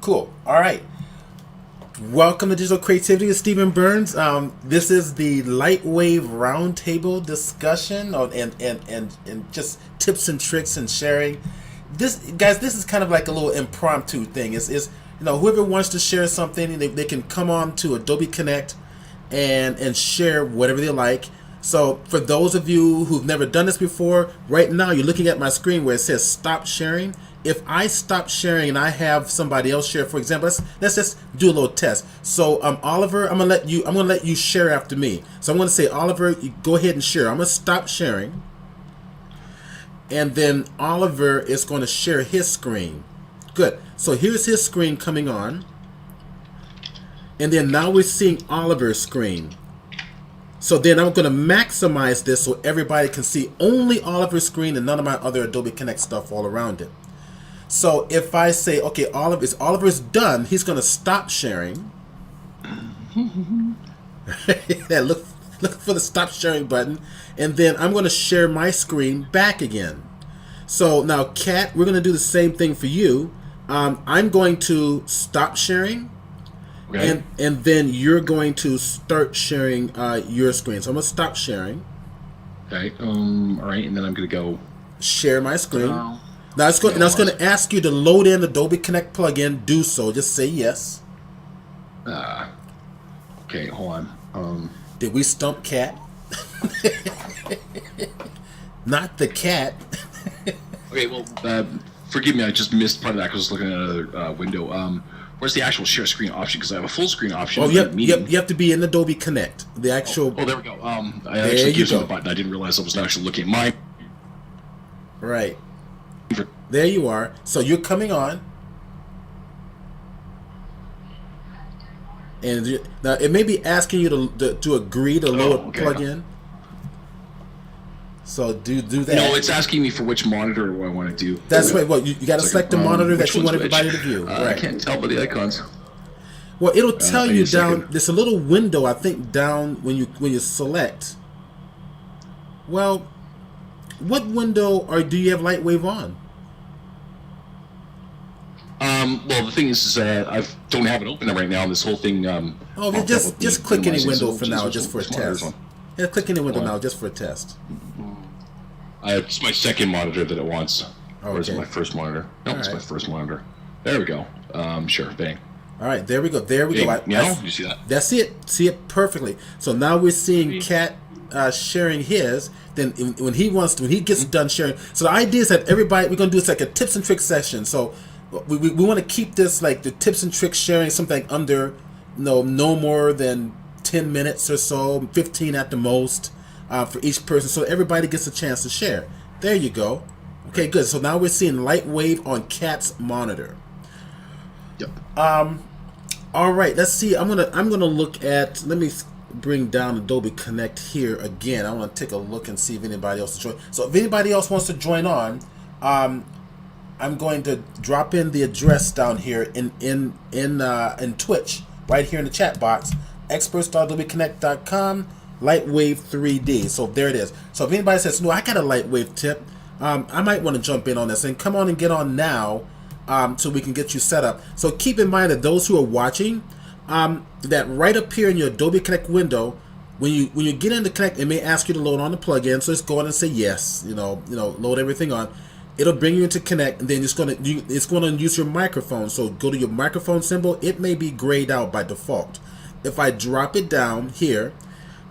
Cool. All right. Welcome to Digital Creativity with Stephen Burns. This is the LightWave Roundtable discussion and just tips and tricks and sharing. This, guys, this is kind of like a little impromptu thing. Is whoever wants to share something, they can come on to Adobe Connect and share whatever they like. So for those of you who've never done this before, right now you're looking at my screen where it says stop sharing. If I stop sharing and I have somebody else share, for example, let's just do a little test. So Oliver, I'm gonna let you share after me. So I'm gonna say, Oliver, you go ahead and share. I'm gonna stop sharing, and then Oliver is going to share his screen. Good. So here's his screen coming on, and then now we're seeing Oliver's screen. So then I'm going to maximize this so everybody can see only Oliver's screen and none of my other Adobe Connect stuff all around it. So if I say, okay, Oliver's done, he's going to stop sharing. Yeah, look for the stop sharing button. And then I'm going to share my screen back again. So now, Kat, we're going to do the same thing for you. I'm going to stop sharing. Okay. And then you're going to start sharing your screen. So I'm going to stop sharing. Okay. All right, and then I'm going to go share my screen. Now it's going to ask you to load in Adobe Connect plugin. Do so. Just say yes. Okay, hold on. Did we stump Cat? Not the cat. Okay, well, forgive me. I just missed part of that because I was looking at another window. Where's the actual share screen option? Because I have a full screen option. Oh, you have to be in Adobe Connect. The actual. Oh, there we go. I actually used the button. I didn't realize I was actually looking at my. Right. There you are. So you're coming on. And now it may be asking you to agree to load a plugin. So do that. No, it's asking me for which monitor I want to do. That's right. Well, you got to select the monitor that you want everybody to view. Right. I can't tell by the icons. Well, it'll tell you down. There's a little window, I think, down when you select. Well, what window do you have LightWave on? Well, the thing is I don't have it open right now. This whole thing. Just click any window for now, just for a test. Yeah, click any window now, just for a test. It's my second monitor that it wants. Okay. Or is it my first monitor? No, it's my first monitor. There we go. Sure, bang. All right, there we go. There we go. Now, you see that? That's it. See it perfectly. So now we're seeing Kat sharing his. Then when he gets done sharing. So the idea is that everybody, we're gonna do this like a tips and tricks session. So we want to keep this like the tips and tricks sharing something under no more than 10 minutes or so, 15 at the most, for each person, so everybody gets a chance to share. There you go. Okay, good. So now we're seeing LightWave on Kat's monitor. Yep. All right. Let's see. I'm gonna look at. Let me bring down Adobe Connect here again. I want to take a look and see if anybody else is joining. So if anybody else wants to join on, I'm going to drop in the address down here in Twitch right here in the chat box. experts.adobeconnect.com LightWave 3D. So there it is. So if anybody says, no, I got a LightWave tip, I might want to jump in on this, and come on and get on now, so we can get you set up. So keep in mind that those who are watching, that right up here in your Adobe Connect window, when you get into Connect, it may ask you to load on the plugin. So just go ahead and say yes. Load everything on. It'll bring you into Connect, and then it's going to use your microphone. So go to your microphone symbol. It may be grayed out by default. If I drop it down here,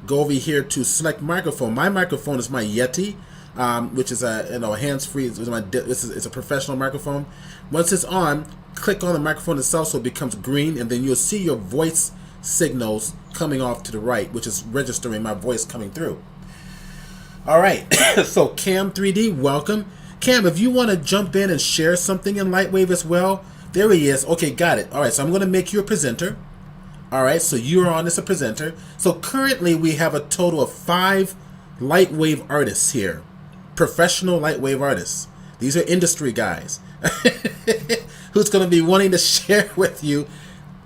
go over here to select microphone. My microphone is my Yeti, which is a hands-free. It's a professional microphone. Once it's on, click on the microphone itself so it becomes green, and then you'll see your voice signals coming off to the right, which is registering my voice coming through. All right. So Cam 3D, welcome. Cam, if you want to jump in and share something in LightWave as well, there he is. Okay, got it. All right, so I'm going to make you a presenter. All right, so you're on as a presenter. So currently we have a total of 5 LightWave artists here, professional LightWave artists. These are industry guys who's going to be wanting to share with you,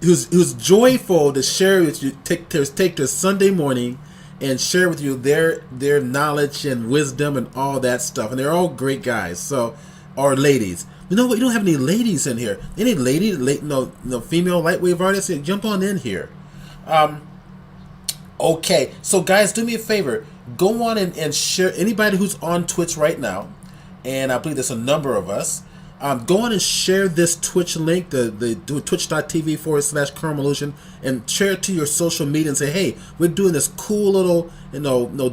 who's joyful to share with you, take their Sunday morning and share with you their knowledge and wisdom and all that stuff. And they're all great guys, or ladies. You know what? You don't have any ladies in here. Any no female LightWave artists? Yeah, jump on in here. Okay, so guys, do me a favor. Go on and share. Anybody who's on Twitch right now, and I believe there's a number of us. Go on and share this Twitch link, the twitch.tv/Kermallusion, and share it to your social media and say, hey, we're doing this cool little,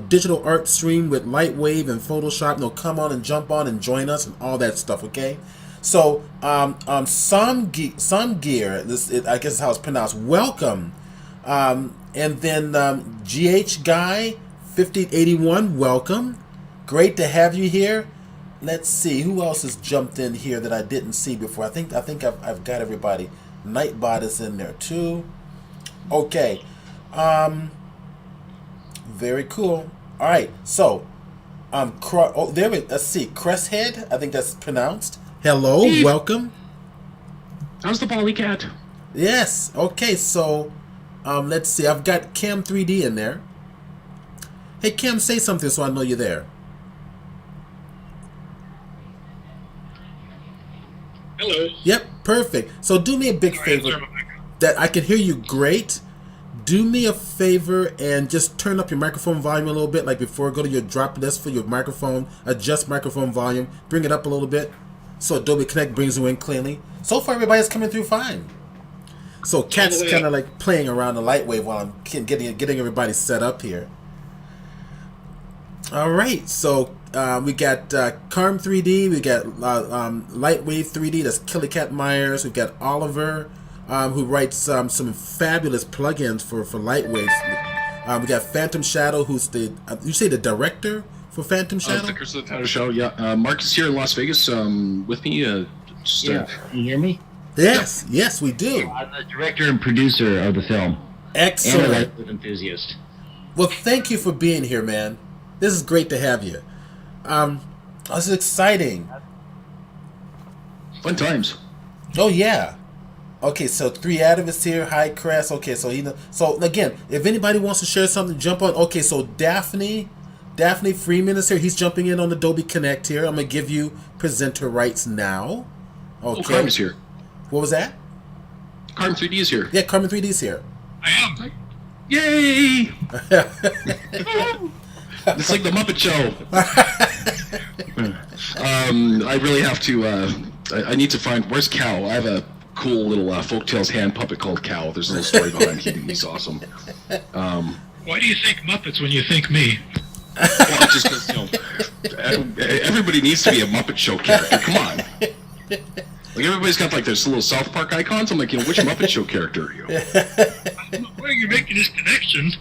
digital art stream with LightWave and Photoshop. Come on and jump on and join us and all that stuff, okay? So, some gear, I guess is how it's pronounced. Welcome. And then GH Guy 5081, welcome. Great to have you here. Let's see who else has jumped in here that I didn't see before. I think I've got everybody. Nightbot is in there too. Okay, very cool. All right, so let's see, Cresthead. I think that's pronounced. Hello, welcome. How's the Polycat? Yes. Okay, so let's see. I've got Cam 3D in there. Hey Cam, say something so I know you're there. Hello. Yep, perfect. So do me a big favor. That I can hear you great. Do me a favor and just turn up your microphone volume a little bit, like before. Go to your drop list for your microphone. Adjust microphone volume. Bring it up a little bit, so Adobe Connect brings you in cleanly. So far, everybody's coming through fine. So Cat's kind of like playing around the LightWave while I'm getting everybody set up here. All right, so we got Carm 3D, we got LightWave 3D, that's Kelly Cat Myers. We've got Oliver, who writes some fabulous plugins for LightWave. We got Phantom Shadow, who's you say the director for Phantom Shadow? The Curse of the Phantom Shadow, yeah. Mark is here in Las Vegas with me. Can you hear me? Yes, yes, we do. I'm the director and producer of the film. Excellent. And a LightWave enthusiast. Well, thank you for being here, man. This is great to have you. This is exciting. Fun times. Oh yeah. Okay, so 3 Atomists here. Hi, Crest. Okay, so so again, if anybody wants to share something, jump on. Okay, so Daphne Freeman is here. He's jumping in on Adobe Connect here. I'm gonna give you presenter rights now. Okay. Oh, Carmen's here. What was that? Carmen 3D is here. Yeah, Carmen 3D's here. I am. Yay! It's like the Muppet Show. I really have to. I need to find where's Cow. I have a cool little Folktales hand puppet called Cow. There's a little story behind him. He's awesome. Why do you think Muppets when you think me? Well, just because everybody needs to be a Muppet Show character. Come on. Like everybody's got like there's little South Park icons. I'm like, which Muppet Show character are you? Why are you making this connection?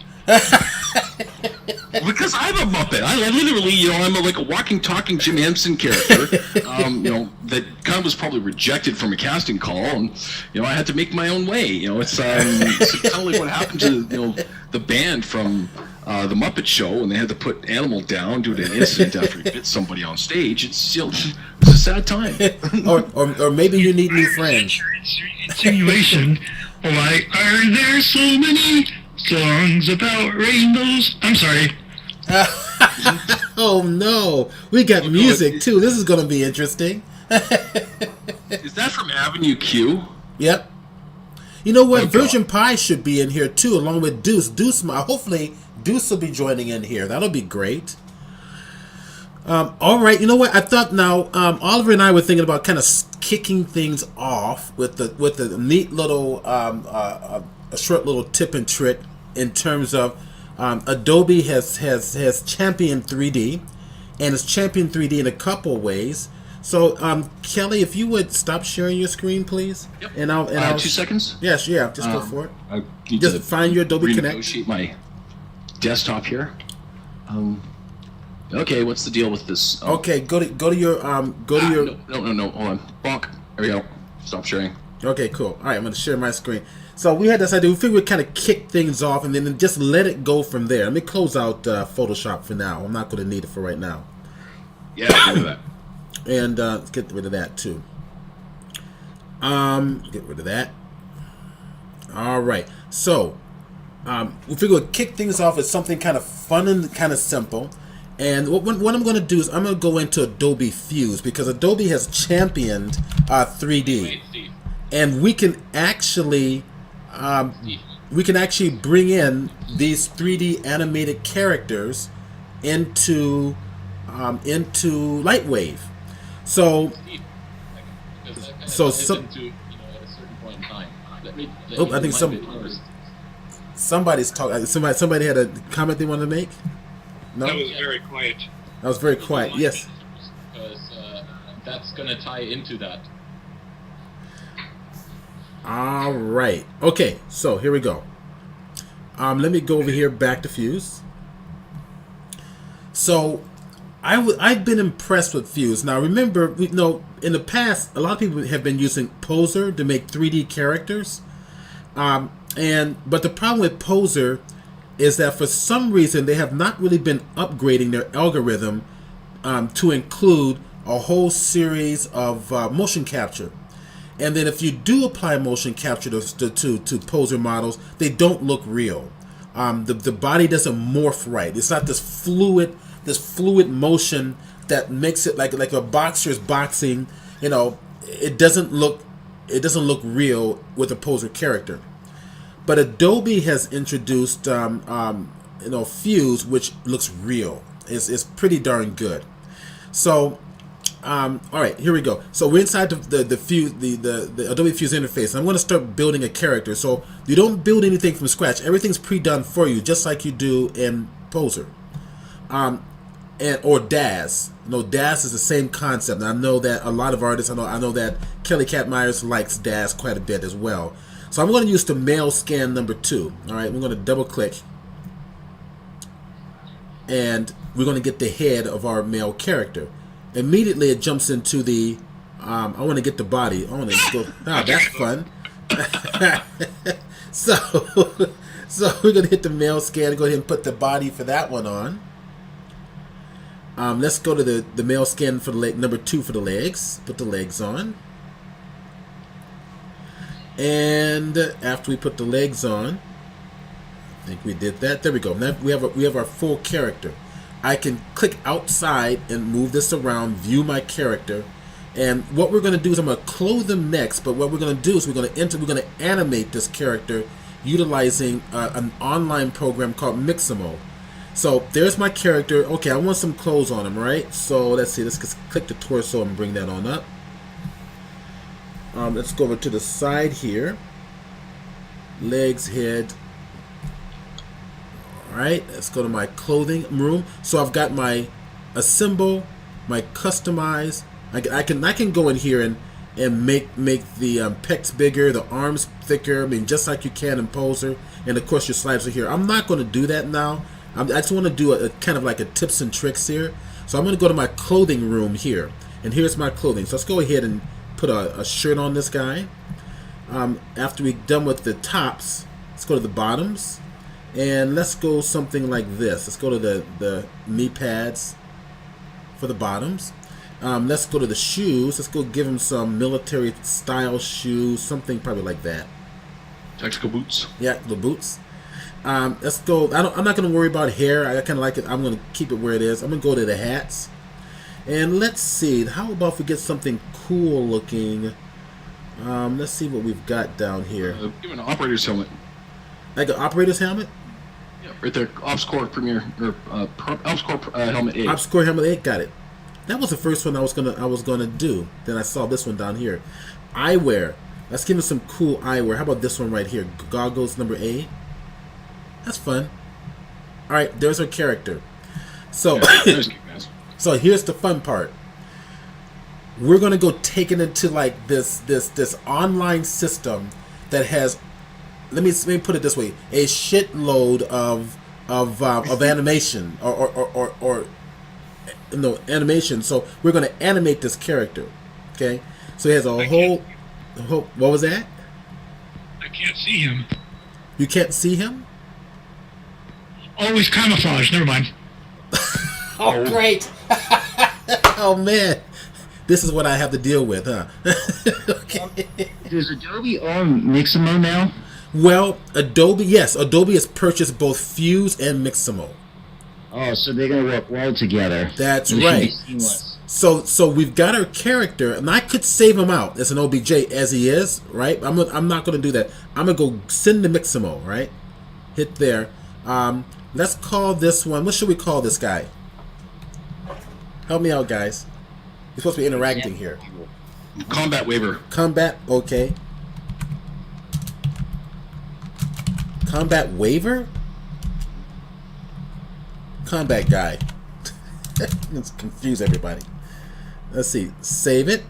Because I'm a Muppet. I literally, I'm like a walking, talking Jim Henson character. That kind of was probably rejected from a casting call, and I had to make my own way. It's kind of like what happened to the band from the Muppet Show, and they had to put Animal down due to an incident after he bit somebody on stage. It's a sad time. or maybe you need new friends. Insinuation. Why are there so many songs about rainbows? I'm sorry. Oh no, we got music too. This is going to be interesting. Is that from Avenue Q? Yep. You know what? Oh, Virgin Pie should be in here too, along with Deuce. Hopefully Deuce will be joining in here. That'll be great. All right. You know what? I thought now Oliver and I were thinking about kind of kicking things off with the neat little a short little tip and trick in terms of Adobe has championed 3D, and it's championed 3D in a couple ways. So Kelly, if you would stop sharing your screen, please. Yep. And I'll 2 seconds. Yes, yeah. Just go for it. I need Just to find your Adobe Connect. Renegotiate my desktop here. Okay, what's the deal with this? Okay, go to your No. Hold on. Bonk. There we go. Stop sharing. Okay, cool. All right, I'm going to share my screen. So we had this idea. We figured we'd kind of kick things off and then just let it go from there. Let me close out Photoshop for now. I'm not going to need it for right now. Yeah, get rid of that. And let's get rid of that too. Get rid of that. All right. So we figured we'd kick things off with something kind of fun and kind of simple. And what I'm going to do is I'm going to go into Adobe Fuse, because Adobe has championed 3D, Wait, Steve. and we can actually bring in these 3D animated characters into LightWave. So Steve, because I've So hit some- into, at a certain point in time. Let me Oh, do I think my some- bit first. somebody's talking. Somebody had a comment they wanted to make. No, That was very quiet. that was very quiet. Yes. Because that's going to tie into that. All right. Okay. So here we go. Let me go over here back to Fuse. So I've been impressed with Fuse. Now remember, in the past, a lot of people have been using Poser to make 3D characters. But the problem with Poser is that for some reason they have not really been upgrading their algorithm to include a whole series of motion capture. And then if you do apply motion capture to Poser models, they don't look real. The body doesn't morph right. It's not this fluid motion that makes it like a boxer's boxing. It doesn't look real with a Poser character. But Adobe has introduced Fuse, which looks real. It's pretty darn good. So all right, here we go. So we're inside the Fuse, the Adobe Fuse interface. I'm going to start building a character. So you don't build anything from scratch. Everything's pre-done for you, just like you do in Poser, or DAZ. DAZ is the same concept. And I know that a lot of artists. I know that Kelly Cat Myers likes DAZ quite a bit as well. So I'm going to use the male scan number 2. All right, we're going to double click, and we're going to get the head of our male character. Immediately it jumps into the I want to get the body. I want to go. That's fun. so we're going to hit the male scan and go ahead and put the body for that one on. Let's go to the male scan for the leg number 2 for the legs. Put the legs on. And after we put the legs on, I think we did that. There we go. Now we have our full character. I can click outside and move this around, view my character. And what we're going to do is I'm going to clothe them next. But what we're going to do is we're going to animate this character utilizing an online program called Mixable. So there's my character. Okay, I want some clothes on him, right? So let's see. Let's just click the torso and bring that on up. Let's go over to the side here. Legs, head. Alright, let's go to my clothing room. So I've got my assemble, my customize. I can go in here and make the pecs bigger, the arms thicker. I mean, just like you can in Poser. And of course your sliders are here. I'm not going to do that now. I just want to do a kind of like a tips and tricks here. So I'm going to go to my clothing room here. And here's my clothing. So let's go ahead and put a shirt on this guy. After we're done with the tops, let's go to the bottoms, and let's go something like this. Let's go to the knee pads for the bottoms. Let's go to the shoes. Let's go give him some military style shoes, something probably like that. Tactical boots. Yeah, the boots. Let's go. I'm not going to worry about hair. I kind of like it. I'm going to keep it where it is. I'm going to go to the hats. And let's see, how about if we get something cool looking? Let's see what we've got down here. Give him an operator's helmet. Like an operator's helmet? Yeah, right there. Ops Core Premier or Ops Core Helmet 8. Ops Core Helmet 8, got it. That was the first one I was gonna do. Then I saw this one down here. Eyewear. Let's give him some cool eyewear. How about this one right here? Goggles number 8. That's fun. All right, there's our character. So. Yeah, So here's the fun part. We're gonna go take it into like this online system that has, let me put it this way, a shitload of animation or animation. So we're gonna animate this character. Okay. So he has a whole. What was that? I can't see him. You can't see him? Always camouflage. Never mind. Oh, great. Oh, man. This is what I have to deal with, huh? Okay. Does Adobe own Mixable now? Well, Adobe has purchased both Fuse and Mixable. Oh, so they're going to work well together. That's They should be right. seamless. So we've got our character, and I could save him out as an OBJ as he is, right? I'm not going to do that. I'm going to go send the Mixable, right? Hit there. Let's call this one. What should we call this guy? Help me out, guys. You're supposed to be interacting here. Combat waiver. Combat, okay. Combat waiver? Combat guy. Let's confuse everybody. Let's see. Save it.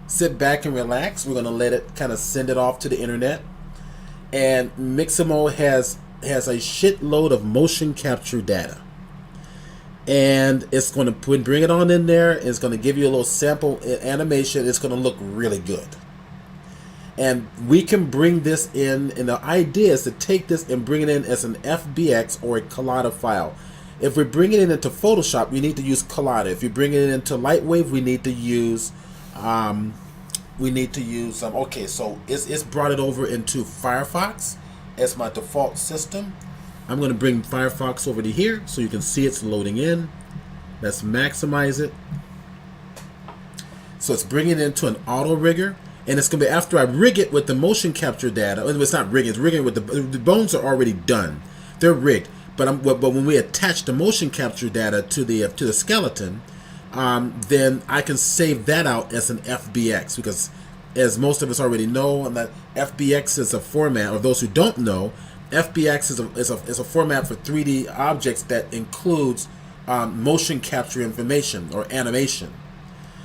Sit back and relax. We're going to let it kind of send it off to the internet. And Mixable has a shitload of motion capture data. And it's going to bring it on in there. It's going to give you a little sample animation. It's going to look really good. And we can bring this in, and the idea is to take this and bring it in as an FBX or a Collada file. If we're bringing it into Photoshop, we need to use Collada. If you bring it into LightWave, we need to use okay, so it's brought it over into Firefox as my default system. I'm going to bring Firefox over to here so you can see it's loading in. Let's maximize it. So it's bringing it into an auto rigger, and it's going to be after I rig it with the motion capture data. It's not rigging; it's rigging with the bones are already done. They're rigged, but when we attach the motion capture data to the skeleton, then I can save that out as an FBX, because as most of us already know, that FBX is a format, or those who don't know, FBX is a format for 3D objects that includes motion capture information or animation.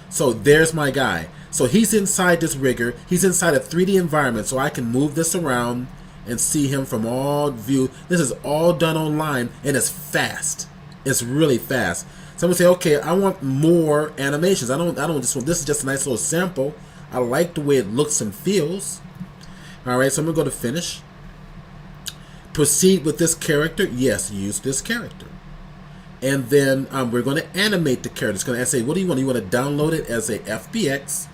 So there's my guy. So he's inside this rigger. He's inside a 3D environment, so I can move this around and see him from all view. This is all done online, and it's fast. It's really fast. Someone say, okay, I want more animations. I don't just want, this is just a nice little sample. I like the way it looks and feels. All right, so I'm gonna go to finish. Proceed with this character. Yes, use this character. And then we're going to animate the character. It's going to say, what do you want? You want to download it as a FBX,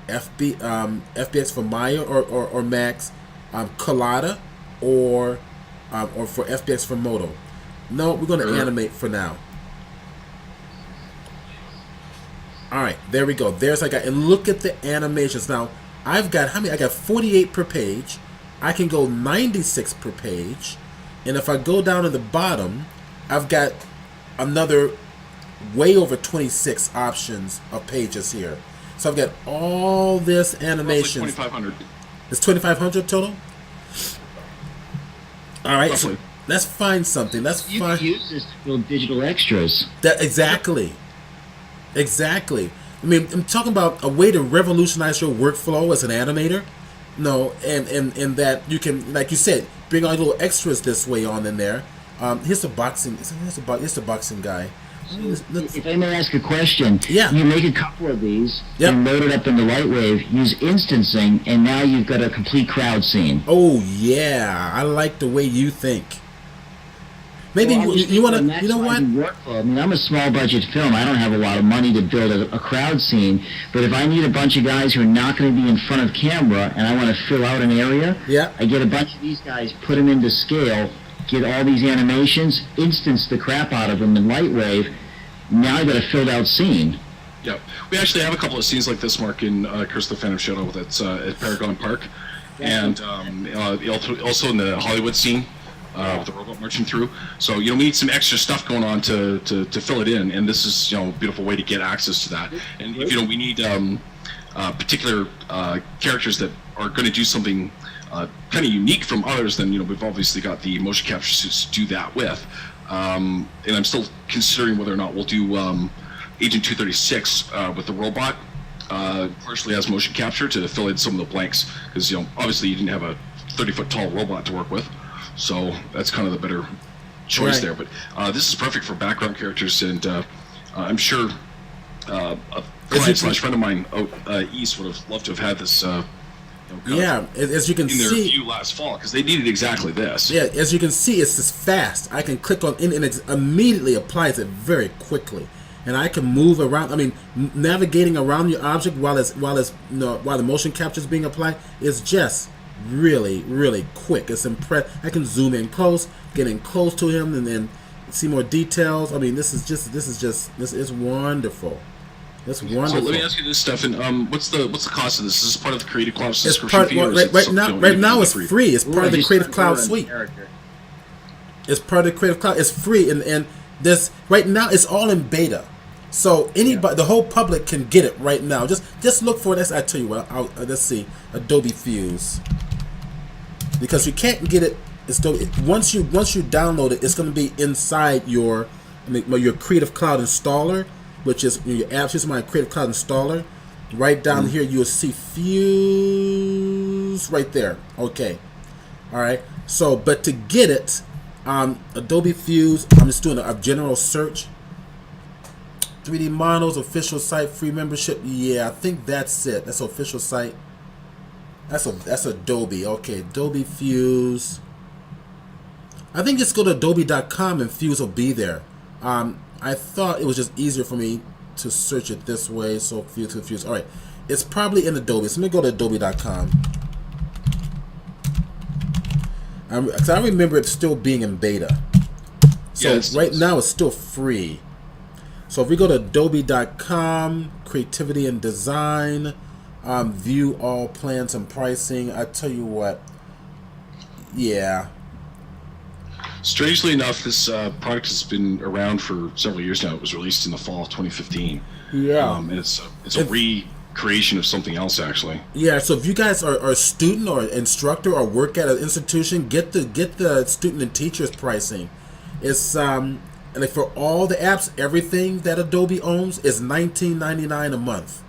FBX for Maya or Max, Collada, or for FBX for Moto. No, we're going to animate for now. All right, there we go. There's I got, and look at the animations. Now I've got how many? I got 48 per page. I can go 96 per page, and if I go down to the bottom, I've got another way over 26 options of pages here. So I've got all this animation. 2,500. It's 2,500 total. All right, so let's find something. Let's You find. can use this to build digital extras. That exactly. I mean, I'm talking about a way to revolutionize your workflow as an animator. No, and that you can, like you said, bring all little extras this way on in there. Here's the boxing. Here's the boxing guy. If I may ask a question, Yeah. you make a couple of these Yep. and load it up into LightWave, use instancing, and now you've got a complete crowd scene. Oh yeah, I like the way you think. Maybe Well, you want to. You know what? Workflow. I mean, I'm a small budget film. I don't have a lot of money to build a crowd scene. But if I need a bunch of guys who are not going to be in front of camera and I want to fill out an area, Yeah. I get a bunch of these guys, put them into scale, get all these animations, instance the crap out of them in LightWave. Now I got a filled out scene. Yep. We actually have a couple of scenes like this, Mark, in Curse the Phantom Shadow that's at Paragon Park. And also in the Hollywood scene. With the robot marching through, so we need some extra stuff going on to fill it in, and this is a beautiful way to get access to that. And if we need particular characters that are going to do something kind of unique from others, then we've obviously got the motion capture suits to do that with. And I'm still considering whether or not we'll do Agent 236 with the robot, partially as motion capture to fill in some of the blanks, because obviously you didn't have a 30-foot tall robot to work with. So that's kind of the better choice there. But this is perfect for background characters, and I'm sure a client/friend of mine out east would have loved to have had this. Yeah, as you can in their see, view last fall, because they needed exactly this. Yeah, as you can see, it's just fast. I can click on and it immediately applies it very quickly, and I can move around. I mean, navigating around your object while the motion capture is being applied is just really quick. It's I can zoom in close, get in close to him, and then See more details. I mean, this is wonderful. It's wonderful. So let me ask you this, Stefan. What's the cost of this? Is this part of the Creative Cloud subscription It's part, fee? Or well, is it right something now. you Right now, can it's do free. It's part of the Just Creative Cloud one suite. character. It's part of the Creative Cloud. It's free, and this right now it's all in beta. So anybody, the whole public can get it right now. Just look for this. I tell you what. Let's see, Adobe Fuse, because you can't get it. It's still, once you download it, it's going to be inside your Creative Cloud installer, which is your apps. Here's my Creative Cloud installer. Right down here, you'll see Fuse right there. Okay, all right. So, but to get it, Adobe Fuse. I'm just doing a general search. 3D models, official site, free membership. Yeah, I think that's it. That's official site. That's Adobe. Okay, Adobe Fuse. I think just go to adobe.com and Fuse will be there. I thought it was just easier for me to search it this way. So Fuse. All right, it's probably in Adobe. So let me go to adobe.com. Because I remember it still being in beta. So right now it's still free. So if we go to adobe.com, creativity and design, view all plans and pricing, I tell you what, yeah. Strangely enough, this product has been around for several years now. It was released in the fall of 2015. Yeah. And it's a recreation of something else, actually. Yeah, so if you guys are a student or instructor or work at an institution, get the student and teachers pricing. It's like for all the apps, everything that Adobe owns is $19.99 a month.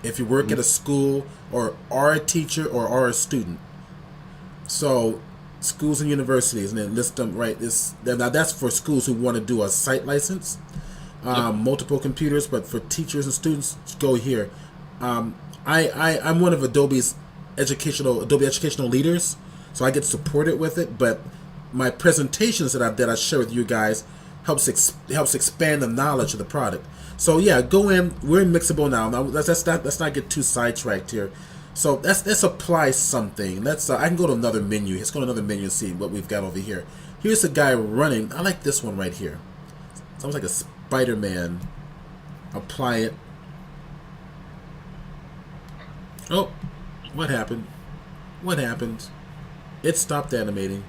If you work at a school or are a teacher or are a student. So schools and universities, and then list them right. Now that's for schools who want to do a site license, multiple computers. But for teachers and students, go here. I'm one of Adobe's Adobe educational leaders, so I get supported with it. But my presentations that I share with you guys helps expand the knowledge of the product. So yeah, go in. We're in Mixable now. Let's not get too sidetracked here. So let's apply something. Let's I can go to another menu. Let's go to another menu and see what we've got over here. Here's a guy running. I like this one right here. Sounds like a Spider-Man. Apply it. Oh, what happened? What happened? It stopped animating.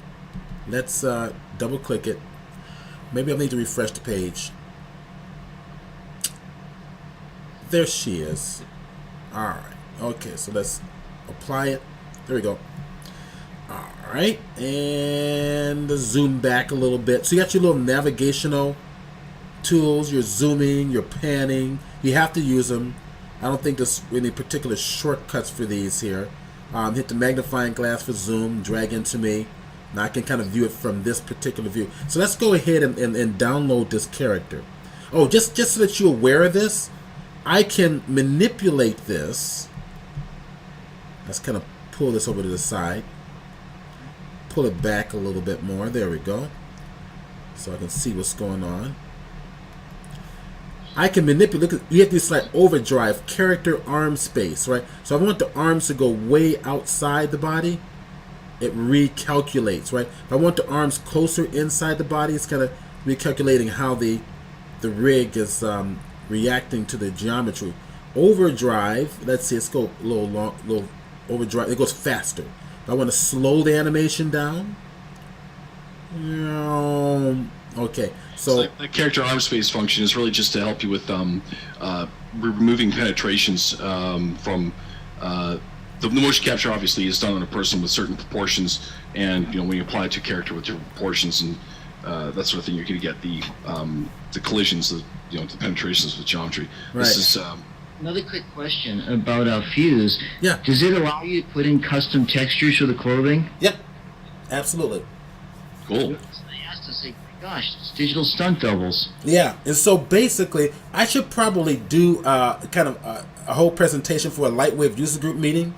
Let's double click it. Maybe I'll need to refresh the page. There she is. Alright. Okay, so let's apply it. There we go. Alright. And zoom back a little bit. So you got your little navigational tools. You're zooming, you're panning. You have to use them. I don't think there's any particular shortcuts for these here. Hit the magnifying glass for zoom. Drag into me. Now I can kind of view it from this particular view. So let's go ahead and download this character. Oh, just so that you're aware of this, I can manipulate this. Let's kind of pull this over to the side. Pull it back a little bit more. There we go. So I can see what's going on. I can manipulate. Look, you have to select overdrive, character arm space, right? So I want the arms to go way outside the body. It recalculates, right? If I want the arms closer inside the body, it's kind of recalculating how the rig is reacting to the geometry. Overdrive, let's see, let's go a little overdrive. It goes faster. If I want to slow the animation down, okay. So the character arm space function is really just to help you with removing penetrations from. The motion capture obviously is done on a person with certain proportions, and when you apply it to a character with different proportions and that sort of thing, you're going to get the collisions, the penetrations with geometry. Right. This is another quick question about Fuse. Yeah. Does it allow you to put in custom textures for the clothing? Yep, absolutely. cool. I asked to say, gosh, it's digital stunt doubles. Yeah, and so basically, I should probably do kind of a whole presentation for a LightWave user group meeting.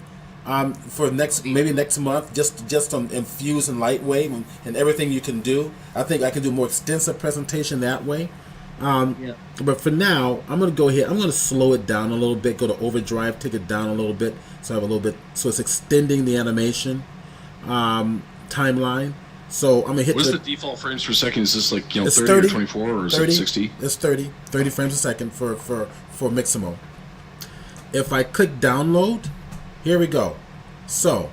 For maybe next month, just on Fuse and LightWave and everything you can do. I think I can do a more extensive presentation that way. But for now, I'm going to go ahead. I'm going to slow it down a little bit. Go to overdrive, take it down a little bit, so I have a little bit. So it's extending the animation timeline. So I'm gonna hit What is the default frames per second? Is this like, it's 30 or 24 or is 30, it 60? It's 30 frames a second for Mixable. If I click download, here we go. So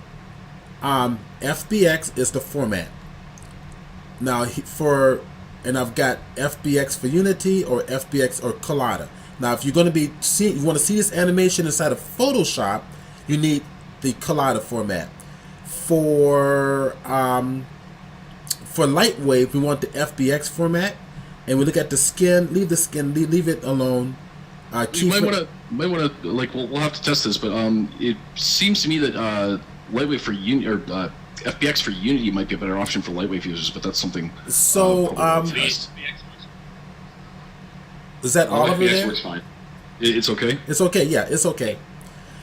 FBX is the format. Now and I've got FBX for Unity or FBX or Collada. Now if you're going to you want to see this animation inside of Photoshop, you need the Collada format. For LightWave, we want the FBX format, and we look at the skin. Leave the skin. Leave it alone. You might want to like we'll have to test this, but it seems to me that LightWave for Unity or FBX for Unity might be a better option for LightWave users, but that's something. So is that all of it? FBX works fine. It's okay. It's okay. Yeah, it's okay.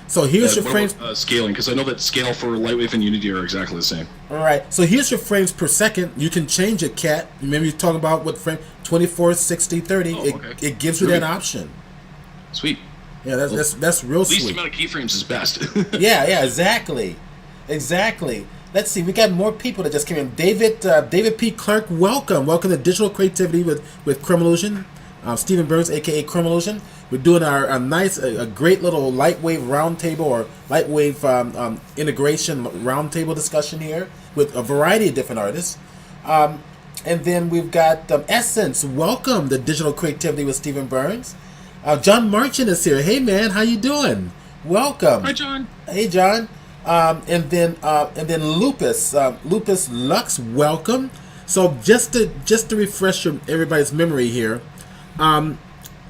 So here's your frames. Scaling, because I know that scale for LightWave and Unity are exactly the same. All right. So here's your frames per second. You can change it, Kat. Remember you're talking about what frame? 24, 60, 30. Okay. It gives you that option. Sweet. Yeah, that's real sweet. Least amount of keyframes is best. yeah, exactly. Let's see. We got more people that just came in. David P. Clark, welcome to Digital Creativity with Chromillusion. Stephen Burns, aka Chromillusion. We're doing a great little LightWave roundtable or LightWave integration roundtable discussion here with a variety of different artists. And then we've got Essence. Welcome to Digital Creativity with Stephen Burns. John Marchant is here. Hey man, how you doing? Welcome. Hi John. Hey John. And then Lupus Lux. Welcome. So just to refresh everybody's memory here.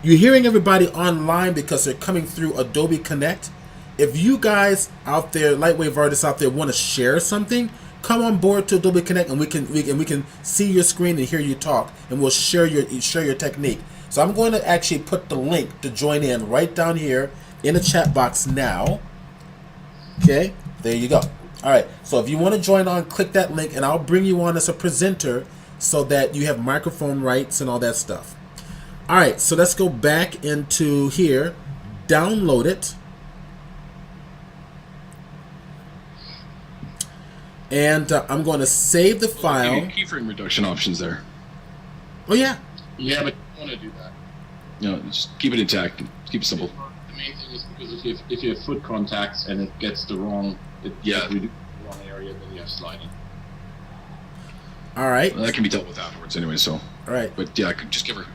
You're hearing everybody online because they're coming through Adobe Connect. If you guys out there, LightWave artists out there, want to share something, come on board to Adobe Connect, and we can see your screen and hear you talk, and we'll share your technique. So I'm going to actually put the link to join in right down here in the chat box now. Okay, there you go. All right. So if you want to join on, click that link, and I'll bring you on as a presenter so that you have microphone rights and all that stuff. All right, so let's go back into here, download it, and I'm going to save the file. Keyframe reduction options there. Oh yeah. Yeah, but you want to do that. Just keep it intact. Keep it simple. The main thing is because if you have foot contacts and it gets the wrong, if we do the wrong area, then you have sliding. All right. Well, that can be dealt with afterwards anyway. So. All right. But yeah, just give her.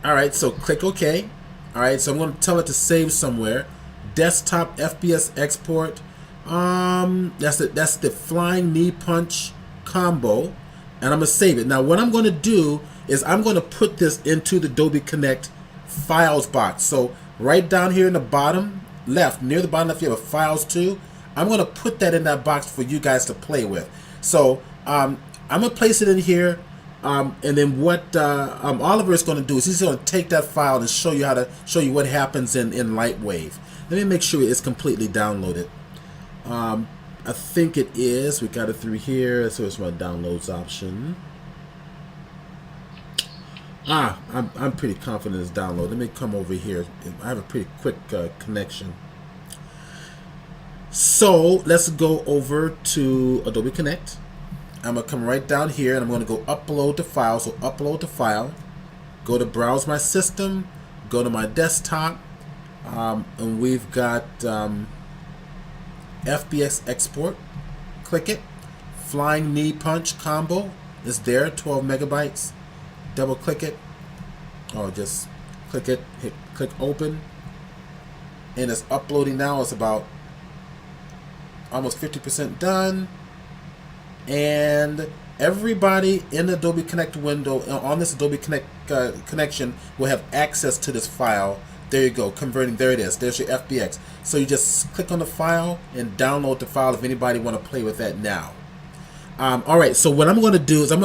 All right, so click OK. All right, so I'm going to tell it to save somewhere. Desktop FPS export. That's the flying knee punch combo, and I'm gonna save it. Now, what I'm going to do is I'm going to put this into the Adobe Connect files box. So right down here in the bottom left, near the bottom left, you have a files too. I'm going to put that in that box for you guys to play with. So I'm going to place it in here. And then what Oliver is going to do is he's going to take that file and show you what happens in LightWave. Let me make sure it's completely downloaded. I think it is. We got it through here. So it's my downloads option. I'm pretty confident it's downloaded. Let me come over here. I have a pretty quick connection. So let's go over to Adobe Connect. I'm going to come right down here and I'm going to go upload the file. So upload the file, go to browse my system, go to my desktop, and we've got FBX export. Click it. Flying knee punch combo is there, 12 megabytes. Double click it, or just click it, click open, and it's uploading now. It's about almost 50% done. And everybody in the Adobe Connect window on this Adobe Connect connection will have access to this file. There you go, converting. There it is. There's your FBX. So you just click on the file and download the file if anybody want to play with that now. All right. So what I'm going to do is I'm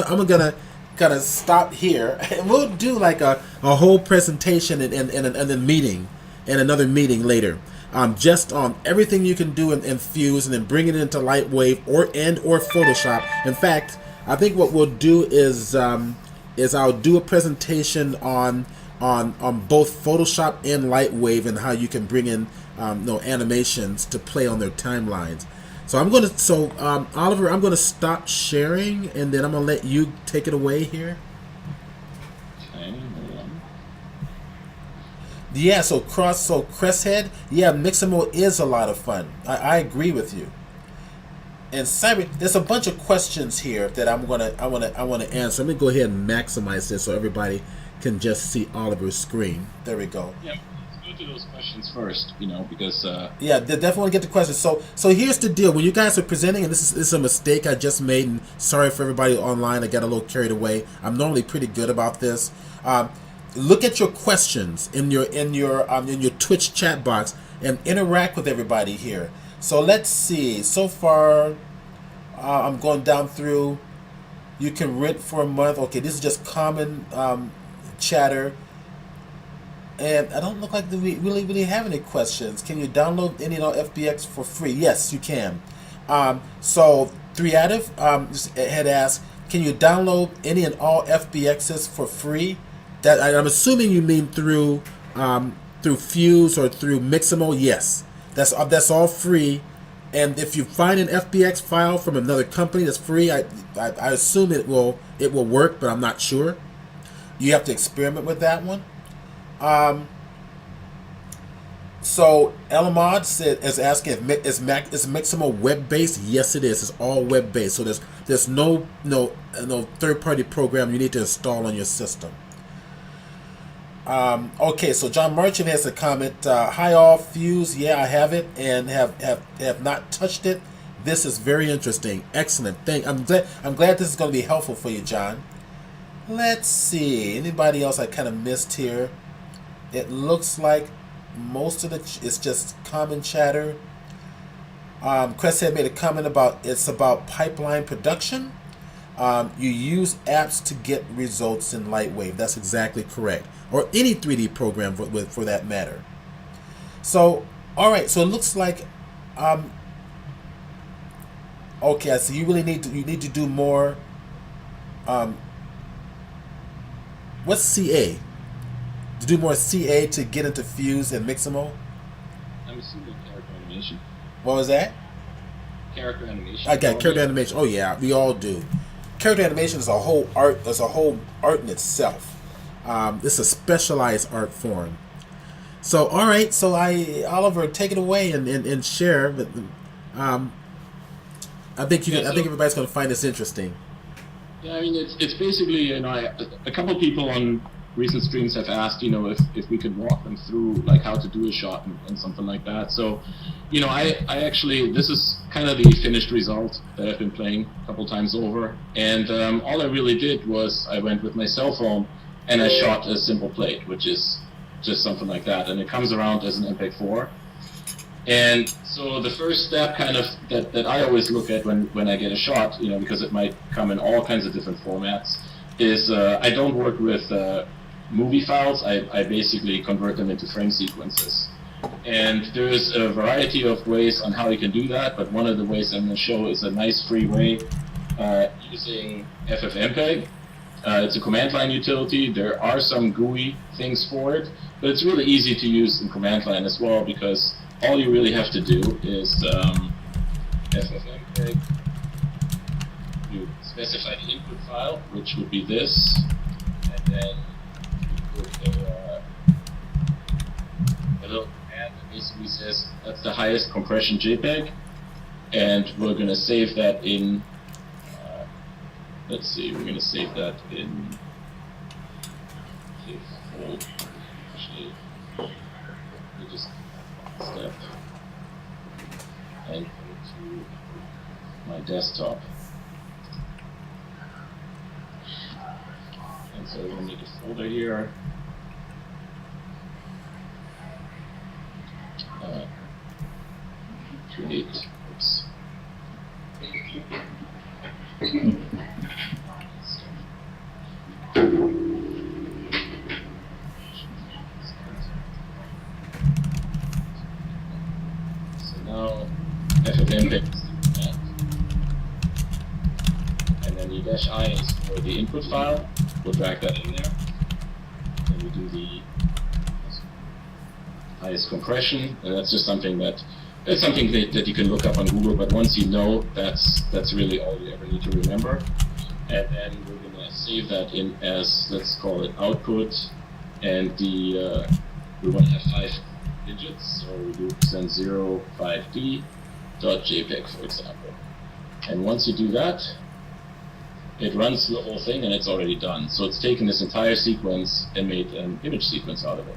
gonna stop here, and we'll do like a whole presentation and a meeting and another meeting later. Just on everything you can do in Fuse, and then bring it into LightWave or Photoshop. In fact, I think what we'll do is I'll do a presentation on both Photoshop and LightWave and how you can bring in animations to play on their timelines. So Oliver, I'm gonna stop sharing, and then I'm gonna let you take it away here. Okay, hold on. Yeah, so Cresthead, yeah, Mixable is a lot of fun. I agree with you. And Cyber, there's a bunch of questions here that I wanna answer. Let me go ahead and maximize this so everybody can just see Oliver's screen. There we go. Yeah, let's go to those questions first, because Yeah, they definitely want to get the questions. So here's the deal. When you guys are presenting, and this is a mistake I just made, and sorry for everybody online, I got a little carried away. I'm normally pretty good about this. Look at your questions in your Twitch chat box and interact with everybody here. So let's see. So far, I'm going down through. You can rent for a month. Okay, this is just common chatter. And I don't look like we really have any questions. Can you download any and all FBX for free? Yes, you can. So Threative had asked, can you download any and all FBXs for free? That I'm assuming you mean through Fuse or through Mixable. Yes, that's all free. And if you find an FBX file from another company that's free, I assume it will work, but I'm not sure. You have to experiment with that one. So Elamod is asking, is Mixable web based? Yes, it is. It's all web based. So there's no third party program you need to install on your system. Okay, so John Merchant has a comment. Hi all, Fuse. Yeah, I have it and have not touched it. This is very interesting. Excellent. I'm glad this is going to be helpful for you, John. Let's see. Anybody else I kind of missed here? It looks like most of it's just common chatter. Chris had made a comment about pipeline production. You use apps to get results in LightWave. That's exactly correct. Or any 3D program for that matter. So, all right. So it looks like, okay. I see. You really need to do more. What's CA? To do more CA to get into Fuse and Mixable? I'm assuming character animation. What was that? Character animation. I got character animation. Oh yeah, we all do. Character animation is a whole art. There's a whole art in itself. It's a specialized art form. So all right. So Oliver, take it away and share. But I think everybody's going to find this interesting. Yeah, I mean it's basically a couple people on recent streams have asked if we could walk them through like how to do a shot and something like that. So I actually, this is kind of the finished result that I've been playing a couple times over, and all I really did was I went with my cell phone and I shot a simple plate, which is just something like that, and it comes around as an MPEG-4. And so the first step kind of that I always look at when I get a shot, because it might come in all kinds of different formats, is I don't work with movie files. I basically convert them into frame sequences. And there's a variety of ways on how you can do that, but one of the ways I'm going to show is a nice free way using FFmpeg. It's a command line utility. There are some GUI things for it, but it's really easy to use in command line as well, because all you really have to do is FFmpeg. You specify the input file, which would be this, and then you put a little command that basically says that's the highest compression JPEG, and we're going to save that in. Let's see, we're going to save that in. Actually, we just step and go to my desktop. And so we're going to make a folder here. Create. Oops. So now FFmpeg, and then the -I is for the input file. We'll drag that in there. Then we do the highest compression, and that's just something that It's something that you can look up on Google, but once you know, that's really all you ever need to remember. And then we're going to save that in as, let's call it output, and we want to have 5 digits, so we do %05d.jpg, for example. And once you do that, it runs the whole thing, and it's already done. So it's taken this entire sequence and made an image sequence out of it.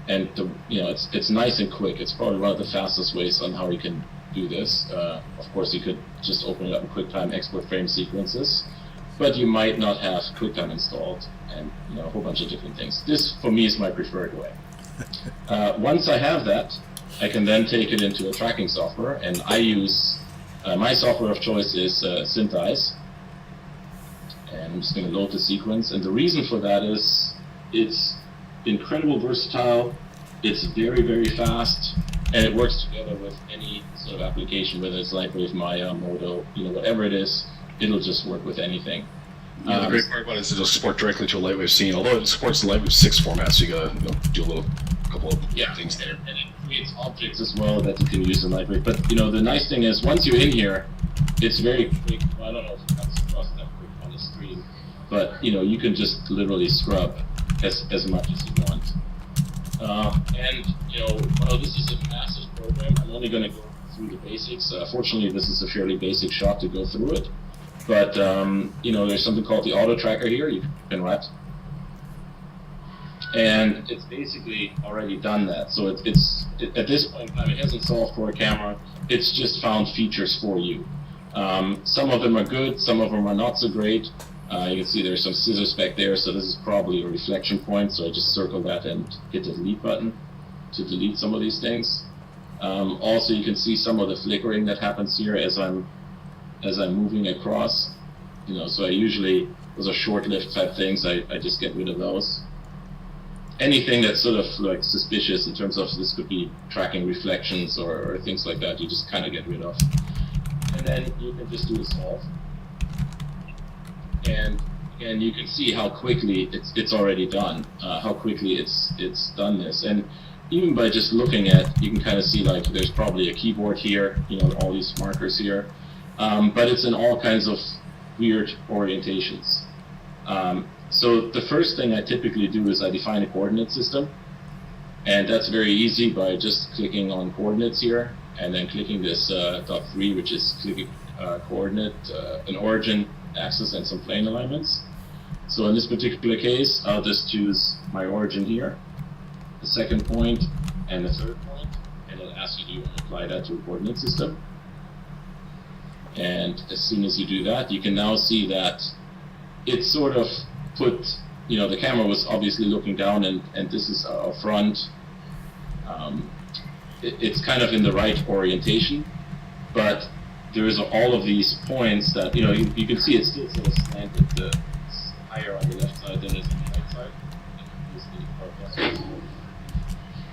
And it's nice and quick. It's probably one of the fastest ways on how you can do this. Of course, you could just open it up in QuickTime, export frame sequences, but you might not have QuickTime installed, and a whole bunch of different things. This, for me, is my preferred way. Once I have that, I can then take it into a tracking software, and I use my software of choice is Synthesize. And I'm just going to load the sequence, and the reason for that is it's incredible versatile, it's very, very fast, and it works together with any sort of application, whether it's LightWave, Maya, Modo, whatever it is, it'll just work with anything. Yeah, the great part about it is it'll support directly to a LightWave scene, although it supports the LightWave 6 format, so you gotta do a couple of things there. And it creates objects as well that you can use in LightWave. But the nice thing is, once you're in here, it's very quick. Well, I don't know if it comes across that quick on the screen, but you can just literally scrub as much as you want. While this is a massive program, I'm only going to go through the basics. Fortunately, this is a fairly basic shot to go through it. But there's something called the auto tracker here. You can write, and it's basically already done that. So it's at this point in time, it hasn't solved for a camera. It's just found features for you. Some of them are good, some of them are not so great. You can see there's some scissor speck there, so this is probably a reflection point, so I just circle that and hit the delete button to delete some of these things. Also, you can see some of the flickering that happens here as I'm moving across. So I usually, those are short-lived type things, I just get rid of those. Anything that's sort of like suspicious in terms of this could be tracking reflections or things like that, you just kind of get rid of. And then you can just do a solve. And again, you can see how quickly it's already done, how quickly it's done this. And even by just looking at, you can kind of see like there's probably a keyboard here, all these markers here, but it's in all kinds of weird orientations. So the first thing I typically do is I define a coordinate system, and that's very easy by just clicking on coordinates here, and then clicking this .3, which is clicking coordinate, an origin, axis, and some plane alignments. So in this particular case, I'll just choose my origin here, the second point, and the third point, and it'll ask you, do you want to apply that to a coordinate system? And as soon as you do that, you can now see that it's sort of put, the camera was obviously looking down, and this is our front. It's kind of in the right orientation, but there's all of these points that, you can see it's still sort of slanted. It's higher on the left side than it is on the right side.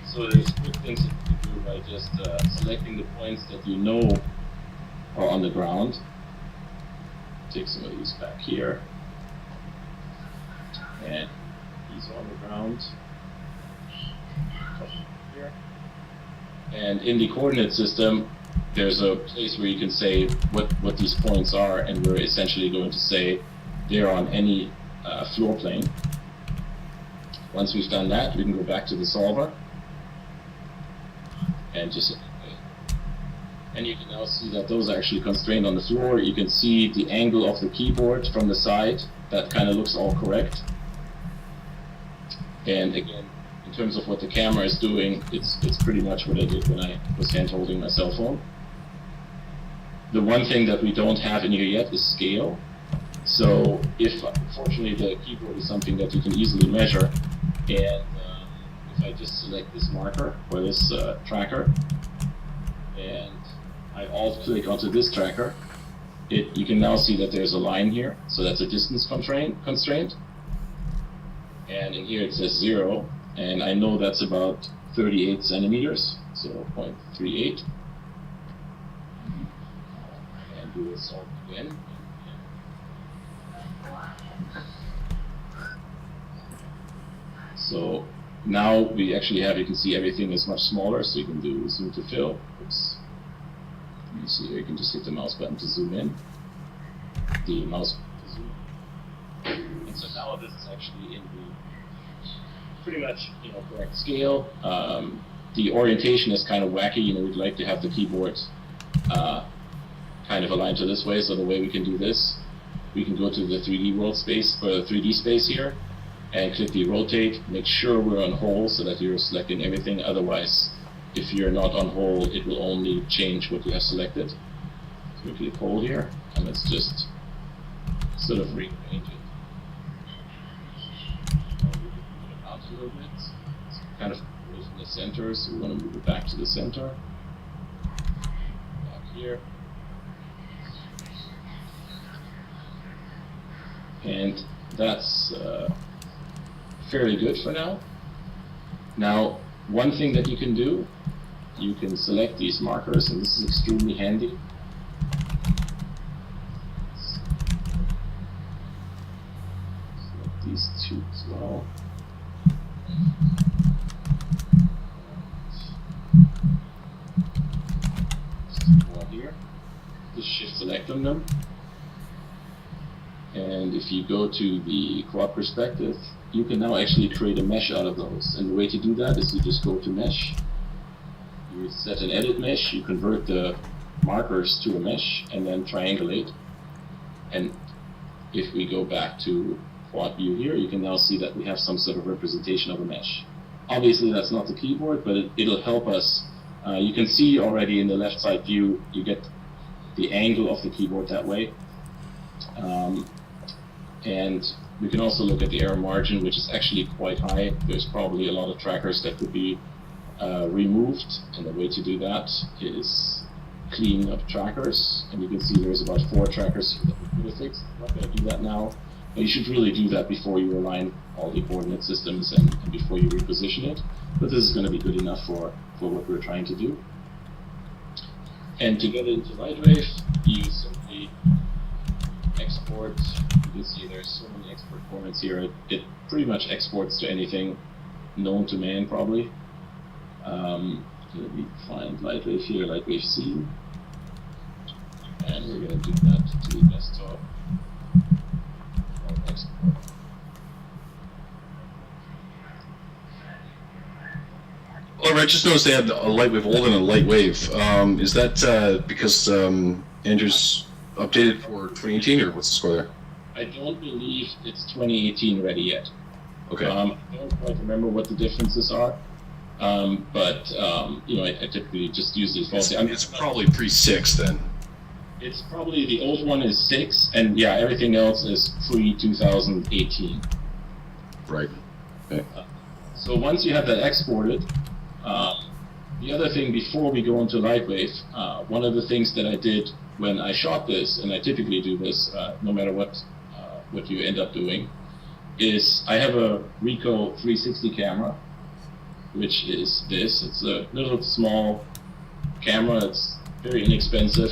So there's quick things that you can do by just selecting the points that you know are on the ground. Take some of these back here. And these are on the ground. Here. And in the coordinate system, there's a place where you can say what these points are, and we're essentially going to say they're on any floor plane. Once we've done that, we can go back to the solver and just hit OK. And you can now see that those are actually constrained on the floor. You can see the angle of the keyboard from the side. That kind of looks all correct. And again, in terms of what the camera is doing, it's pretty much what I did when I was hand holding my cell phone. The one thing that we don't have in here yet is scale. So fortunately the keyboard is something that you can easily measure, and if I just select this marker or this tracker, and I alt-click onto this tracker, you can now see that there's a line here, so that's a distance constraint. And in here it says 0, and I know that's about 38 centimeters, so 0.38. And do a solve again. So now we actually have, you can see everything is much smaller, so you can do zoom to fill. Oops. You see here, you can just hit the mouse button to zoom in, the mouse button to zoom. And so now this is actually in the pretty much correct scale. The orientation is kind of wacky. We'd like to have the keyboard kind of aligned to this way. So the way we can do this, we can go to the 3D world space or the 3D space here, and click the rotate. Make sure we're on whole so that you're selecting everything. Otherwise, if you're not on whole, it will only change what you have selected. So we click whole here, and let's just sort of rearrange it. Move it out a little bit. It's kind of away from the center, so we want to move it back to the center. Back here. And that's fairly good for now. Now, one thing that you can do, you can select these markers, and this is extremely handy. Select these two as well. Just do one here. Just shift select on them. And if you go to the quad perspective, you can now actually create a mesh out of those. And the way to do that is you just go to mesh, you set an edit mesh, you convert the markers to a mesh, and then triangulate. And if we go back to quad view here, you can now see that we have some sort of representation of a mesh. Obviously that's not the keyboard, but it'll help us. You can see already in the left side view, you get the angle of the keyboard that way. And we can also look at the error margin, which is actually quite high. There's probably a lot of trackers that could be removed, and the way to do that is clean up trackers. And you can see there's about 4 trackers that we could have fixed. I'm not going to do that now, but you should really do that before you align all the coordinate systems and before you reposition it. But this is going to be good enough for what we're trying to do. And to get into LightWave, you simply export. You can see there's so many export formats here. It pretty much exports to anything known to man, probably. Let me find LightWave here, LightWave scene, and we're going to do that to the desktop. Export. Well, I just noticed they had a LightWave old and a LightWave. Is that because Andrew's updated for 2018, or what's the score there? I don't believe it's 2018 ready yet. Okay. I don't quite remember what the differences are, but I typically just use the default. It's probably pre-6 then. It's probably the old one is 6, and yeah, everything else is pre-2018. Right. Okay. So once you have that exported, the other thing before we go into LightWave, one of the things that I did when I shot this, and I typically do this no matter what you end up doing, is I have a Ricoh 360 camera, which is this. It's a little small camera. It's very inexpensive.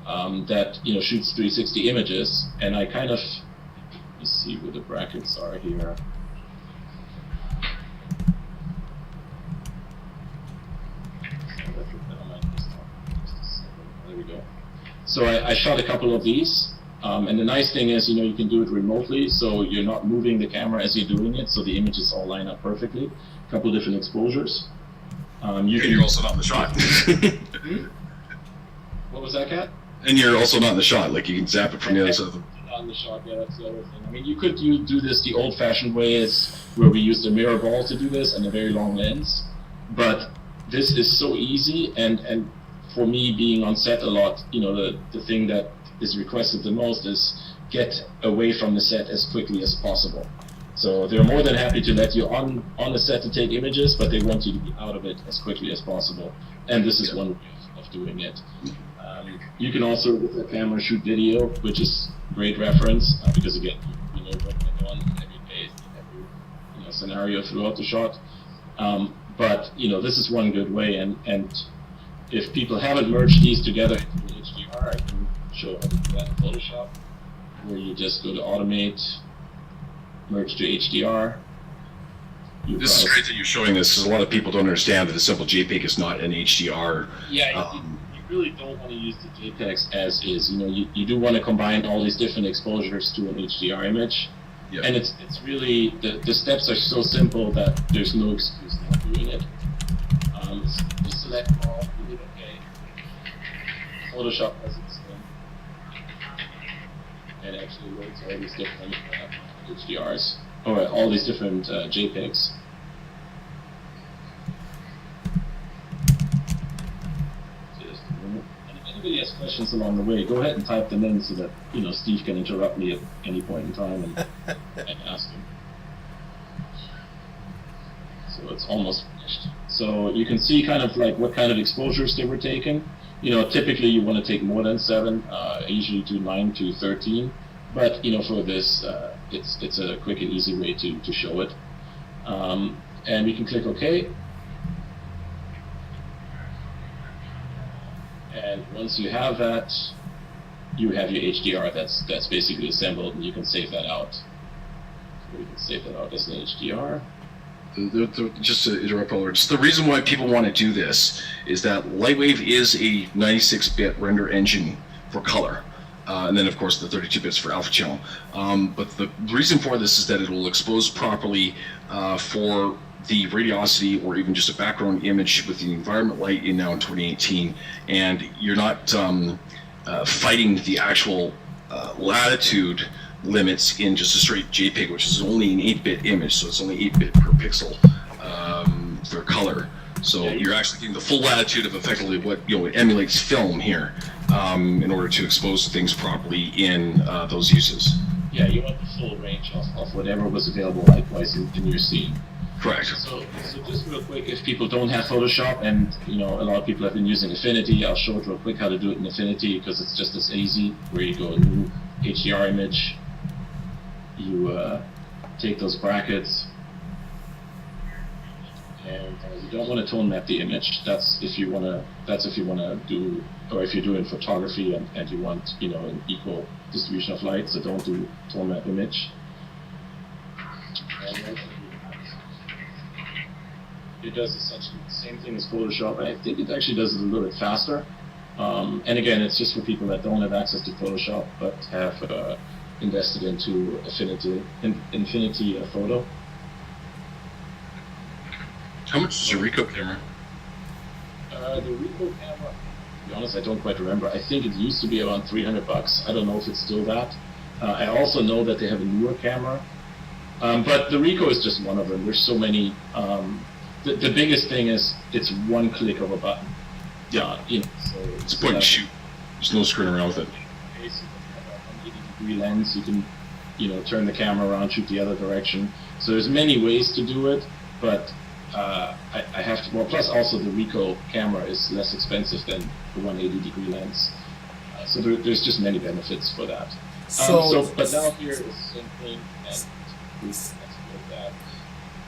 That shoots 360 images, and I kind of, let me see where the brackets are here. There we go. So I shot a couple of these, and the nice thing is, you can do it remotely, so you're not moving the camera as you're doing it, so the images all line up perfectly. A couple different exposures. You're also not in the shot. What was that, Kat? And you're also not in the shot, like you can zap it from the other side of the... On the shot, yeah, that's the other thing. I mean, you could do this the old-fashioned way, is where we used a mirror ball to do this and a very long lens, but this is so easy, and for me being on set a lot, the thing that is requested the most is get away from the set as quickly as possible. So they're more than happy to let you on the set to take images, but they want you to be out of it as quickly as possible, and this is one way of doing it. You can also, with the camera, shoot video, which is great reference, because again, you know what went on every day, every scenario throughout the shot. But this is one good way, and if people haven't merged these together into HDR, I can show how to do that in Photoshop, where you just go to Automate, Merge to HDR, This is great that you're showing this, because a lot of people don't understand that a simple JPEG is not an HDR. Yeah, you really don't want to use the JPEGs as is. You do want to combine all these different exposures to an HDR image. Yep. And it's really, the steps are so simple that there's no excuse not doing it. Just select all, you hit OK. Photoshop does its thing. And actually loads all these different HDRs, or all these different JPEGs. And if anybody has questions along the way, go ahead and type them in so that Steve can interrupt me at any point in time and ask him. So it's almost finished. So you can see kind of like what kind of exposures they were taking. Typically you want to take more than 7. I usually do 9 to 13. But for this, it's a quick and easy way to show it. And we can click OK. And once you have that, you have your HDR that's basically assembled, and you can save that out. So we can save that out as an HDR. Just to interrupt, just the reason why people want to do this is that LightWave is a 96-bit render engine for color. And then, of course, the 32 bits for alpha channel. But the reason for this is that it will expose properly for the radiosity or even just a background image with the environment light in 2018. And you're not fighting the actual latitude limits in just a straight JPEG, which is only an 8-bit image, so it's only 8-bit per pixel for color. So you're actually getting the full latitude of effectively what emulates film here in order to expose things properly in those uses. Yeah, you want the full range of whatever was available likewise in your scene. Correct. So just real quick, if people don't have Photoshop, and a lot of people have been using Affinity, I'll show it real quick how to do it in Affinity, because it's just as easy. Where you go new HDR image, you take those brackets, and you don't want to tone map the image. That's if you want to do, or if you're doing photography and you want an equal distribution of light. So don't do tone map image. And it does essentially the same thing as Photoshop. I think it actually does it a little bit faster. And again, it's just for people that don't have access to Photoshop but have invested into Infinity Photo. How much is your Ricoh camera? The Ricoh camera, to be honest, I don't quite remember. I think it used to be around $300. I don't know if it's still that. I also know that they have a newer camera. But the Ricoh is just one of them. There's so many. The biggest thing is it's one click of a button. Yeah. So it's point and shoot. There's no screwing around with it. An 80-degree lens, you can turn the camera around, shoot the other direction. So there's many ways to do it, but I have to. Well, plus also the Ricoh camera is less expensive than the 180-degree lens. So there's just many benefits for that. But now here is the same thing, and let's go that.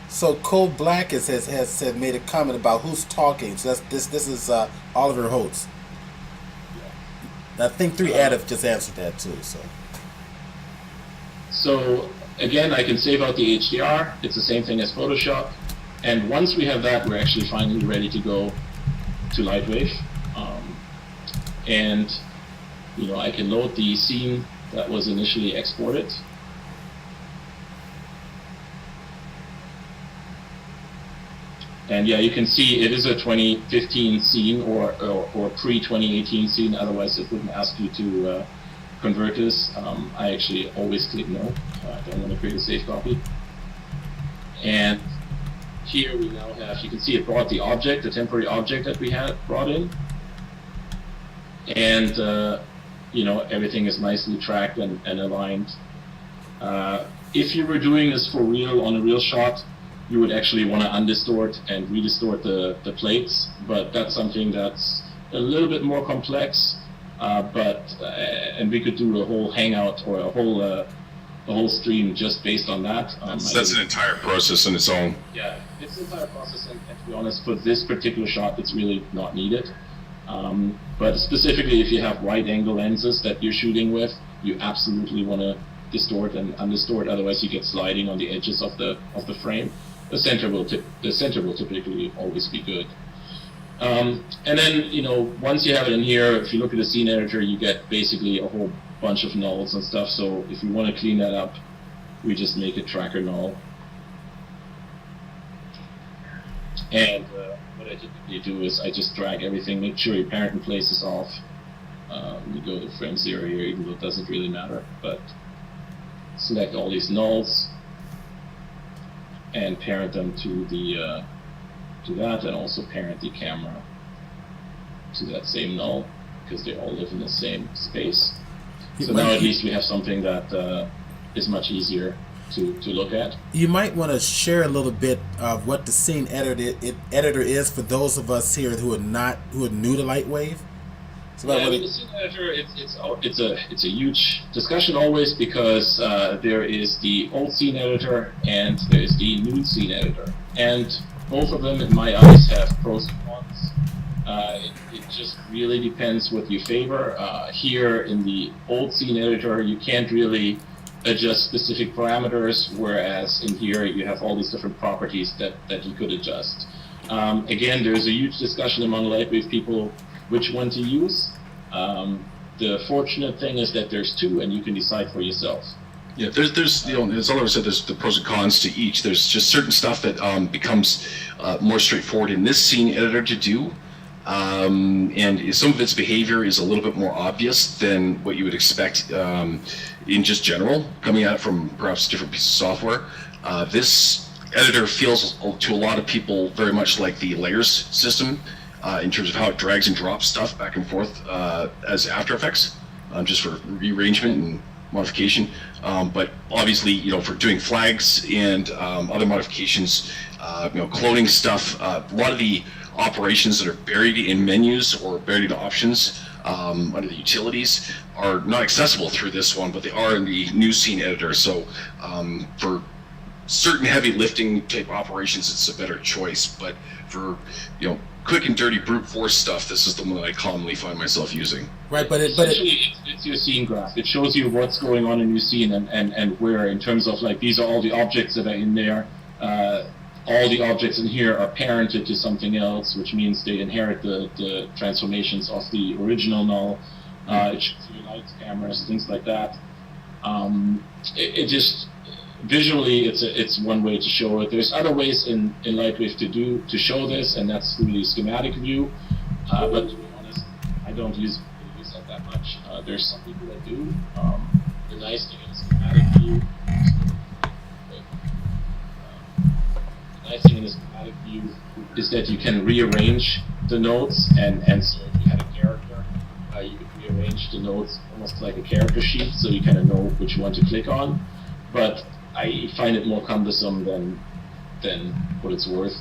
So Cold Black has said made a comment about who's talking. So this is Oliver Holtz. Yeah. I think 3Adif just answered that too. So again, I can save out the HDR. It's the same thing as Photoshop. And once we have that, we're actually finally ready to go to LightWave. And I can load the scene that was initially exported. And yeah, you can see it is a 2015 scene or pre-2018 scene. Otherwise, it wouldn't ask you to convert this. I actually always click no. I don't want to create a save copy. And here we now have, you can see it brought the object, the temporary object that we had brought in. And, everything is nicely tracked and aligned. If you were doing this for real on a real shot, you would actually want to undistort and redistort the plates, but that's something that's a little bit more complex. And we could do a whole hangout or a whole stream just based on that. That's an entire process in its own. Yeah, it's an entire process, and to be honest, for this particular shot, it's really not needed. But specifically, if you have wide-angle lenses that you're shooting with, you absolutely want to distort and undistort. Otherwise, you get sliding on the edges of the frame. the center will typically always be good. And then, you know, once you have it in here, if you look at the scene editor, you get basically a whole bunch of nulls and stuff. So if we want to clean that up, we just make a tracker null. And what I typically do is I just drag everything, make sure your parent and place is off. You go to frame 0 here, even though it doesn't really matter, but select all these nulls and parent them to the to that, and also parent the camera to that same null, because they all live in the same space. So now at least we have something that is much easier to look at. You might want to share a little bit of what the scene editor is for those of us here who are new to LightWave. Yeah, the scene editor, it's a huge discussion always, because there is the old scene editor and there is the new scene editor, and both of them, in my eyes, have pros and cons. It just really depends what you favor. Here in the old scene editor, you can't really adjust specific parameters, whereas in here you have all these different properties that you could adjust. Again, there's a huge discussion among LightWave people which one to use. The fortunate thing is that there's two, and you can decide for yourself. Yeah, there's you know, as Oliver said, there's the pros and cons to each. There's just certain stuff that becomes more straightforward in this scene editor to do, and some of its behavior is a little bit more obvious than what you would expect in just general, coming at it from perhaps different pieces of software. This editor feels to a lot of people very much like the layers system in terms of how it drags and drops stuff back and forth as After Effects, just for rearrangement and modification. But obviously, you know, for doing flags and other modifications, you know, cloning stuff, a lot of the operations that are buried in menus or buried in options under the utilities are not accessible through this one, but they are in the new scene editor. So for certain heavy lifting type operations, it's a better choice. But for, you know, quick and dirty brute force stuff, this is the one that I commonly find myself using. Right, it's your scene graph. It shows you what's going on in your scene and where, in terms of, like, these are all the objects that are in there. All the objects in here are parented to something else, which means they inherit the transformations of the original null. It shows you lights, cameras, things like that. It just visually, it's one way to show it. There's other ways in LightWave to show this, and that's through the schematic view. But to be honest, I don't use that much. There's some people that do. The nice thing in the schematic view is that you can rearrange the nodes, and so if you had a character, you could rearrange the nodes almost like a character sheet, so you kind of know which one to click on. But I find it more cumbersome than what it's worth,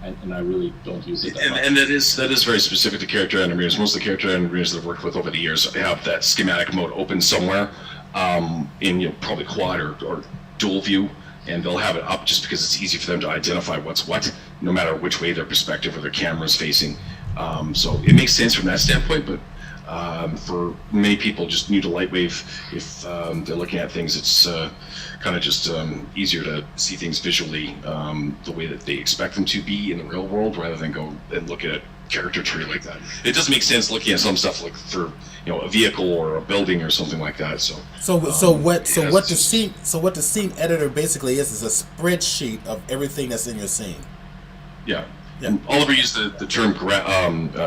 and I really don't use it that much. And that is very specific to character animators. Most of the character animators that I've worked with over the years have that schematic mode open somewhere in, you know, probably quad or dual view, and they'll have it up just because it's easy for them to identify what's what, no matter which way their perspective or their camera is facing. So it makes sense from that standpoint, but for many people just new to LightWave, if they're looking at things, it's kind of just easier to see things visually the way that they expect them to be in the real world, rather than go and look at a character tree like that. It doesn't make sense looking at some stuff like for, you know, a vehicle or a building or something like that. So what the scene editor basically is a spreadsheet of everything that's in your scene. Yeah. And Oliver used the term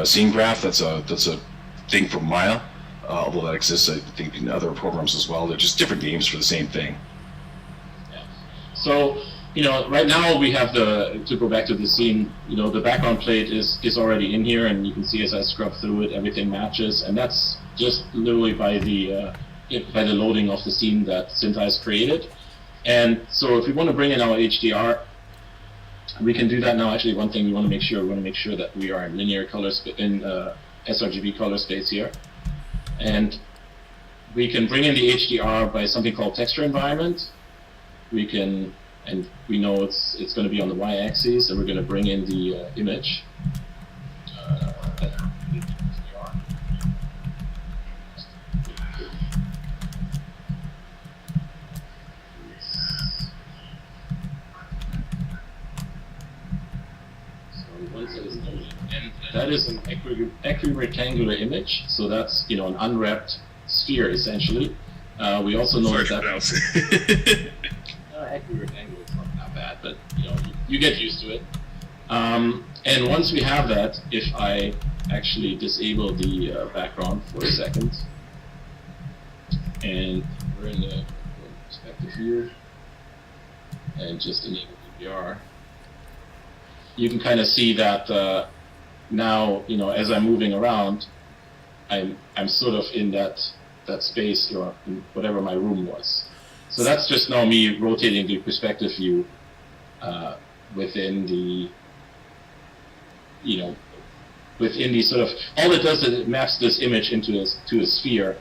scene graph. That's a thing from Maya, although that exists, I think, in other programs as well. They're just different names for the same thing. Yeah. So, you know, right now we have to go back to the scene, you know, the background plate is already in here, and you can see as I scrub through it, everything matches, and that's just literally by the loading of the scene that Synthai has created. And so if we want to bring in our HDR, we can do that now. Actually, one thing we want to make sure that we are in linear color sRGB color space here, and we can bring in the HDR by something called texture environment. We can, and we know it's going to be on the y-axis, and we're going to bring in the image. is an equirectangular image, so that's an unwrapped sphere essentially. We also know that equirectangular is not that bad, but you get used to it. And once we have that, if I actually disable the background for a second, and we're in the perspective here, and just enable DVR, you can kind of see that now, as I'm moving around, I'm sort of in that space, or in whatever my room was. So that's just now me rotating the perspective view within the within the sort of, all it does is it maps this image into a sphere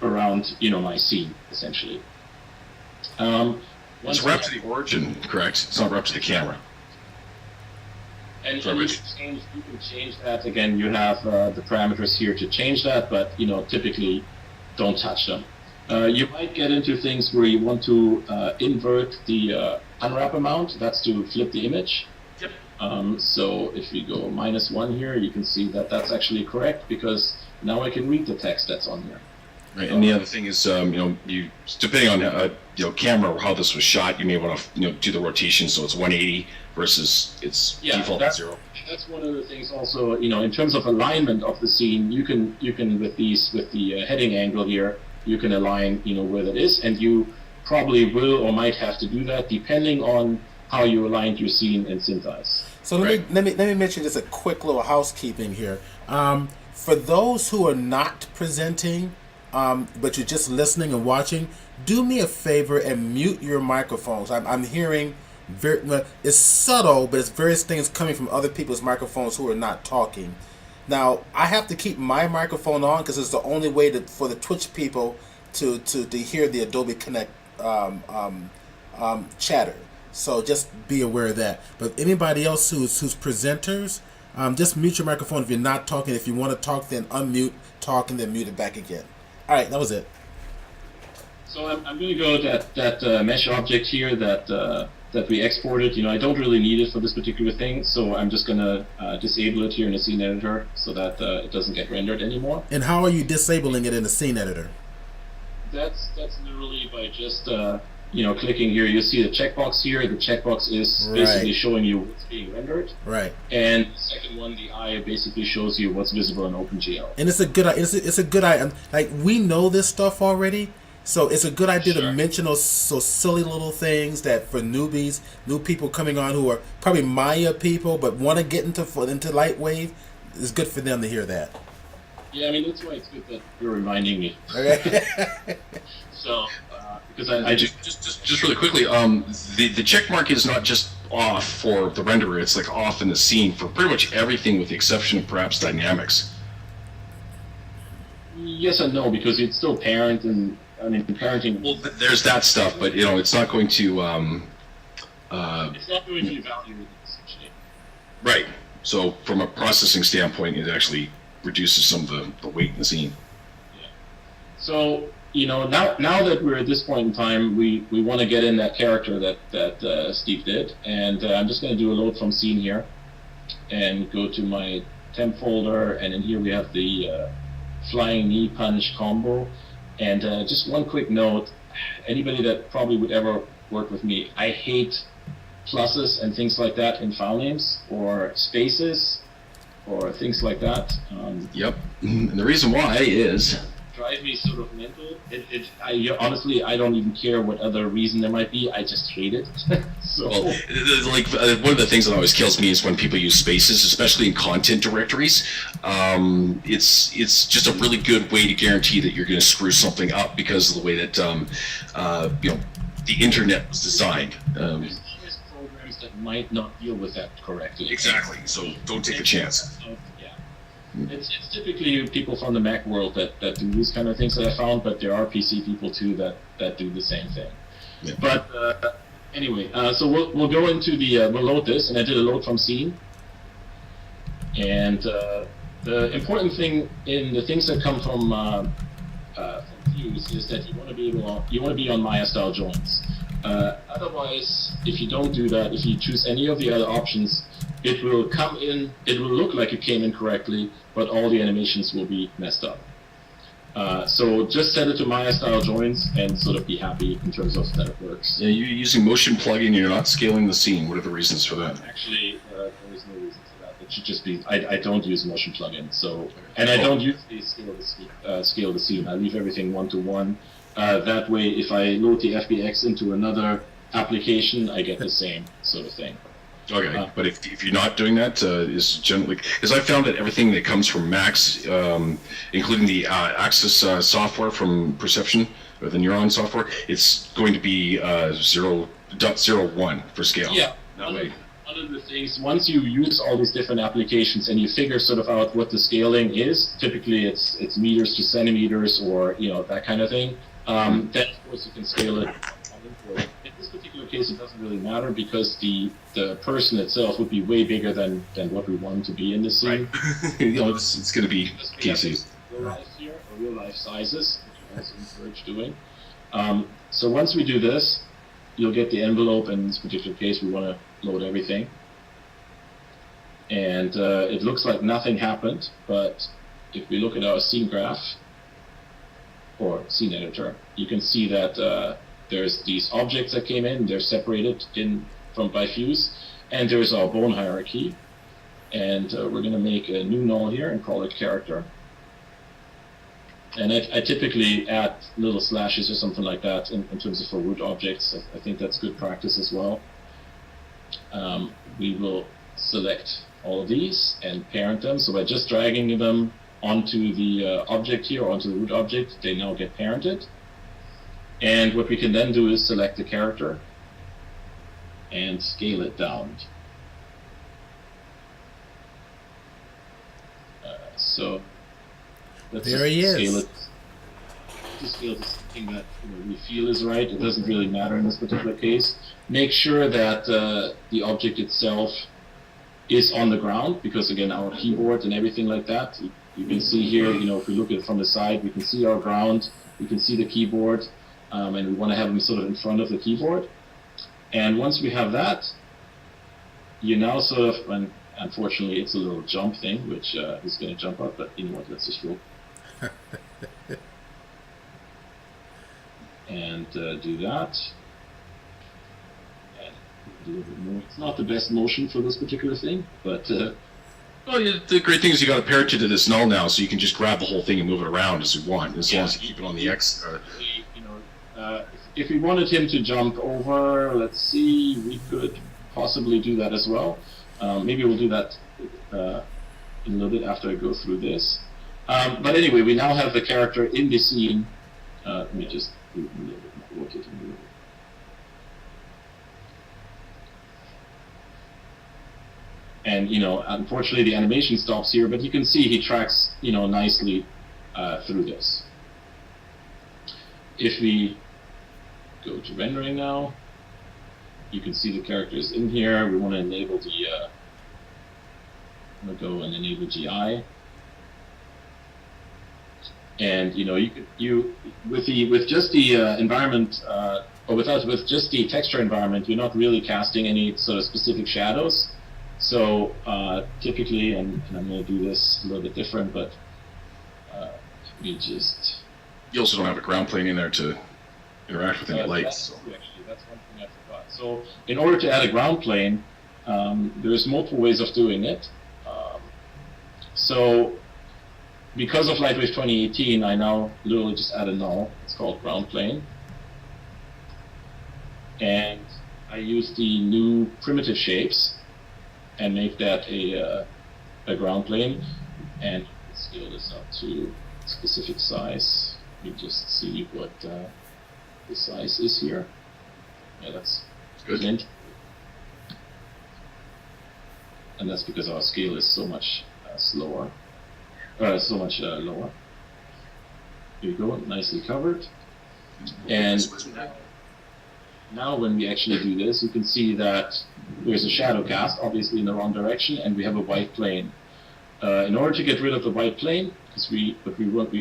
around my scene essentially. It's wrapped to the origin, correct? It's not wrapped to the camera. And you can change that. Again, you have the parameters here to change that, but typically don't touch them. You might get into things where you want to invert the unwrap amount. That's to flip the image. Yep. So if we go -1 here, you can see that that's actually correct, because now I can read the text that's on here. Right, and the other thing is, you depending on camera or how this was shot, you may want to do the rotation so it's 180 versus its default at 0. That's one of the things. Also, in terms of alignment of the scene, you can with the heading angle here, you can align where that is, and you probably will or might have to do that depending on how you aligned your scene in SynthEyes. So let me mention just a quick little housekeeping here. For those who are not presenting, but you're just listening and watching, do me a favor and mute your microphones. I'm hearing it's subtle, but it's various things coming from other people's microphones who are not talking. Now, I have to keep my microphone on because it's the only way for the Twitch people to hear the Adobe Connect chatter. So just be aware of that. But anybody else who's presenters, just mute your microphone if you're not talking. If you want to talk, then unmute, talk, and then mute it back again. All right, that was it. So I'm going to go that mesh object here that we exported. I don't really need it for this particular thing, so I'm just going to disable it here in the scene editor so that it doesn't get rendered anymore. And how are you disabling it in the scene editor? That's literally by just clicking here. You see the checkbox here. The checkbox is basically showing you what's being rendered. Right. And the second one, the eye, basically shows you what's visible in OpenGL. And it's a good idea. Like, we know this stuff already, so it's a good idea to mention those silly little things that for newbies, new people coming on who are probably Maya people but want to get into LightWave, it's good for them to hear that. Yeah, I mean, that's why it's good that you're reminding me. Okay. So, because I just really quickly, the check mark is not just off for the renderer; it's like off in the scene for pretty much everything, with the exception of perhaps dynamics. Yes and no, because it's still parent, and I mean parenting. Well, there's that stuff, but it's not going to. It's not going to evaluate essentially. Right. So, from a processing standpoint, it actually reduces some of the weight in the scene. Yeah. So, now that we're at this point in time, we want to get in that character that Steve did, and I'm just going to do a load from scene here, and go to my temp folder, and in here we have the flying knee punch combo. And just one quick note: anybody that probably would ever work with me, I hate pluses and things like that in file names, or spaces, or things like that. Yep. And the reason why is drive me sort of mental. Honestly, I don't even care what other reason there might be. I just hate it. So, well, one of the things that always kills me is when people use spaces, especially in content directories. It's just a really good way to guarantee that you're going to screw something up because of the way that the internet was designed. There's always programs that might not deal with that correctly. Exactly. So don't take a chance. It's typically people from the Mac world that do these kind of things that I found, but there are PC people too that do the same thing. Yeah. But anyway, so we'll go into we'll load this, and I did a load from scene. And the important thing in the things that come from Fuse is that you want to be on Maya style joints. Otherwise, if you don't do that, if you choose any of the other options, it will come in, it will look like it came in correctly, but all the animations will be messed up. So just set it to Maya style joins and sort of be happy in terms of that it works. Yeah, you're using motion plugin and you're not scaling the scene. What are the reasons for that? Actually, there is no reason for that. It should just be, I don't use motion plugin, so, and I don't use the scale the scene. I leave everything 1-to-1. That way, if I load the FBX into another application, I get the same sort of thing. Okay, but if you're not doing that, is generally, because I found that everything that comes from Max, including the Axis software from Perception, or the Neuron software, it's going to be 0.01 for scale. Yeah, that way. One of the things, once you use all these different applications and you figure sort of out what the scaling is, typically it's meters to centimeters or, you know, that kind of thing, then of course you can scale it. In this particular case, it doesn't really matter because the person itself would be way bigger than what we want to be in this scene. Right. You know, it's going to be PC. Real life here, or real life sizes, which I also encourage doing. So once we do this, you'll get the envelope, and in this particular case, we want to load everything. And it looks like nothing happened, but if we look at our scene graph, or scene editor, you can see that there's these objects that came in, they're separated by Fuse, and there's our bone hierarchy. And we're going to make a new null here and call it character. And I typically add little slashes or something like that in terms of for root objects. I think that's good practice as well. We will select all of these and parent them. So by just dragging them onto the object here, or onto the root object, they now get parented. And what we can then do is select the character and scale it down. So let's there he scale is. it. Just scale to something that we feel is right. It doesn't really matter in this particular case. Make sure that the object itself is on the ground, because again, our keyboard and everything like that, you can see here, if we look at it from the side, we can see our ground, we can see the keyboard, and we want to have them sort of in front of the keyboard. And once we have that, you now sort of, and unfortunately it's a little jump thing, which is going to jump up, but you know what, let's just roll. And do that. And do a little bit more. It's not the best motion for this particular thing, but... Well, the great thing is you got to parent it to this null now, so you can just grab the whole thing and move it around as you want, as long as you keep it on the X. If we wanted him to jump over, let's see, we could possibly do that as well. Maybe we'll do that in a little bit after I go through this. But anyway, we now have the character in the scene. Let me just do it a little bit more rotating. And unfortunately the animation stops here, but you can see he tracks nicely through this. If we go to rendering now, you can see the characters in here. We want to enable the I'm going to go and enable GI. And with just the environment, or with just the texture environment, you're not really casting any sort of specific shadows. So typically, and I'm going to do this a little bit different, but we just... You also don't have a ground plane in there to interact with any lights. Actually, that's one thing I forgot. So in order to add a ground plane, there's multiple ways of doing it. So because of LightWave 2018, I now literally just add a null. It's called ground plane. And I use the new primitive shapes and make that a ground plane, and scale this up to a specific size. You just see what the size is here. Yeah, that's good. And that's because our scale is so much lower. Here you go, nicely covered. And now when we actually do this, you can see that there's a shadow cast, obviously in the wrong direction, and we have a white plane. In order to get rid of the white plane, because we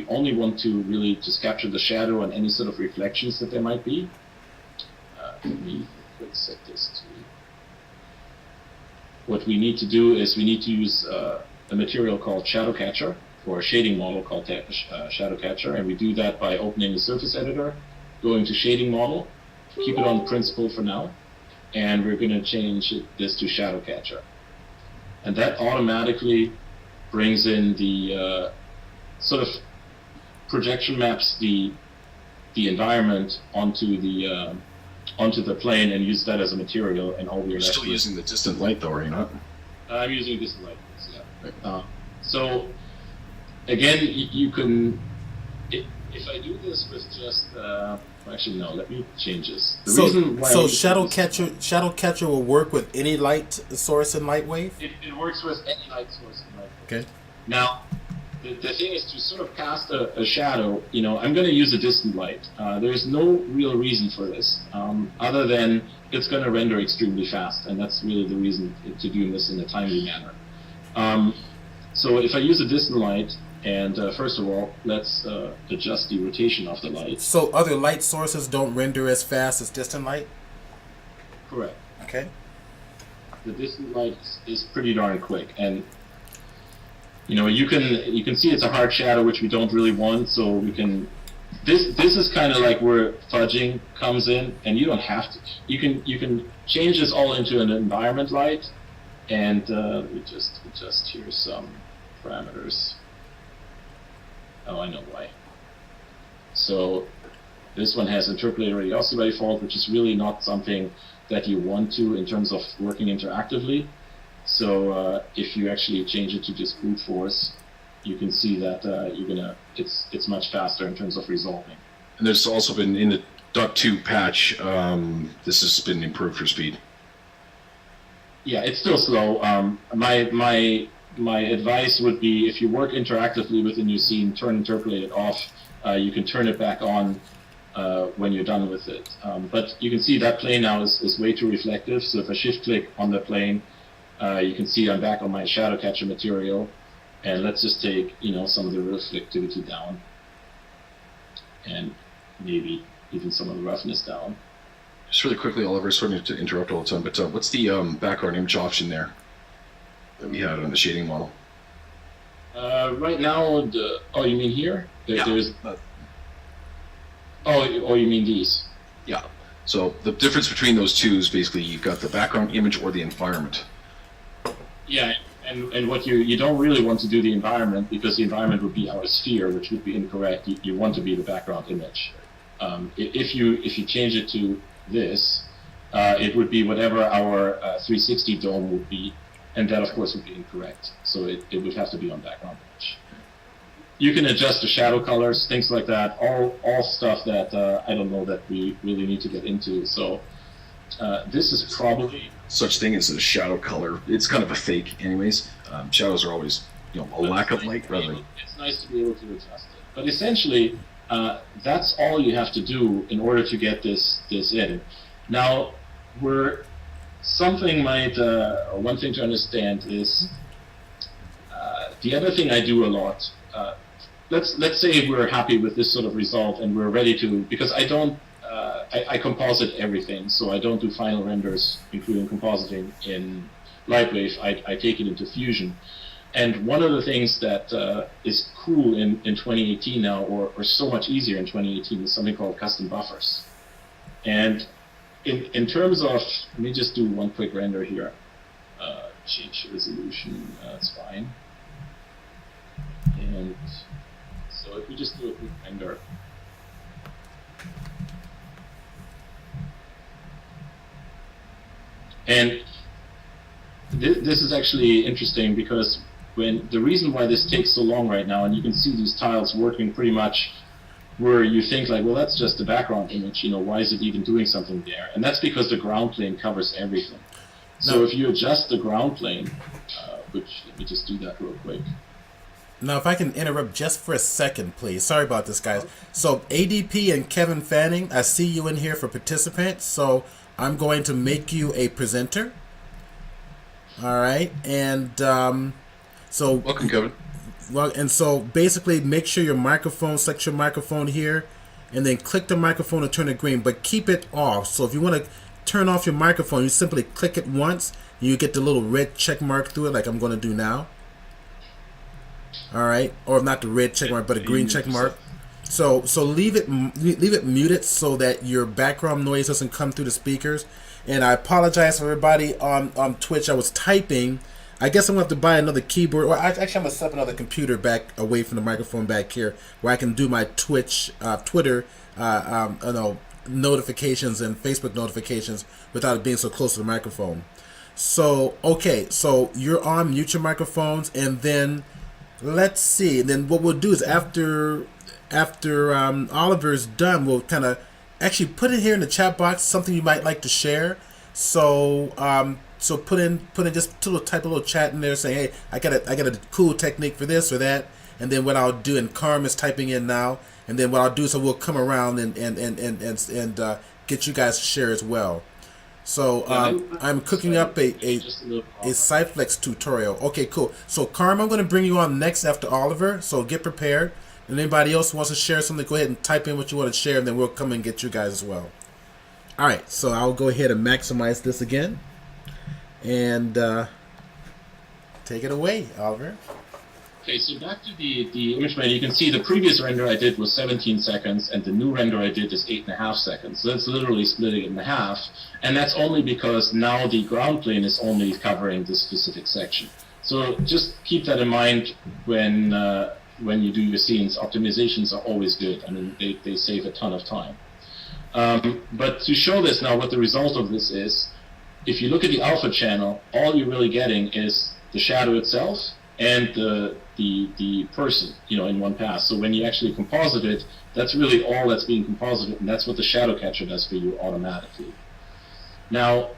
only want to really just capture the shadow and any sort of reflections that there might be. Let me quick set this what we need to do is we need to use a material called Shadow Catcher, or a shading model called Shadow Catcher, and we do that by opening the surface editor, going to shading model, keep it on principle for now, and we're going to change this to Shadow Catcher. And that automatically brings in the sort of projection maps the environment onto the plane and use that as a material, and all we're You're still using the distant light though, are you not? I'm using distant light, yeah. Right. So again, you can, if I do this with just actually no, let me change this. The reason why Shadow Catcher will work with any light source in LightWave? It works with any light source in LightWave. Okay. Now, the thing is to sort of cast a shadow, I'm going to use a distant light. There's no real reason for this, other than it's going to render extremely fast, and that's really the reason to do this in a timely manner. So if I use a distant light, and first of all, let's adjust the rotation of the light. So other light sources don't render as fast as distant light? Correct. Okay. The distant light is pretty darn quick, and you can see it's a hard shadow, which we don't really want. So we can. This is kind of like where fudging comes in, and you don't have to. You can change this all into an environment light, and we just adjust here some parameters. Oh, I know why. So this one has interpolated radiosity by default, which is really not something that you want to in terms of working interactively. So if you actually change it to just brute force, you can see that it's much faster in terms of resolving. And there's also been in the .2 patch, this has been improved for speed. Yeah, it's still slow. My advice would be, if you work interactively with a new scene, turn interpolated off. You can turn it back on when you're done with it. But you can see that plane now is way too reflective. So if I shift click on the plane, you can see I'm back on my Shadow Catcher material. And let's just take some of the reflectivity down, and maybe even some of the roughness down. Just really quickly, Oliver, sorry to interrupt all the time, but what's the background image option there that we had on the shading model? Right now, oh, you mean here? Yeah. Oh, you mean these? Yeah. So the difference between those two is basically you've got the background image or the environment. Yeah, and what you don't really want to do the environment, because the environment would be our sphere, which would be incorrect. You want to be the background image. If you change it to this, it would be whatever our 360 dome would be, and that of course would be incorrect. So it would have to be on background image. You can adjust the shadow colors, things like that, all stuff that I don't know that we really need to get into. So this is probably such thing as a shadow color. It's kind of a fake, anyways. Shadows are always, a lack of light, rather. It's nice to be able to adjust it. But essentially, that's all you have to do in order to get this in. Now, one thing to understand is the other thing I do a lot. Let's say we're happy with this sort of result and we're ready to, because I don't. I composite everything, so I don't do final renders, including compositing in LightWave. I take it into Fusion. And one of the things that is cool in 2018 now, or so much easier in 2018, is something called custom buffers. And in terms of, let me just do one quick render here. Change resolution, that's fine. And so if we just do a quick render. And this is actually interesting, because the reason why this takes so long right now, and you can see these tiles working pretty much where you think like, well, that's just the background image, why is it even doing something there? And that's because the ground plane covers everything. So if you adjust the ground plane, which, let me just do that real quick. Now, if I can interrupt just for a second, please. Sorry about this, guys. So ADP and Kevin Fanning, I see you in here for participants, so I'm going to make you a presenter. All right, and so welcome, Kevin. Well, and so basically, make sure your microphone, select your microphone here, and then click the microphone to turn it green, but keep it off. So if you want to turn off your microphone, you simply click it once, you get the little red check mark through it, like I'm going to do now. All right, or not the red check mark, but a green check mark. So leave it muted so that your background noise doesn't come through the speakers. And I apologize for everybody on Twitch. I was typing. I guess I'm going to have to buy another keyboard. Or actually, I'm going to set up another computer back away from the microphone back here, where I can do my Twitter, notifications and Facebook notifications without it being so close to the microphone. So okay, so you're on. Mute your microphones, and then let's see. And then what we'll do is after Oliver's done, we'll kind of actually put it here in the chat box something you might like to share. So put in just type a little chat in there saying, hey, I got a cool technique for this or that, and then what I'll do, and Carm is typing in now, and then what I'll do, so we'll come around and get you guys to share as well. So I'm cooking up a Cyflex tutorial. Okay, cool. So Carm, I'm going to bring you on next after Oliver, so get prepared. And anybody else who wants to share something, go ahead and type in what you want to share, and then we'll come and get you guys as well. All right, so I'll go ahead and maximize this again. And take it away, Oliver. Okay, so back to the image render, you can see the previous render I did was 17 seconds, and the new render I did is 8.5 seconds. So that's literally splitting it in half, and that's only because now the ground plane is only covering this specific section. So just keep that in mind when you do your scenes. Optimizations are always good. I mean, they save a ton of time. But to show this now, what the result of this is, if you look at the alpha channel, all you're really getting is the shadow itself and the person, in one pass. So when you actually composite it, that's really all that's being composited, and that's what the shadow catcher does for you automatically. Now,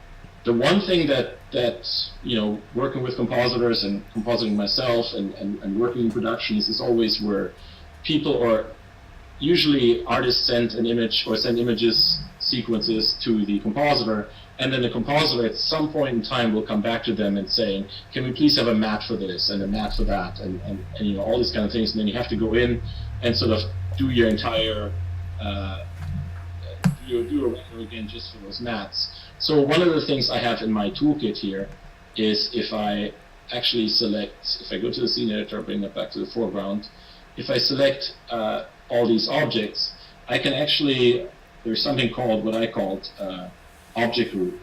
the one thing that working with compositors and compositing myself and working in productions is always where people, or usually artists, send an image or send images, sequences to the compositor, and then the compositor at some point in time will come back to them and saying, can we please have a matte for this and a matte for that, and all these kind of things. And then you have to go in and sort of do your entire do a render again just for those mattes. So one of the things I have in my toolkit here is, if I actually select, if I go to the scene editor, bring that back to the foreground, if I select all these objects, I can actually, there's something called, what I called object group.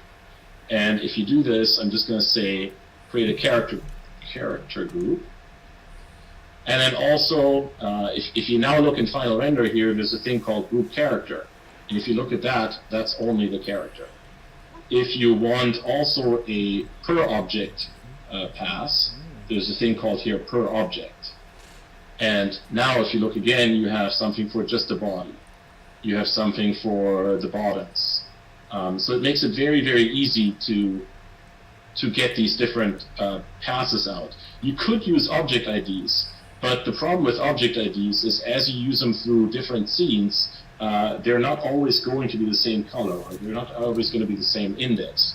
And if you do this, I'm just going to say create a character group. And then also, if you now look in final render here, there's a thing called group character. And if you look at that, that's only the character. If you want also a per object pass, there's a thing called here per object. And now if you look again, you have something for just the body. You have something for the bottoms. So it makes it very, very easy to get these different passes out. You could use object IDs, but the problem with object IDs is, as you use them through different scenes, they're not always going to be the same color, or they're not always going to be the same index.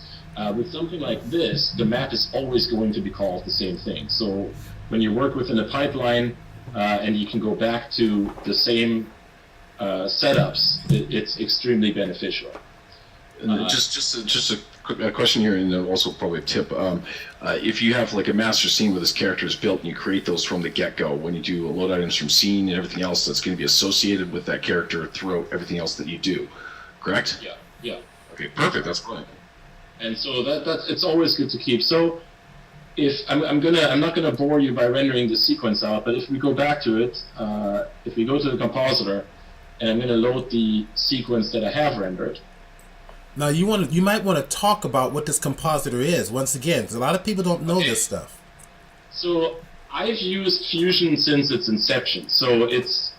With something like this, the map is always going to be called the same thing. So when you work within a pipeline and you can go back to the same setups, it's extremely beneficial. Just a quick question here, and also probably a tip. If you have like a master scene where this character is built, and you create those from the get-go, when you do load items from scene and everything else, that's going to be associated with that character throughout everything else that you do, correct? Yeah. Okay, perfect. That's fine. And so that's it's always good to keep. So if I'm not gonna bore you by rendering the sequence out, but if we go back to it, if we go to the compositor, and I'm gonna load the sequence that I have rendered. Now you might want to talk about what this compositor is once again, because a lot of people don't know this stuff. So I've used Fusion since its inception. So it's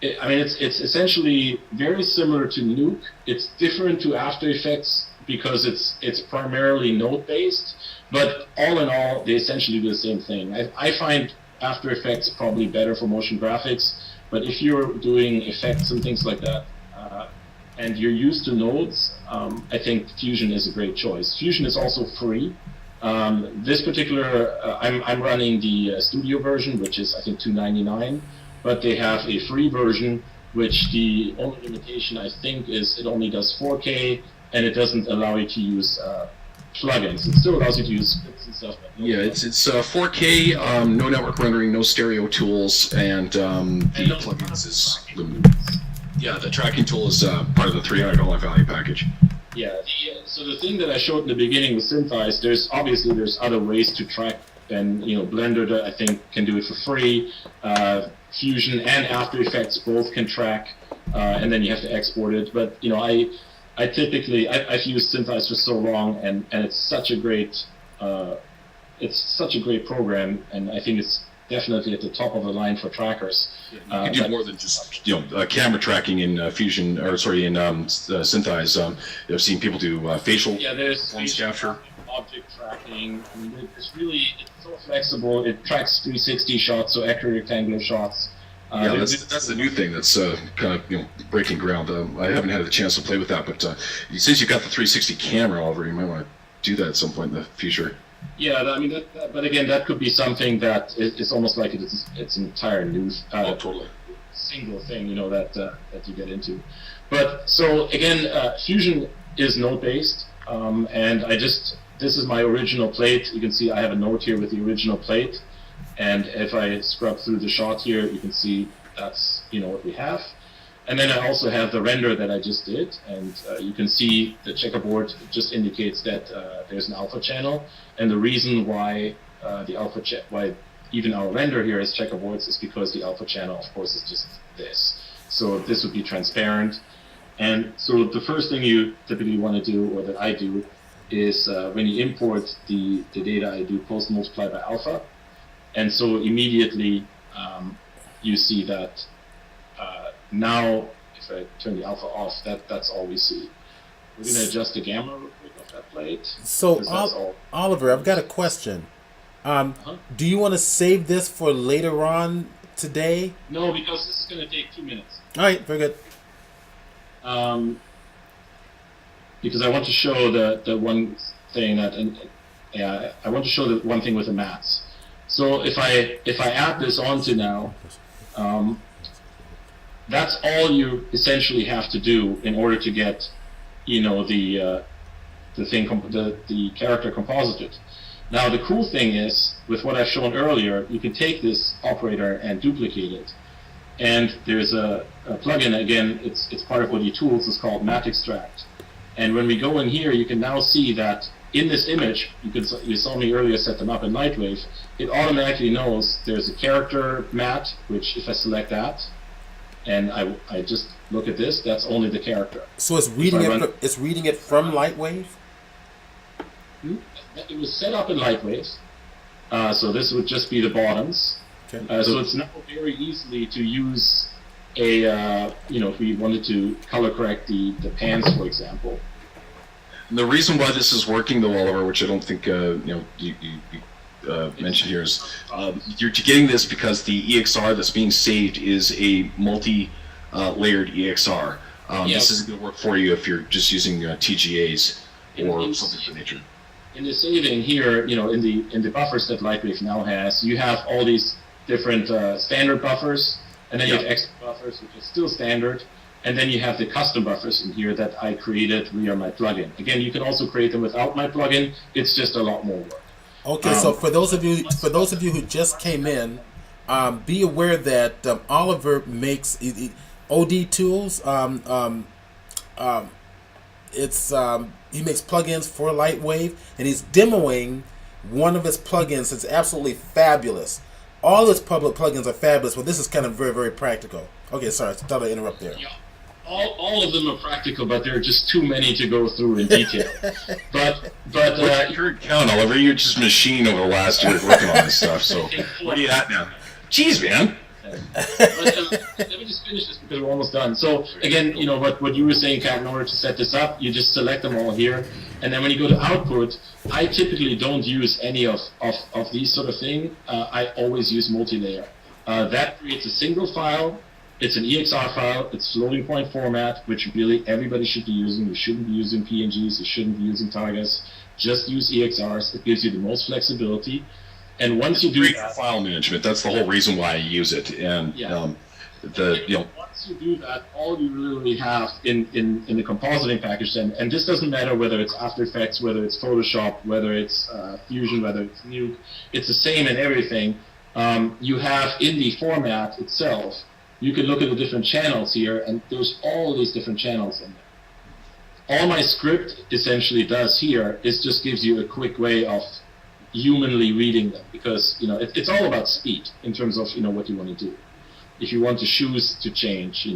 essentially very similar to Nuke. It's different to After Effects because it's primarily node based, but all in all, they essentially do the same thing. I find After Effects probably better for motion graphics, but if you're doing effects and things like that, and you're used to nodes, I think Fusion is a great choice. Fusion is also free. This particular, I'm running the studio version, which is I think $2.99, but they have a free version, which the only limitation I think is it only does 4K, and it doesn't allow you to use plugins. It still allows you to use scripts and stuff. But no Yeah, it's 4K, no network rendering, no stereo tools, and the no plugins is tracking limited. tools. Yeah, the tracking tool is part of the $300 value package. Yeah. So the thing that I showed in the beginning with Synthize, there's other ways to track, and Blender I think can do it for free. Fusion and After Effects both can track, and then you have to export it. But I typically I've used Synthize for so long, and it's such a great program, and I think it's definitely at the top of the line for trackers. You can do more than just camera tracking in Fusion, or sorry, in Synthize. I've seen people do facial performance capture. Object tracking. I mean, it's so flexible. It tracks 360 shots, so accurate rectangular shots. Yeah, that's the new thing that's kind of breaking ground. I haven't had a chance to play with that, but since you've got the 360 camera, Oliver, you might want to do that at some point in the future. Yeah, I mean, but again, that could be something that it's almost like it's an entire new Totally. single thing, that you get into. But so again, Fusion is node-based, and this is my original plate. You can see I have a node here with the original plate, and if I scrub through the shot here, you can see that's what we have. And then I also have the render that I just did, and you can see the checkerboard just indicates that there's an alpha channel, and the reason why why even our render here is checkerboards is because the alpha channel, of course, is just this. So this would be transparent, and so the first thing you typically want to do, or that I do, is when you import the data, I do post multiply by alpha, and so immediately you see that. Now, if I turn the alpha off, that's all we see. We're going to adjust the gamma real quick of that plate. So, Oliver, I've got a question. Do you want to save this for later on today? No, because this is going to take 2 minutes. All right, very good. Because I want to show the one thing I want to show the one thing with the mats. So if I add this onto now. That's all you essentially have to do in order to get, the character composited. Now the cool thing is, with what I've shown earlier, you can take this operator and duplicate it. And there's a plugin, again, it's part of Adobe Tools, it's called Mat Extract. And when we go in here, you can now see that in this image, you saw me earlier set them up in LightWave, it automatically knows there's a character mat, which if I select that, and I just look at this, that's only the character. So it's reading it's reading it from LightWave? It was set up in LightWave, so this would just be the bottoms. Okay. So it's now very easily to use if we wanted to color correct the pants, for example. And the reason why this is working, though, Oliver, which I don't think you mentioned here, is you're getting this because the EXR that's being saved is a multi-layered EXR. This isn't going to work for you if you're just using TGAs or something of that nature. In the saving here, in the buffers that LightWave now has, you have all these different standard buffers, and then you have extra buffers, which is still standard, and then you have the custom buffers in here that I created via my plugin. Again, you can also create them without my plugin. It's just a lot more work. Okay, so for those of you who just came in, be aware that Oliver makes OD tools. He makes plugins for LightWave, and he's demoing one of his plugins. It's absolutely fabulous. All his public plugins are fabulous, but this is kind of very, very practical. Okay, sorry, I thought I'd interrupt there. Yeah. All of them are practical, but there are just too many to go through in detail. but you're count, Oliver. You're just a machine over the last year working on this stuff. So where are you at now? Jeez, man. Let me just finish this because we're almost done. So again, what you were saying, Kat, in order to set this up, you just select them all here, and then when you go to output, I typically don't use any of these sort of thing. I always use multi-layer. That creates a single file. It's an EXR file. It's floating point format, which really everybody should be using. You shouldn't be using PNGs. You shouldn't be using Targas. Just use EXRs. It gives you the most flexibility. And once you do that, file management, that's the whole reason why I use it. And once once you do that, all you really have in the compositing package, and this doesn't matter whether it's After Effects, whether it's Photoshop, whether it's Fusion, whether it's Nuke, it's the same in everything. You have in the format itself, you can look at the different channels here, and there's all these different channels in there. All my script essentially does here is just gives you a quick way of humanly reading them, because it's all about speed in terms of what you want to do. If you want the shoes to change,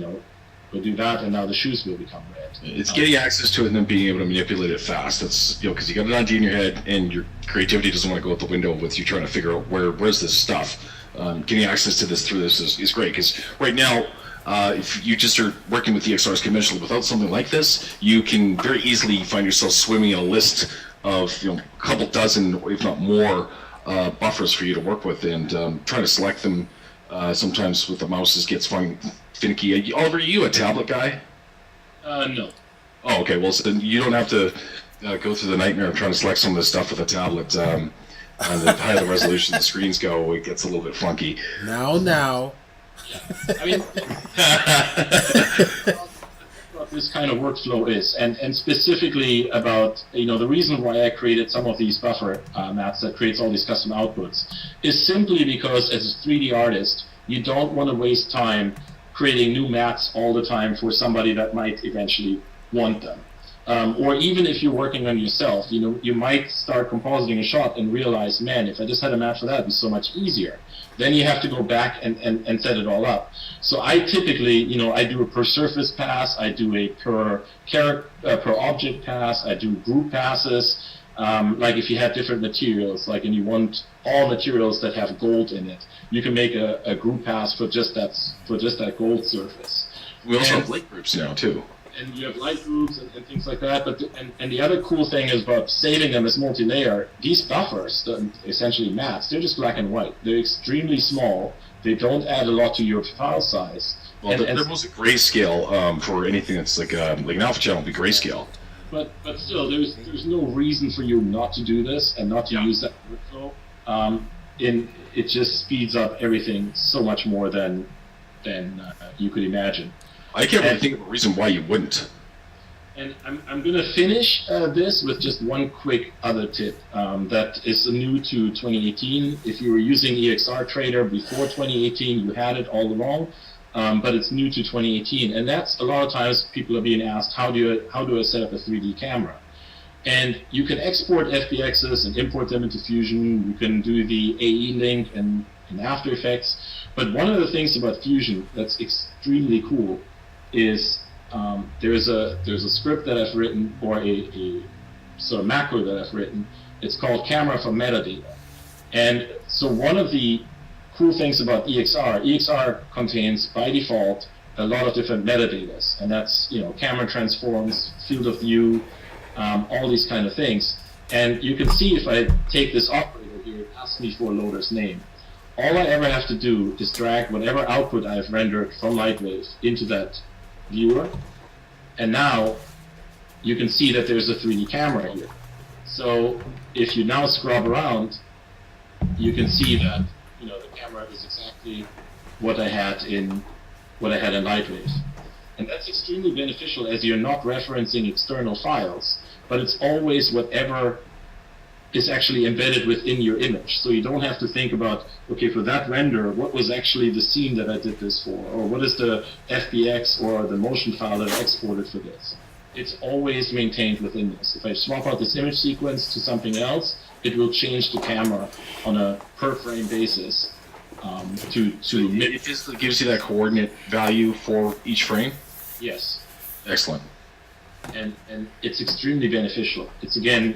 we'll do that, and now the shoes will become red. It's getting access to it and then being able to manipulate it fast. That's because you got an idea in your head, and your creativity doesn't want to go out the window with you trying to figure out where's this stuff. Getting access to this through this is great, because right now, if you just are working with EXRs conventionally without something like this, you can very easily find yourself swimming in a list of a couple dozen, if not more, buffers for you to work with, and trying to select them. Sometimes with the mouses gets finicky. Oliver, are you a tablet guy? No. Oh, okay. Well, so then you don't have to go through the nightmare of trying to select some of this stuff with a tablet. And the higher the resolution the screens go, it gets a little bit funky. Now. Yeah. I mean, what this kind of workflow is, and specifically about the reason why I created some of these buffer maps that creates all these custom outputs is simply because as a 3D artist, you don't want to waste time creating new maps all the time for somebody that might eventually want them. Or even if you're working on yourself, you might start compositing a shot and realize, man, if I just had a map for that, it'd be so much easier. Then you have to go back and set it all up. So I typically, I do a per surface pass, I do a per object pass, I do group passes. Like if you have different materials, like and you want all materials that have gold in it, you can make a group pass for just that gold surface. We also have light groups now too. And you have light groups and things like that. But the other cool thing is about saving them as multi-layer. These buffers, essentially maps, they're just black and white. They're extremely small. They don't add a lot to your file size. Well, they're mostly grayscale for anything that's like an alpha channel would be grayscale. But still, there's no reason for you not to do this and not to use that workflow. It just speeds up everything so much more than you could imagine. I can't really think of a reason why you wouldn't. And I'm going to finish this with just one quick other tip that is new to 2018. If you were using EXR Trader before 2018, you had it all along, but it's new to 2018. And that's a lot of times people are being asked, how do I set up a 3D camera? And you can export FBXs and import them into Fusion. You can do the AE link in After Effects. But one of the things about Fusion that's extremely cool is there's a script that I've written, or a sort of macro that I've written. It's called Camera for Metadata. And so one of the cool things about EXR contains by default a lot of different metadata, and that's camera transforms, field of view, all these kind of things. And you can see if I take this operator here, it asks me for a loader's name. All I ever have to do is drag whatever output I've rendered from LightWave into that viewer, and now you can see that there's a 3D camera here. So if you now scrub around, you can see that the camera is exactly what I had in LightWave, and that's extremely beneficial as you're not referencing external files, but it's always whatever is actually embedded within your image. So you don't have to think about, okay, for that render, what was actually the scene that I did this for? Or what is the FBX or the motion file that I exported for this? It's always maintained within this. If I swap out this image sequence to something else, it will change the camera on a per frame basis It physically gives you that coordinate value for each frame? Yes. Excellent. And it's extremely beneficial. It's again,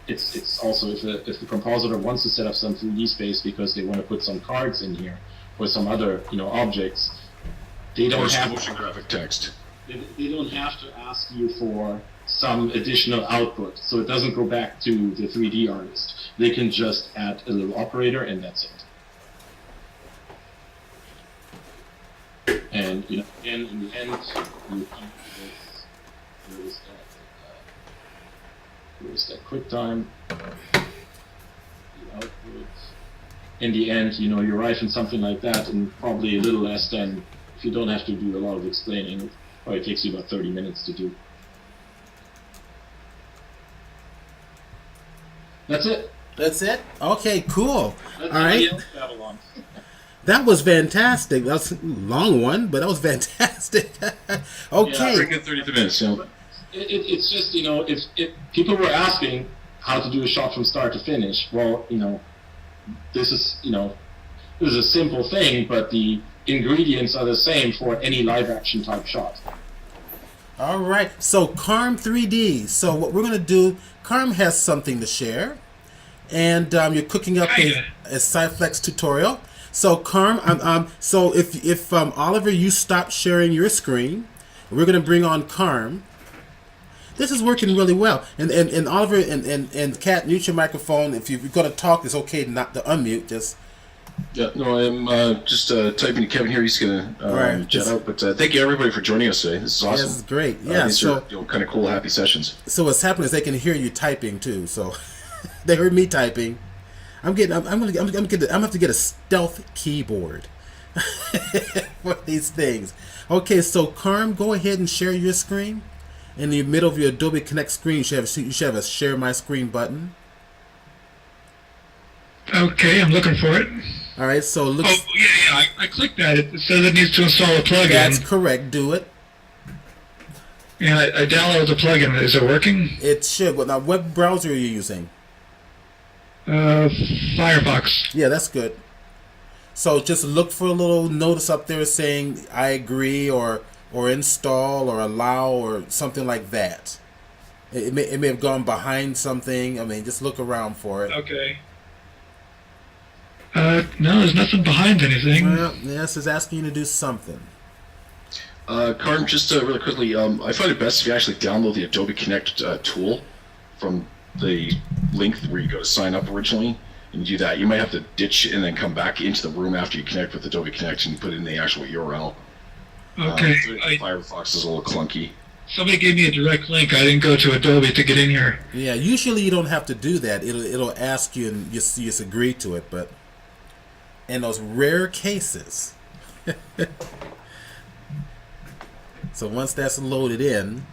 it's also if the compositor wants to set up some 3D space because they want to put some cards in here or some other objects, they don't have motion graphic text. They don't have to ask you for some additional output, so it doesn't go back to the 3D artist. They can just add a little operator and that's it. And again, in the end, you come to this. Where's that QuickTime? The output. In the end, you arrive in something like that in probably a little less than if you don't have to do a lot of explaining, it probably takes you about 30 minutes to do. That's it. That's it? Okay, cool. That's All right. Babylon. That was fantastic. That was a long one, but that was fantastic. Okay. Very good 30 minutes. Yeah. It's just, you know, if people were asking how to do a shot from start to finish, well, you know, this is a simple thing, but the ingredients are the same for any live action type shot. All right. So Carm 3D. So what we're going to do, Carm has something to share. And you're cooking up a Cyflex tutorial. So Carm, so if Oliver, you stop sharing your screen, we're going to bring on Carm. This is working really well. And Oliver and Kat, mute your microphone. If you're going to talk, it's okay not to unmute. Just Yeah, no, I'm just typing to Kevin here. He's going to jet out. But thank you, everybody, for joining us today. This is awesome. This is great. Yeah, these are kind of cool, happy sessions. So what's happening is they can hear you typing too. So they heard me typing. I'm gonna have to get a stealth keyboard for these things. Okay, so Carm, go ahead and share your screen. In the middle of your Adobe Connect screen, you should have a share my screen button. Okay, I'm looking for it. All right, so look. Oh, yeah, I clicked that. It says it needs to install a plugin. That's correct. Do it. Yeah, I downloaded the plugin. Is it working? It should. Well, now, what browser are you using? Firefox. Yeah, that's good. So just look for a little notice up there saying I agree or install or allow or something like that. It may have gone behind something. I mean, just look around for it. Okay. No, there's nothing behind anything. Well, yes, it's asking you to do something. Carm, just really quickly, I find it best if you actually download the Adobe Connect tool from the link where you go to sign up originally, and you do that. You might have to ditch and then come back into the room after you connect with Adobe Connect and put in the actual URL. Okay. Firefox is a little clunky. Somebody gave me a direct link. I didn't go to Adobe to get in here. Yeah, usually you don't have to do that. It'll ask you and you just agree to it, but in those rare cases. So once that's loaded in.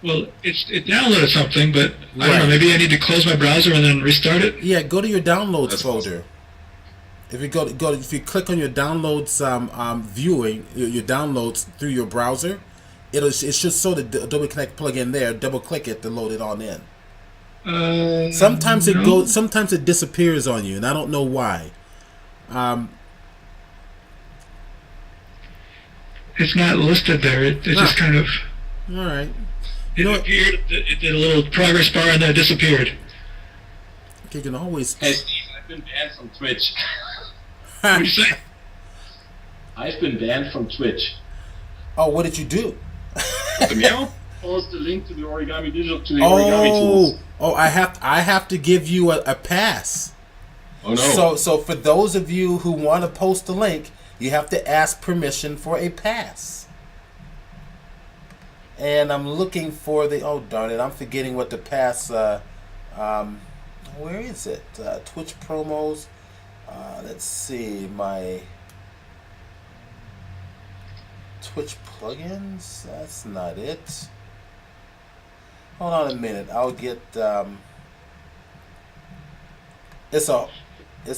Well, it downloaded something, but I don't know. Right. Maybe I need to close my browser and then restart it. Yeah, go to your downloads That's folder. If you if you click on your downloads viewing your downloads through your browser, it should show the Adobe Connect plugin there. Double click it to load it on in. Sometimes it goes. Sometimes it disappears on you, and I don't know why. It's not listed there. It just kind of. All right. It appeared. It did a little progress bar and then it disappeared. You can always. Hey, Steve, I've been banned from Twitch. What do you say? I've been banned from Twitch. Oh, what did you do? The meow? Post the link to the origami origami tools. Oh, I have to give you a pass. Oh no. So for those of you who want to post the link, you have to ask permission for a pass. And I'm looking for the darn it, I'm forgetting what the pass where is it? Twitch promos. Let's see, my Twitch plugins. That's not it. Hold on a minute. I'll get. It's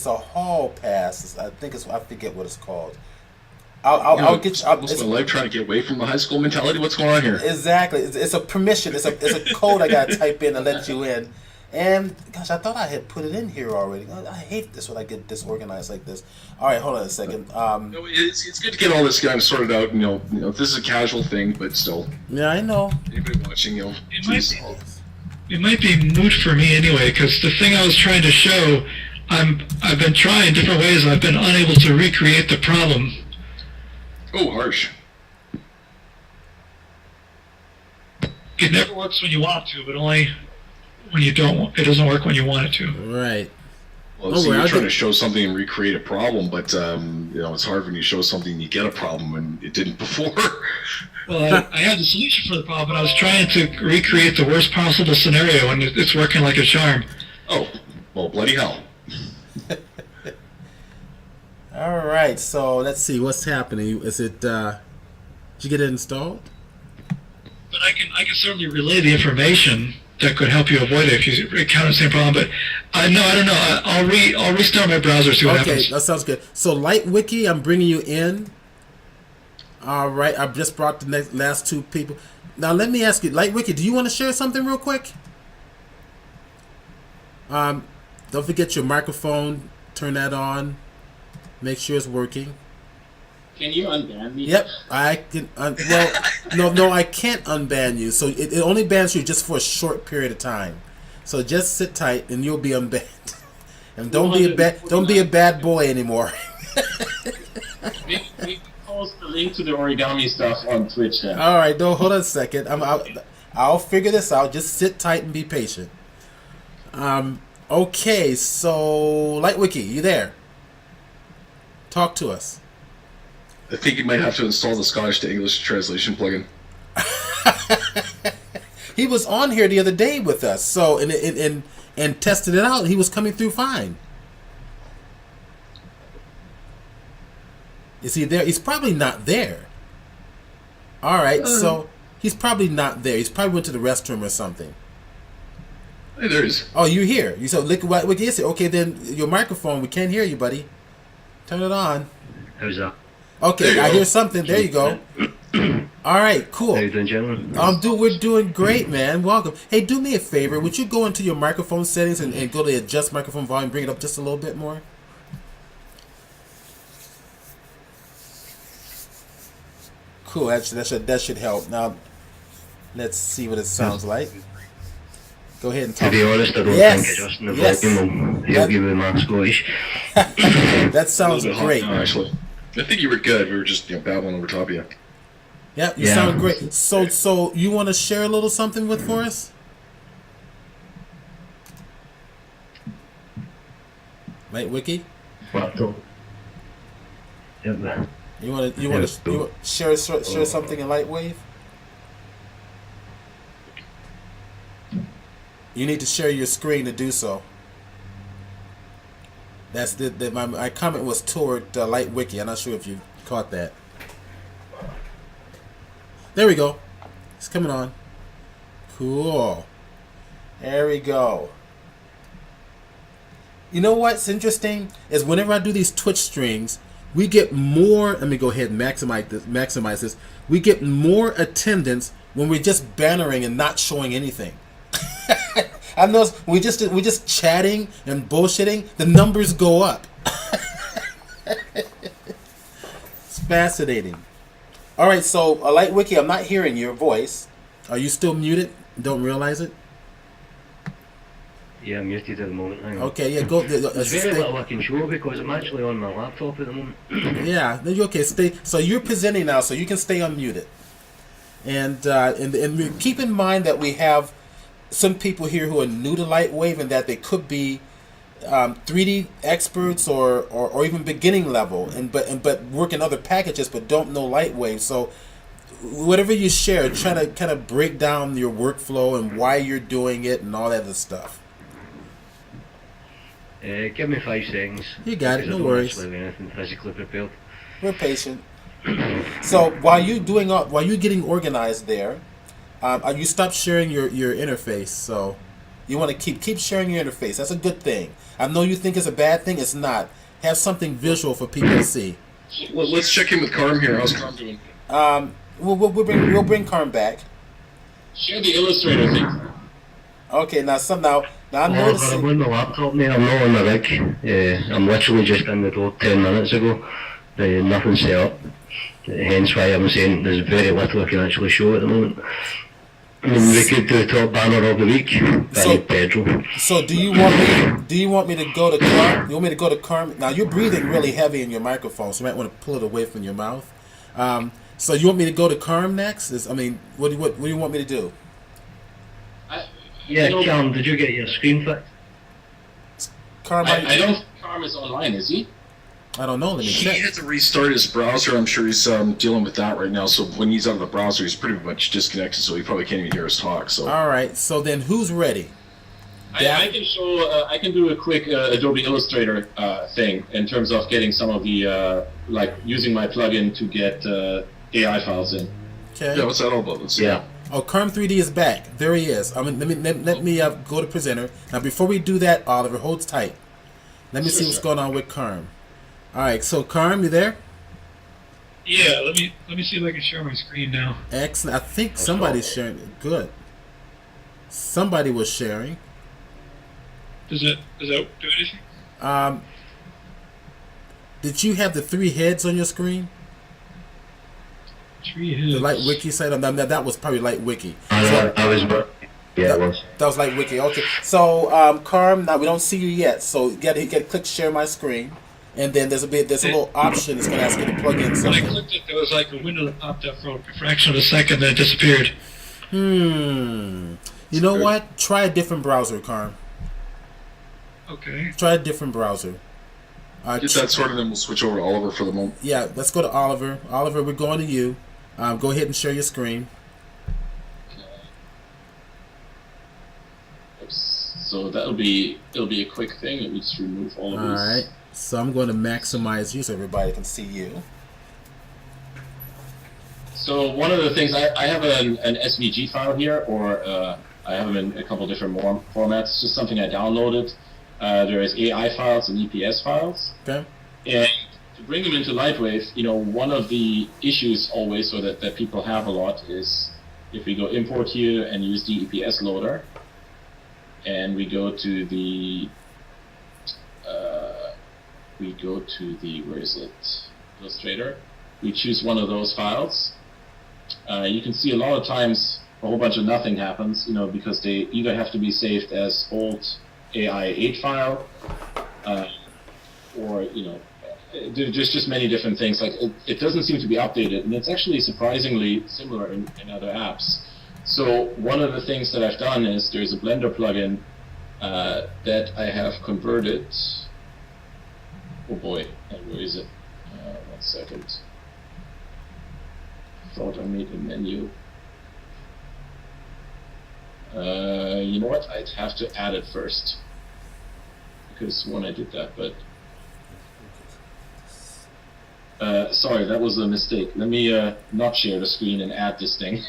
a hall pass. I forget what it's called. I'll get you. Most of my life trying to get away from the high school mentality. What's going on here? Exactly. It's a permission. It's a code I gotta type in to let you in. And gosh, I thought I had put it in here already. I hate this when I get disorganized like this. All right, hold on a second. No, it's good to get all this kind of sorted out. You know, this is a casual thing, but still. Yeah, I know. Anybody watching, It might be moot for me anyway, because the thing I was trying to show, I've been trying different ways. And I've been unable to recreate the problem. Oh, harsh. It never works when you want to, but only when you don't. It doesn't work when you want it to. Right. Well, so you're trying to show something and recreate a problem, but it's hard when you show something and you get a problem and it didn't before. Well, I had the solution for the problem, but I was trying to recreate the worst possible scenario, and it's working like a charm. Oh, well, bloody hell. All All right, so let's see what's happening. Is it? Did you get it installed? But I can certainly relay the information that could help you avoid it if you encounter the same problem. But I don't know. I'll restart my browser, see what happens. Okay, that sounds good. So LightWiki, I'm bringing you in. All right, I've just brought the last two people. Now let me ask you, LightWiki, do you want to share something real quick? Don't forget your microphone. Turn that on. Make sure it's working. Can you unban me? Yep, I can. Well, no, I can't unban you. So it only bans you just for a short period of time. So just sit tight, and you'll be unbanned. And don't be a bad boy anymore. we can post the link to the origami stuff on Twitch then. All right, no, hold on a second. I'll figure this out. Just sit tight and be patient. Okay, so LightWiki, you there? Talk to us. I think you might have to install the Scottish to English translation plugin. He was on here the other day with us, so and tested it out. He was coming through fine. Is he there? He's probably not there. All right, so he's probably not there. He's probably went to the restroom or something. Hey, there he is. Oh, you here? You said what is it? Okay, then your microphone. We can't hear you, buddy. Turn it on. How's that? Okay, I hear something. There you go. All right, cool. How you doing, gentlemen? We're doing great, man. Welcome. Hey, do me a favor. Would you go into your microphone settings and go to adjust microphone volume, bring it up just a little bit more? Cool. That should help. Now, let's see what it sounds like. Go ahead and talk. To be honest, I don't think adjusting the volume will help you with my Scottish. That sounds great. No, actually, I think you were good. We were just babbling over top of you. Yeah, you sound great. So you want to share a little something for us? LightWiki? Laptop. Yep. You want to share something in LightWave? You need to share your screen to do so. That's my comment was toward LightWiki. I'm not sure if you caught that. There we go. It's coming on. Cool. There we go. You know what's interesting is whenever I do these Twitch streams, we get more. Let me go ahead and maximize this. We get more attendance when we're just bannering and not showing anything. I know we just chatting and bullshitting. The numbers go up. It's fascinating. All right, so LightWiki, I'm not hearing your voice. Are you still muted? Don't realize it. Yeah, I'm muted at the moment. Hang on. Okay, yeah, go. There's very little I can show because I'm actually on my laptop at the moment. Yeah, then you okay? Stay. So you're presenting now, so you can stay unmuted. And keep in mind that we have some people here who are new to LightWave and that they could be 3D experts or even beginning level but work in other packages but don't know LightWave. So whatever you share, try to kind of break down your workflow and why you're doing it and all that other stuff. Give me 5 seconds. You got it. No worries. I don't actually have anything physically prepared. We're patient. So while you're getting organized there, you stop sharing your interface. So you want to keep sharing your interface. That's a good thing. I know you think it's a bad thing. It's not. Have something visual for people to see. Well, let's check in with Carm here. How's Carm doing? We'll bring Carm back. Share the Illustrator thing. Okay, now I'm noticing. I'm on my laptop now. I'm not on my rig. I'm literally just in the door 10 minutes ago. Nothing set up. Hence why I'm saying there's very little I can actually show at the moment. I mean, we could do the top banner of the week. Pedro. So do you want me to go to Carm? You want me to go to Carm? Now you're breathing really heavy in your microphone, so you might want to pull it away from your mouth. So you want me to go to Carm next? What do you want me to do? Carm, did you get your screen fixed? Carm, I don't think Carm is online, is he? I don't know. Let me check. He had to restart his browser. I'm sure he's dealing with that right now. So when he's out of the browser, he's pretty much disconnected. So he probably can't even hear us talk. So all right. So then, who's ready? I can show. I can do a quick Adobe Illustrator thing in terms of getting some of the like using my plugin to get AI files in. Okay. Yeah, what's that all about? Let's see. Yeah. Oh, Kerm 3D is back. There he is. I mean, let me go to presenter. Now, before we do that, Oliver, hold tight. Let me see what's going on with Kerm. All right, so Kerm, you there? Yeah, let me see if I can share my screen now. Excellent. I think somebody's sharing. Good. Somebody was sharing. Does that do anything? Did you have the 3 heads on your screen? 3 heads. The Light Wiki site? That was probably Light Wiki. I was. Yeah, it was. That was Light Wiki. Okay. So, Carm, now we don't see you yet. So you got to click share my screen, and then there's a little option that's going to ask you to plug in When I something. clicked it, there was like a window that popped up for a fraction of a second, then it disappeared. You know what? Try a different browser, Carm. Okay. Try a different browser. Get that sorted, and we'll switch over to Oliver for the moment. Yeah, let's go to Oliver. Oliver, we're going to you. Go ahead and share your screen. So it'll be a quick thing. Let me just remove all of these. All right. So I'm going to maximize you so everybody can see you. So one of the things I have an SVG file here, or I have them in a couple different formats. It's just something I downloaded. There is AI files and EPS files. Okay. And to bring them into LightWave, one of the issues always, or that people have a lot, is if we go import here and use the EPS loader, and we go to the where is it? Illustrator. We choose one of those files. You can see a lot of times a whole bunch of nothing happens, because they either have to be saved as old AI8 file, or there's just many different things. Like it doesn't seem to be updated, and it's actually surprisingly similar in other apps. So one of the things that I've done is there's a Blender plugin that I have converted. Oh boy, where is it? 1 second. Thought I made a menu. You know what? I'd have to add it first, because when I did that, but sorry, that was a mistake. Let me not share the screen and add this thing.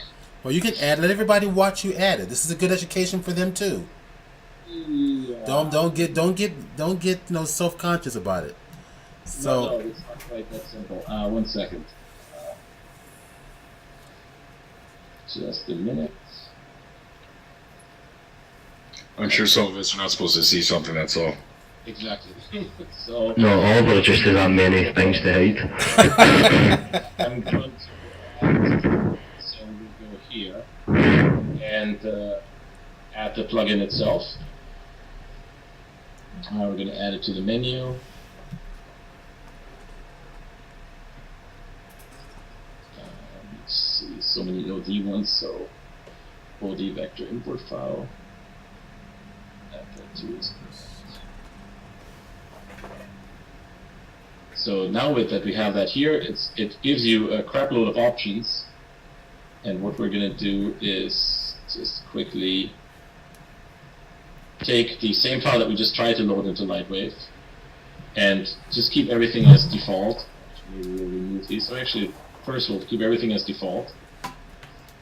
Well, you can add. Let everybody watch you add it. This is a good education for them too. Yeah. Don't get self-conscious about it. So No, it's not quite that simple. 1 second. Just a minute. I'm sure some of us are not supposed to see something, that's all. Exactly. So No, Oliver just has that many things to hide. I'm going to add, so we go here and add the plugin itself. We're going to add it to the menu. Let's see, so many OD ones, so OD vector import file. Add that to it. So now that we have that here, it gives you a crap load of options, and what we're going to do is just quickly take the same file that we just tried to load into LightWave, and just keep everything as default. Actually, we'll remove these. So actually, first we'll keep everything as default.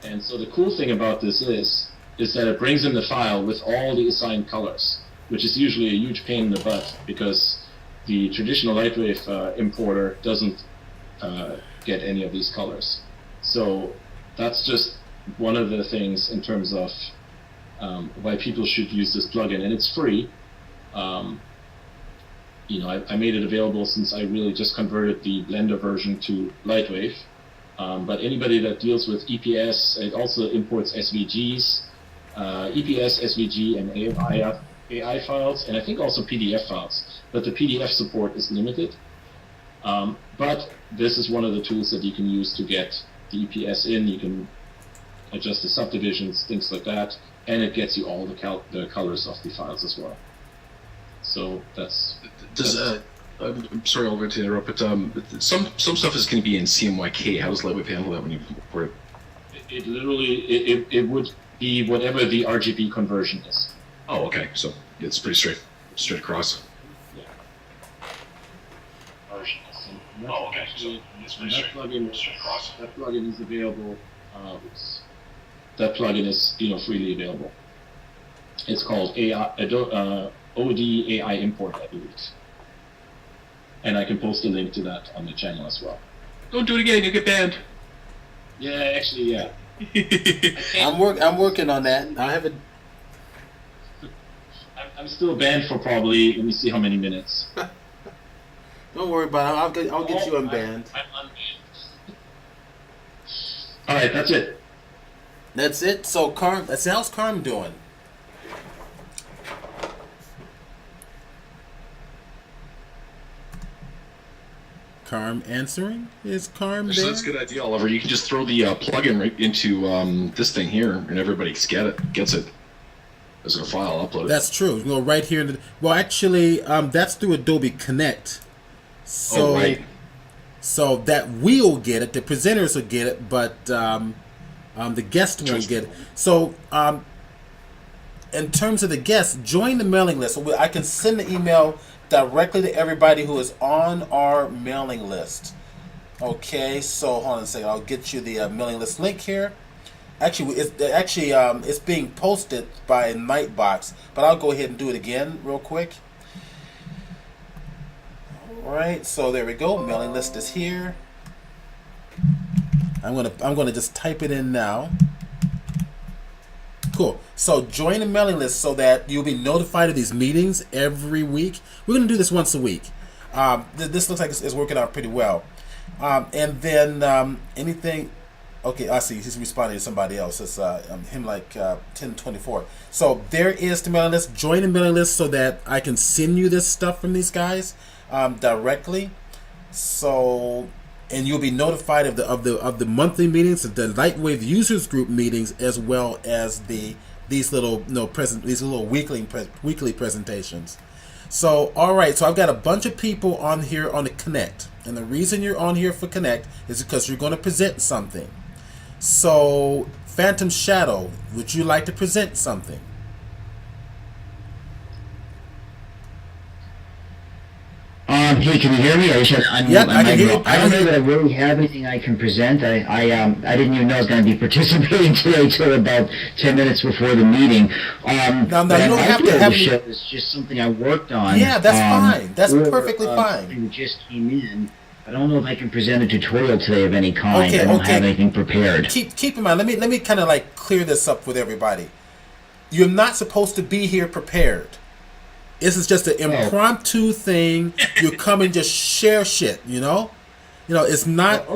And so the cool thing about this is that it brings in the file with all the assigned colors, which is usually a huge pain in the butt, because the traditional LightWave importer doesn't get any of these colors. So that's just one of the things in terms of why people should use this plugin, and it's free. I made it available since I really just converted the Blender version to LightWave. But anybody that deals with EPS, it also imports SVGs, EPS, SVG, and AI files, and I think also PDF files. But the PDF support is limited. But this is one of the tools that you can use to get the EPS in. You can adjust the subdivisions, things like that, and it gets you all the colors of the files as well. So that's. I'm sorry, Oliver, to interrupt, but some stuff is going to be in CMYK. How does LightWave handle that when you import it? It literally it would be whatever the RGB conversion is. Oh, okay. So it's pretty straight across. Yeah. Oh, okay. So it's pretty straight across. That plugin is available. That plugin is freely available. It's called OD AI Import, I believe. And I can post a link to that on the channel as well. Don't do it again. You get banned. Yeah, actually, yeah. I'm working on that. I haven't. I'm still banned for probably, let me see how many minutes. Don't worry about it. I'll get you unbanned. I'm unbanned. Alright, that's it. That's it. So Carm, how's Carm doing? Carm answering? Is Carm Actually, there? that's a good idea, Oliver. You can just throw the plugin right into this thing here, and everybody gets it as a file. Upload it. That's true. You go right here. Well, actually, that's through Adobe Connect. So, right. So that we'll get it. The presenters will get it, but the guest won't get it. So, in terms of the guests, join the mailing list. So I can send the email directly to everybody who is on our mailing list. Okay, so hold on a second. I'll get you the mailing list link here. Actually, it's being posted by Nightbox, but I'll go ahead and do it again real quick. All right, so there we go. Mailing list is here. I'm gonna just type it in now. Cool. So join the mailing list so that you'll be notified of these meetings every week. We're going to do this once a week. This looks like it's working out pretty well. And then anything... Okay, I see. He's responding to somebody else. It's him like 1024. So there is the mailing list. Join the mailing list so that I can send you this stuff from these guys directly. So... And you'll be notified of the monthly meetings, of the LightWave users group meetings, as well as these little weekly presentations. So all right, so I've got a bunch of people on here on the Connect, and the reason you're on here for Connect is because you're going to present something. So Phantom Shadow, would you like to present something? Hey, can you hear me? I can hear you. I don't know that I really have anything I can present. I didn't even know I was going to be participating today till about 10 minutes before the meeting. No, you don't have to have show. It's just something I worked on. Yeah, that's fine. That's perfectly fine. Something that just came in. I don't know if I can present a tutorial today of any kind. I don't have anything prepared. Keep in mind. Let me kind of like clear this up with everybody. You're not supposed to be here prepared. This is just an impromptu thing. You come and just share shit, it's not,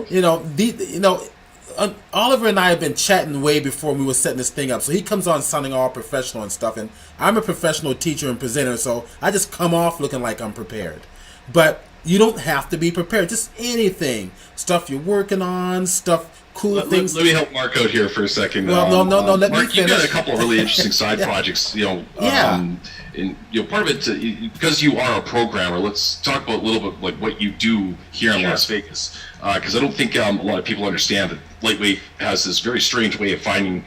Oliver and I have been chatting way before we were setting this thing up. So he comes on sounding all professional and stuff, and I'm a professional teacher and presenter, so I just come off looking like I'm prepared. But you don't have to be prepared. Just anything, stuff you're working on, cool things. Let me help Mark out here for a second. Well, no. Let Mark, me finish. You've got a couple of really interesting side projects. And part of it, because you are a programmer, let's talk about a little bit like what you do here in Las Vegas, because I don't think a lot of people understand that LightWave has this very strange way of finding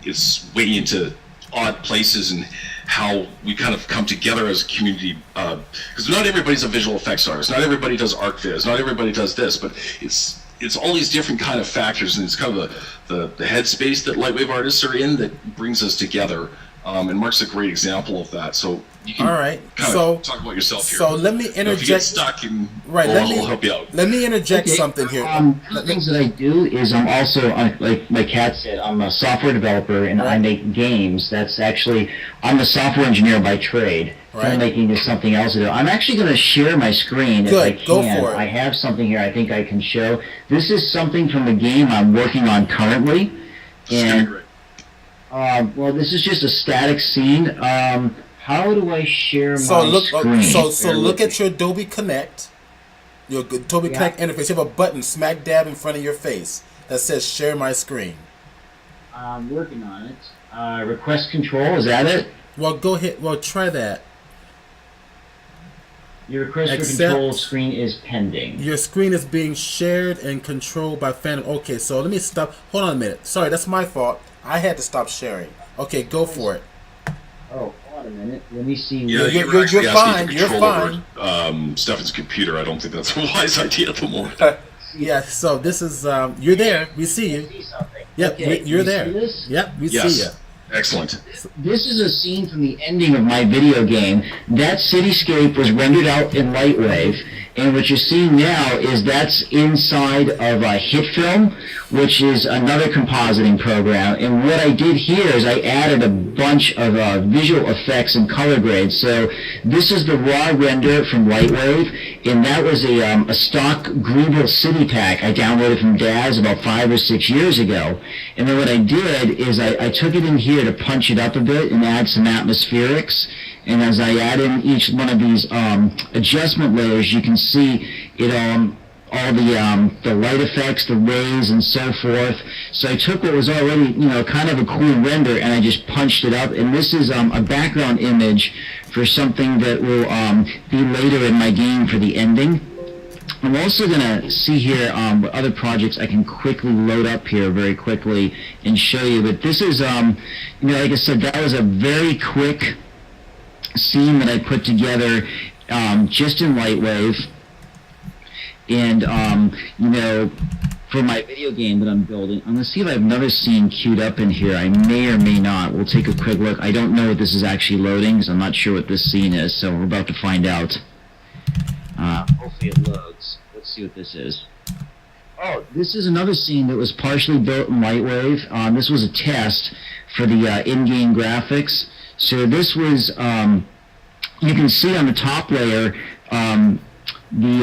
its way into odd places and how we kind of come together as a community, because not everybody's a visual effects artist, not everybody does art viz, not everybody does this, but it's all these different kind of factors, and it's kind of the headspace that LightWave artists are in that brings us together. And Mark's a great example of that. So you can kind of talk about yourself here. So let me interject. If you get stuck, we'll help you out. Let me interject something here. The things that I do is I'm also, like my cat said, I'm a software developer and I make games. I'm a software engineer by trade. Filmmaking is something else to do. I'm actually going to share my screen if I can. Go for it. I have something here I think I can show. This is something from a game I'm working on currently. And well, this is just a static scene. How do I share my screen? So look at your Adobe Connect. Your Adobe Connect interface. You have a button smack dab in front of your face that says "Share my screen." I'm working on it. Request control. Is that it? Well, go ahead. Well, try that. Your request for control screen is pending. Your screen is being shared and controlled by Phantom. Okay, so let me stop. Hold on a minute. Sorry, that's my fault. I had to stop sharing. Okay, go for it. Oh, hold on a minute. Let me see. Yeah, You're fine. You're fine. Stefan's computer. I don't think that's a wise idea at the moment. Yeah. So this is you're there. We see you. Yep. Okay, You're you there. see this? Yep. We Yes. see you. Excellent. This is a scene from the ending of my video game. That cityscape was rendered out in LightWave, and what you're seeing now is that's inside of a HitFilm, which is another compositing program. And what I did here is I added a bunch of visual effects and color grades. So this is the raw render from LightWave, and that was a stock Grooble City pack I downloaded from Daz about 5 or 6 years ago. And then what I did is I took it in here to punch it up a bit and add some atmospherics. And as I add in each one of these adjustment layers, you can see it all the light effects, the rays, and so forth. So I took what was already, kind of a cool render, and I just punched it up. And this is a background image for something that will be later in my game for the ending. I'm also going to see here what other projects I can quickly load up here very quickly and show you. But this is, like I said, that was a very quick scene that I put together just in LightWave. And, for my video game that I'm building, I'm going to see if I have another scene queued up in here. I may or may not. We'll take a quick look. I don't know what this is actually loading, because I'm not sure what this scene is, so we're about to find out. Hopefully it loads. Let's see what this is. Oh, this is another scene that was partially built in LightWave. This was a test for the in-game graphics. So this was, you can see on the top layer, the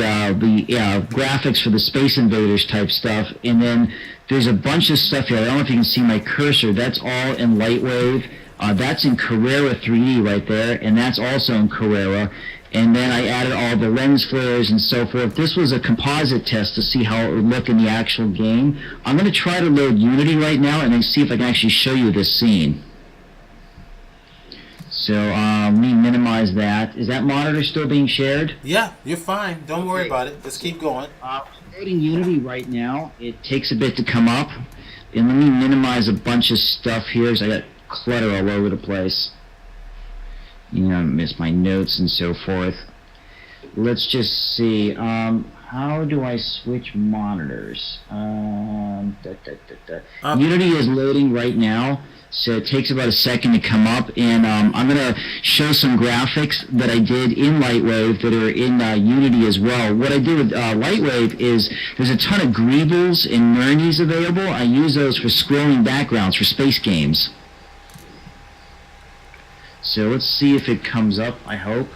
graphics for the Space Invaders type stuff, and then there's a bunch of stuff here. I don't know if you can see my cursor. That's all in LightWave. That's in Carrera 3D right there, and that's also in Carrera. And then I added all the lens flares and so forth. This was a composite test to see how it would look in the actual game. I'm going to try to load Unity right now and then see if I can actually show you this scene. So let me minimize that. Is that monitor still being shared? Yeah, you're fine. Don't worry about it. Just keep going. I'm loading Unity right now. It takes a bit to come up. And let me minimize a bunch of stuff here, so I got clutter all over the place. I miss my notes and so forth. Let's just see. How do I switch monitors? Unity is loading right now, so it takes about a second to come up. And I'm going to show some graphics that I did in LightWave that are in Unity as well. What I do with LightWave is there's a ton of Greebles and Nernies available. I use those for scrolling backgrounds for space games. So let's see if it comes up, I hope.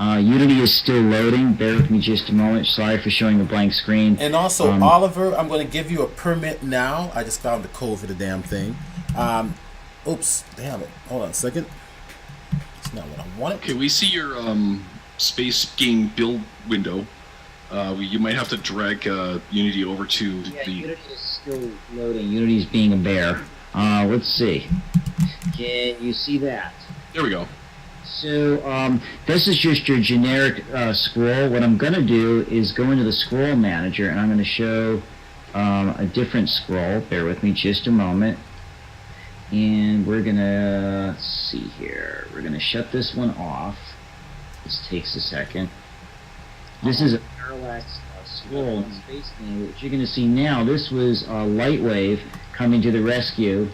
Unity is still loading. Bear with me just a moment. Sorry for showing a blank screen. And also, Oliver, I'm going to give you a permit now. I just found the code for the damn thing. Oops, damn it. Hold on a second. That's not what I wanted. Okay, we see your space game build window. You might have to drag Unity over to Unity is still loading. Unity is being a bear. Let's see. Can you see that? There we go. So this is just your generic scroll. What I'm going to do is go into the scroll manager, and I'm going to show a different scroll. Bear with me just a moment. And we're going to see here. We're going to shut this one off. This takes a second. This is a parallax scroll in Space Game. What you're going to see now, this was LightWave coming to the rescue.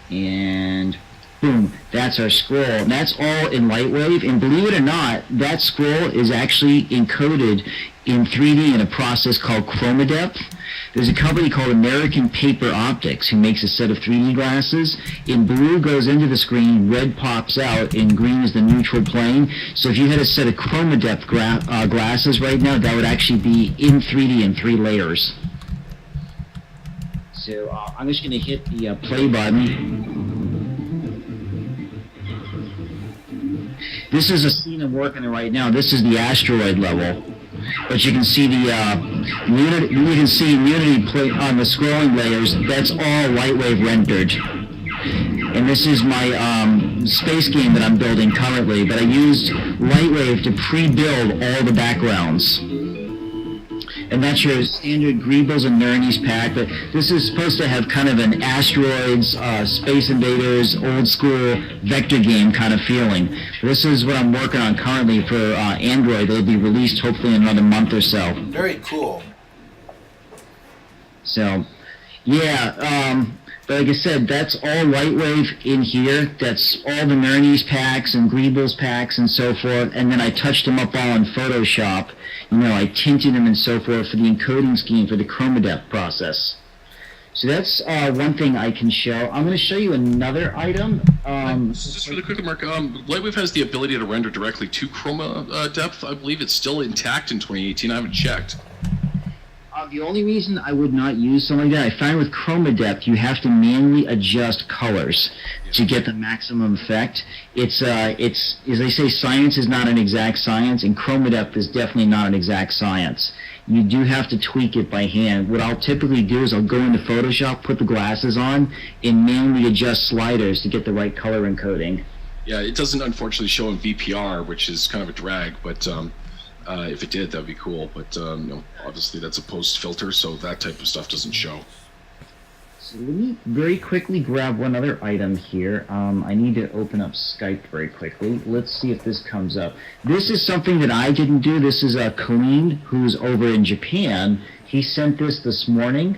And boom, that's our scroll. And that's all in LightWave. And believe it or not, that scroll is actually encoded in 3D in a process called chroma depth. There's a company called American Paper Optics who makes a set of 3D glasses. In blue goes into the screen, red pops out, and green is the neutral plane. So if you had a set of chroma depth glasses right now, that would actually be in 3D in 3 layers. So I'm just going to hit the play button. This is a scene I'm working on right now. This is the asteroid level. But you can see the Unity play on the scrolling layers. That's all LightWave rendered. And this is my space game that I'm building currently. But I used LightWave to pre-build all the backgrounds. And that's your standard Greebles and Nernies pack, but this is supposed to have kind of an Asteroids, Space Invaders, old school vector game kind of feeling. This is what I'm working on currently for Android. It'll be released hopefully in another month or so. Very cool. So, yeah, but like I said, that's all LightWave in here. That's all the Nernies packs and Greebles packs and so forth. And then I touched them up all in Photoshop. You know, I tinted them and so forth for the encoding scheme for the chroma depth process. So that's one thing I can show. I'm going to show you another item. Just really quickly, Mark, LightWave has the ability to render directly to chroma depth. I believe it's still intact in 2018. I haven't checked. The only reason I would not use something like that, I find with chroma depth, you have to manually adjust colors to get the maximum effect. It's as they say, science is not an exact science, and chroma depth is definitely not an exact science. You do have to tweak it by hand. What I'll typically do is I'll go into Photoshop, put the glasses on, and manually adjust sliders to get the right color encoding. Yeah, it doesn't unfortunately show in VPR, which is kind of a drag, but if it did, that'd be cool. But you know, obviously that's a post filter, so that type of stuff doesn't show. So let me very quickly grab one other item here. I need to open up Skype very quickly. Let's see if this comes up. This is something that I didn't do. This is Colleen, who's over in Japan. He sent this morning,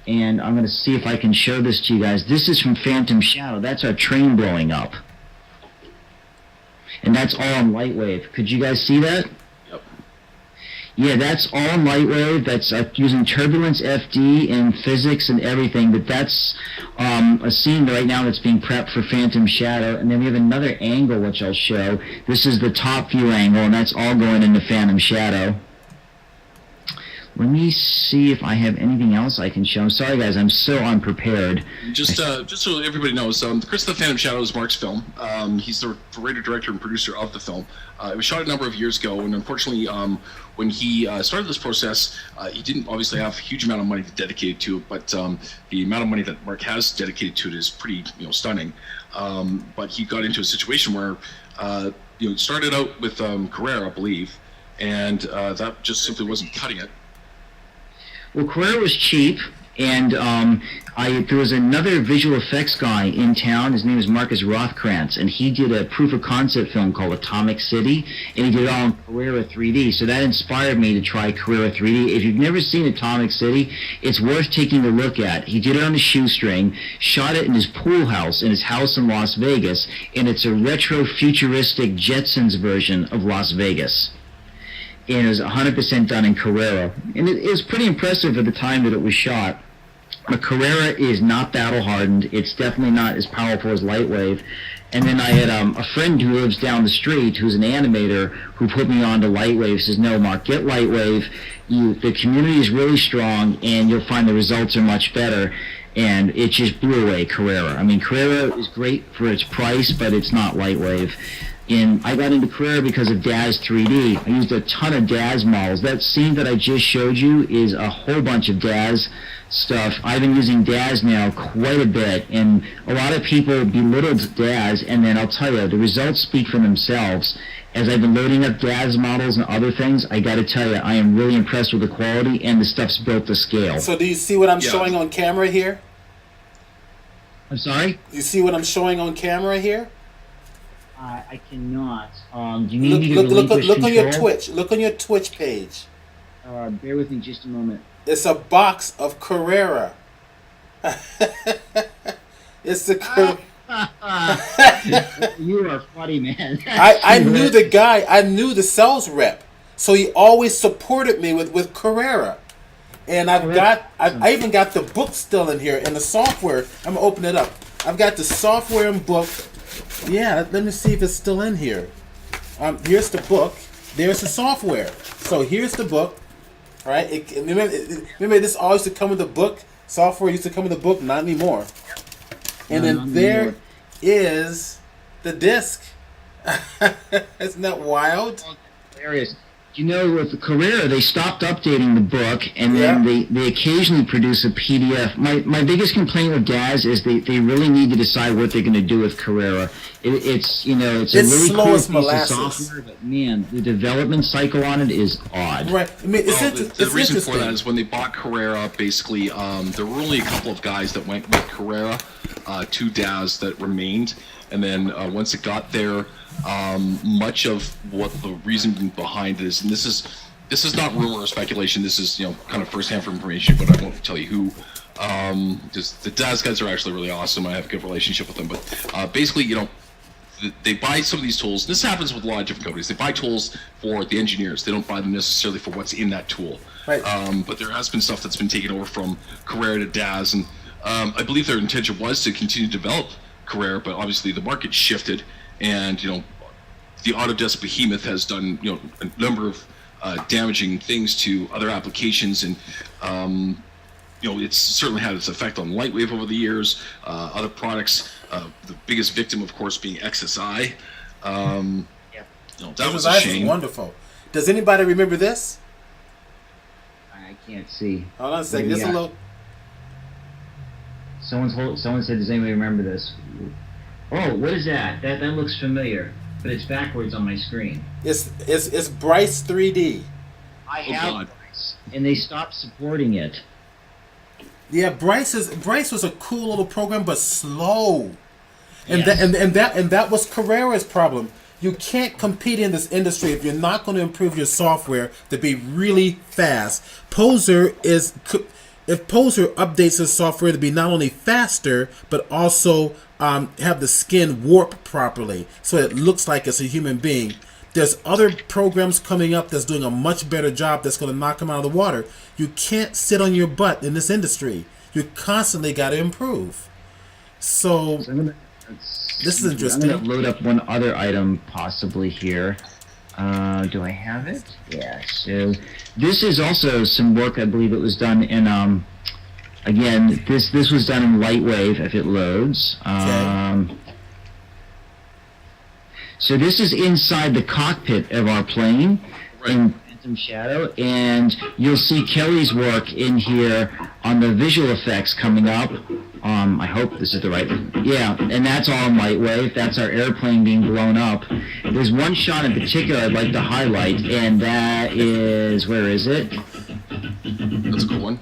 and I'm going to see if I can show this to you guys. This is from Phantom Shadow. That's our train blowing up. And that's all on LightWave. Could you guys see that? Yeah, that's all in LightWave. That's using Turbulence FD and physics and everything, but that's a scene right now that's being prepped for Phantom Shadow. And then we have another angle which I'll show. This is the top view angle, and that's all going into Phantom Shadow. Let me see if I have anything else I can show. I'm sorry, guys, I'm so unprepared. Just so everybody knows, Chris the Phantom Shadow is Mark's film. He's the writer, director, and producer of the film. It was shot a number of years ago, and unfortunately, when he started this process, he didn't obviously have a huge amount of money to dedicate to it, but the amount of money that Mark has dedicated to it is pretty, stunning. But he got into a situation where, it started out with Carrera, I believe, and that just simply wasn't cutting it. Well, Carrera was cheap, and there was another visual effects guy in town. His name is Marcus Rothkrantz, and he did a proof of concept film called Atomic City, and he did it all in Carrera 3D. So that inspired me to try Carrera 3D. If you've never seen Atomic City, it's worth taking a look at. He did it on a shoestring, shot it in his pool house, in his house in Las Vegas, and it's a retro futuristic Jetsons version of Las Vegas. And it was 100% done in Carrera. And it was pretty impressive at the time that it was shot. But Carrera is not battle-hardened. It's definitely not as powerful as LightWave. And then I had a friend who lives down the street who's an animator who put me on to LightWave. Says, no, Mark, get LightWave. The community is really strong, and you'll find the results are much better. And it just blew away Carrera. I mean, Carrera is great for its price, but it's not LightWave. And I got into Carrera because of Daz 3D. I used a ton of Daz models. That scene that I just showed you is a whole bunch of Daz stuff. I've been using Daz now quite a bit, and a lot of people belittled Daz, and then I'll tell you, the results speak for themselves. As I've been loading up Daz models and other things, I got to tell you, I am really impressed with the quality, and the stuff's built to scale. So do you see what I'm showing on camera here? I'm sorry? You see what I'm showing on camera here? I cannot. Do you need me to look on control? your Twitch. Look on your Twitch page. Bear with me just a moment. It's a box of Carrera. It's the You are funny, man. I knew the guy. I knew the sales rep, so he always supported me with Carrera. And I even got the book still in here and the software. I'm gonna open it up. I've got the software and book. Yeah, let me see if it's still in here. Here's the book. There's the software. So here's the book. Right? Remember, this all used to come with the book. Software used to come with the book. Not anymore. And then there is the disc. Isn't that wild? Hilarious. You know, with Carrera, they stopped updating the book, and then they occasionally produce a PDF. My biggest complaint with DAZ is they really need to decide what they're going to do with Carrera. It's a really slow cool as piece of molasses. software, but man, the development cycle on it is odd. Right. I mean, the reason for that is when they bought Carrera, basically, there were only a couple of guys that went with Carrera, 2 DAZ that remained, and then once it got there, much of what the reason behind it is, and this is not rumor or speculation. This is kind of first-hand information, but I won't tell you who. Just the DAZ guys are actually really awesome. I have a good relationship with them. But basically, they buy some of these tools. This happens with a lot of different companies. They buy tools for the engineers. They don't buy them necessarily for what's in that tool. Right. But there has been stuff that's been taken over from Carrera to DAZ, and I believe their intention was to continue to develop Carrera, but obviously the market shifted. And the Autodesk behemoth has done a number of damaging things to other applications, and it's certainly had its effect on LightWave over the years. Other products, the biggest victim, of course, being XSI. That was a shame. Wonderful. Does anybody remember this? I can't see. Hold on a second. This a little. Someone said, "Does anybody remember this?" Oh, what is that? That looks familiar, but it's backwards on my screen. It's Bryce 3D. I have Bryce, and they stopped supporting it. Yeah, Bryce was a cool little program, but slow, and that was Carrera's problem. You can't compete in this industry if you're not going to improve your software to be really fast. If Poser updates his software to be not only faster, but also have the skin warp properly so it looks like it's a human being, there's other programs coming up that's doing a much better job that's going to knock them out of the water. You can't sit on your butt in this industry. You constantly got to improve. So this is interesting. I'm going to load up one other item possibly here. Do I have it? Yeah. So this is also some work. I believe it was done in again, this was done in LightWave if it loads. So this is inside the cockpit of our plane in Phantom Shadow, and you'll see Kelly's work in here on the visual effects coming up. I hope this is the right one. Yeah, and that's all in LightWave. That's our airplane being blown up. There's one shot in particular I'd like to highlight, and that is, where is it? That's a cool one.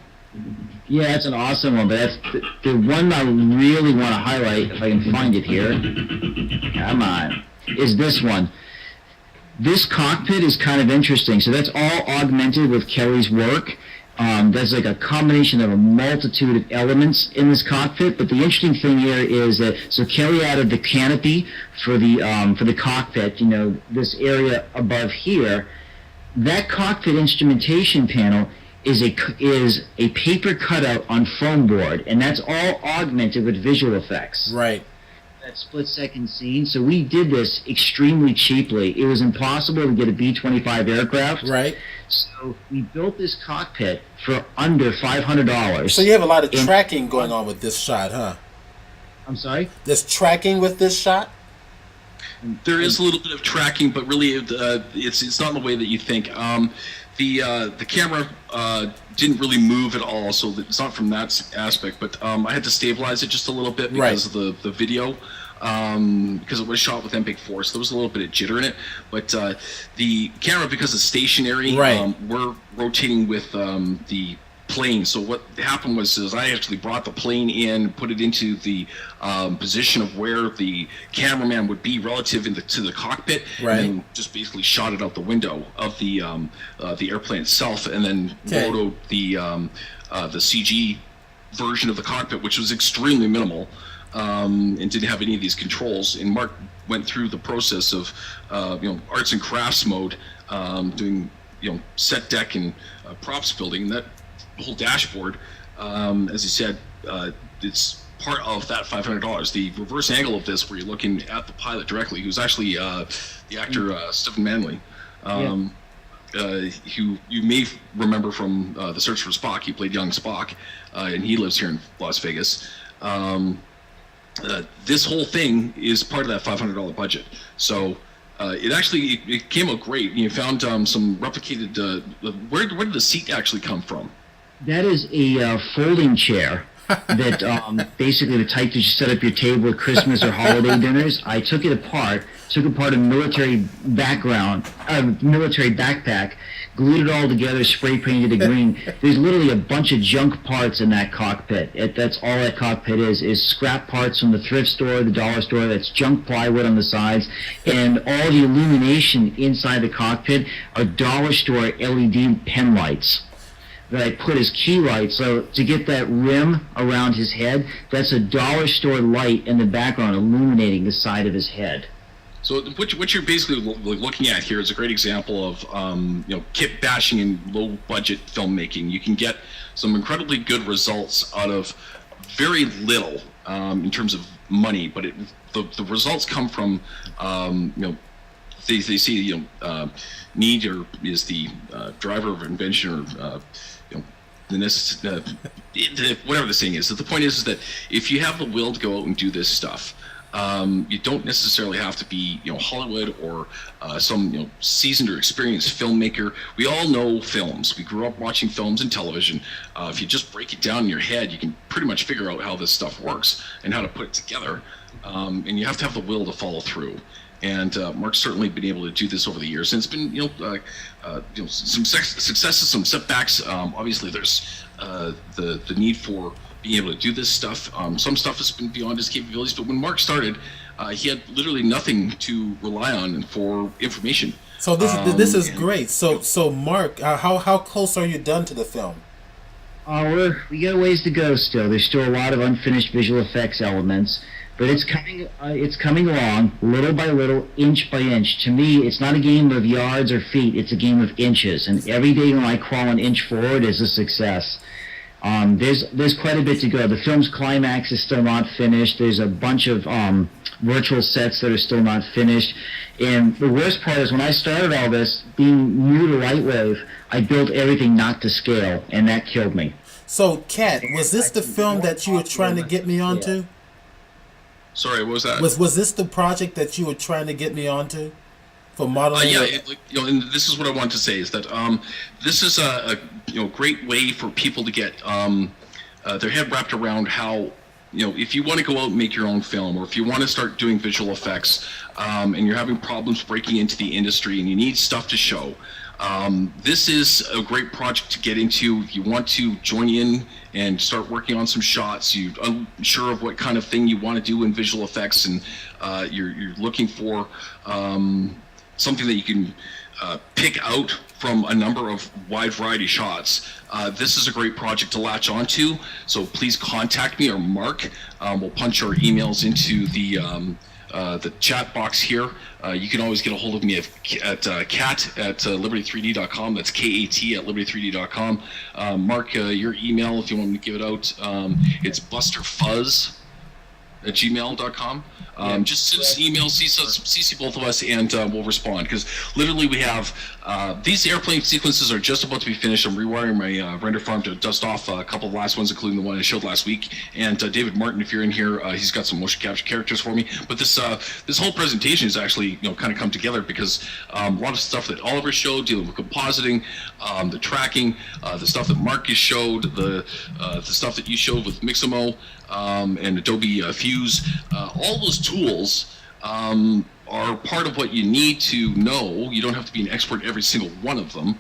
Yeah, it's an awesome one, but that's the one I really want to highlight, if I can find it here. Come on. Is this one. This cockpit is kind of interesting. So that's all augmented with Kelly's work. There's like a combination of a multitude of elements in this cockpit, but the interesting thing here is that, so Kelly added the canopy for the cockpit, this area above here. That cockpit instrumentation panel is a paper cutout on foam board, and that's all augmented with visual effects. Right. That split-second scene. So we did this extremely cheaply. It was impossible to get a B-25 aircraft. Right. So we built this cockpit for under $500. So you have a lot of tracking going on with this shot, huh? I'm sorry? There's tracking with this shot? There is a little bit of tracking, but really it's not in the way that you think. The camera didn't really move at all, so it's not from that aspect. But I had to stabilize it just a little bit because of the video, because it was shot with MPEG-4, so there was a little bit of jitter in it. But the camera, because it's stationary, we're rotating with the plane. So what happened was I actually brought the plane in, put it into the position of where the cameraman would be relative to the cockpit, and then just basically shot it out the window of the airplane itself, and then rotoed the CG version of the cockpit, which was extremely minimal, and didn't have any of these controls. And Mark went through the process of arts and crafts mode, doing set deck and props building. That whole dashboard, as you said, it's part of that $500. The reverse angle of this, where you're looking at the pilot directly, who's actually the actor Stephen Manley, who you may remember from The Search for Spock. He played young Spock, and he lives here in Las Vegas. This whole thing is part of that $500 budget. So it came out great. You found some replicated. Where did the seat actually come from? That is a folding chair that basically the type that you set up your table at Christmas or holiday dinners. I took it apart a military backpack, glued it all together, spray painted it green. There's literally a bunch of junk parts in that cockpit. That's all that cockpit is scrap parts from the thrift store, the dollar store. That's junk plywood on the sides, and all the illumination inside the cockpit are dollar store LED pen lights that I put as key lights. So to get that rim around his head, that's a dollar store light in the background illuminating the side of his head. So what you're basically looking at here is a great example of kit bashing in low budget filmmaking. You can get some incredibly good results out of very little in terms of money, but the results come from they see need or is the driver of invention or whatever the saying is. So the point is that if you have the will to go out and do this stuff, you don't necessarily have to be Hollywood or some seasoned or experienced filmmaker. We all know films. We grew up watching films and television. If you just break it down in your head, you can pretty much figure out how this stuff works and how to put it together. And you have to have the will to follow through. And Mark's certainly been able to do this over the years. And it's been some successes, some setbacks. Obviously, there's the need for being able to do this stuff. Some stuff has been beyond his capabilities, but when Mark started, he had literally nothing to rely on for information. So this is great. So Mark, how close are you done to the film? We got a ways to go still. There's still a lot of unfinished visual effects elements, but it's coming along little by little, inch by inch. To me, it's not a game of yards or feet, it's a game of inches, and every day when I crawl an inch forward is a success. There's quite a bit to go. The film's climax is still not finished. There's a bunch of virtual sets that are still not finished. And the worst part is when I started all this, being new to LightWave, I built everything not to scale, and that killed me. So, Kat, was this the film that you were trying to get me onto? Sorry, what was that? Was this the project that you were trying to get me onto? For modeling? And this is what I wanted to say is that this is a great way for people to get their head wrapped around how if you want to go out and make your own film, or if you want to start doing visual effects and you're having problems breaking into the industry and you need stuff to show, this is a great project to get into. If you want to join in and start working on some shots, you're unsure of what kind of thing you want to do in visual effects, and you're looking for something that you can pick out from a number of wide variety shots. This is a great project to latch onto, so please contact me or Mark. We'll punch our emails into the chat box here. You can always get a hold of me at kat@liberty3d.com. That's KAT at liberty3d.com. Mark, your email, if you want me to give it out, it's busterfuzz@gmail.com. Just send us an email, CC both of us, and we'll respond. Because literally we have these airplane sequences are just about to be finished. I'm rewiring my render farm to dust off a couple of last ones, including the one I showed last week. And David Martin, if you're in here, he's got some motion capture characters for me. But this whole presentation is actually kind of come together because a lot of stuff that Oliver showed, dealing with compositing, the tracking, the stuff that Marcus showed, the stuff that you showed with Mixable and Adobe Fuse, all those tools are part of what you need to know. You don't have to be an expert in every single one of them,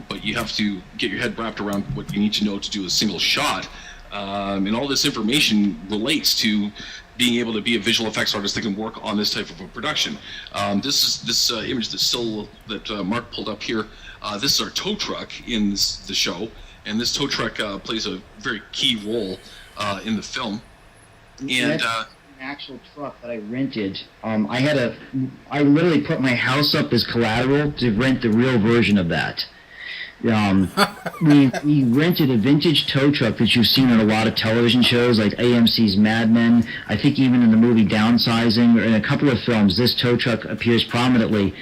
but you have to get your head wrapped around what you need to know to do a single shot. And all this information relates to being able to be a visual effects artist that can work on this type of a production. This image that Mark pulled up here, this is our tow truck in the show, and this tow truck plays a very key role in the film. And actual truck that I rented. I literally put my house up as collateral to rent the real version of that. We rented a vintage tow truck that you've seen on a lot of television shows like AMC's Mad Men. I think even in the movie Downsizing, or in a couple of films, this tow truck appears prominently.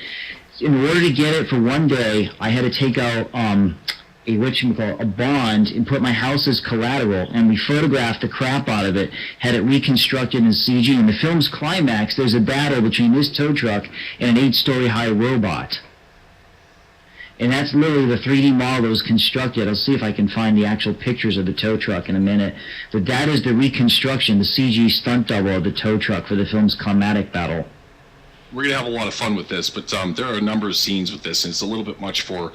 In order to get it for one day, I had to take out a bond and put my house as collateral, and we photographed the crap out of it, had it reconstructed in CG. In the film's climax, there's a battle between this tow truck and an 8-story high robot. And that's literally the 3D model that was constructed. I'll see if I can find the actual pictures of the tow truck in a minute. But that is the reconstruction, the CG stunt double of the tow truck for the film's climatic battle. We're going to have a lot of fun with this, but there are a number of scenes with this, and it's a little bit much for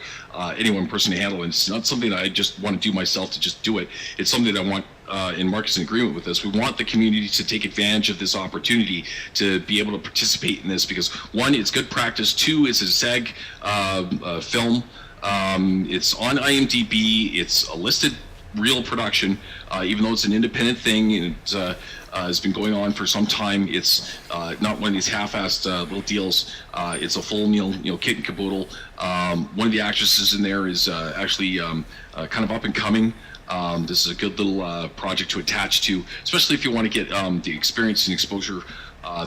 any one person to handle. And it's not something that I just want to do myself to just do it. It's something that I want, and Mark is in agreement with this, we want the community to take advantage of this opportunity to be able to participate in this, because one, it's good practice. Two, it's a SAG film. It's on IMDb. It's a listed real production, even though it's an independent thing, and it's has been going on for some time. It's not one of these half-assed little deals. It's a full kit and caboodle. One of the actresses in there is actually kind of up and coming. This is a good little project to attach to, especially if you want to get the experience and exposure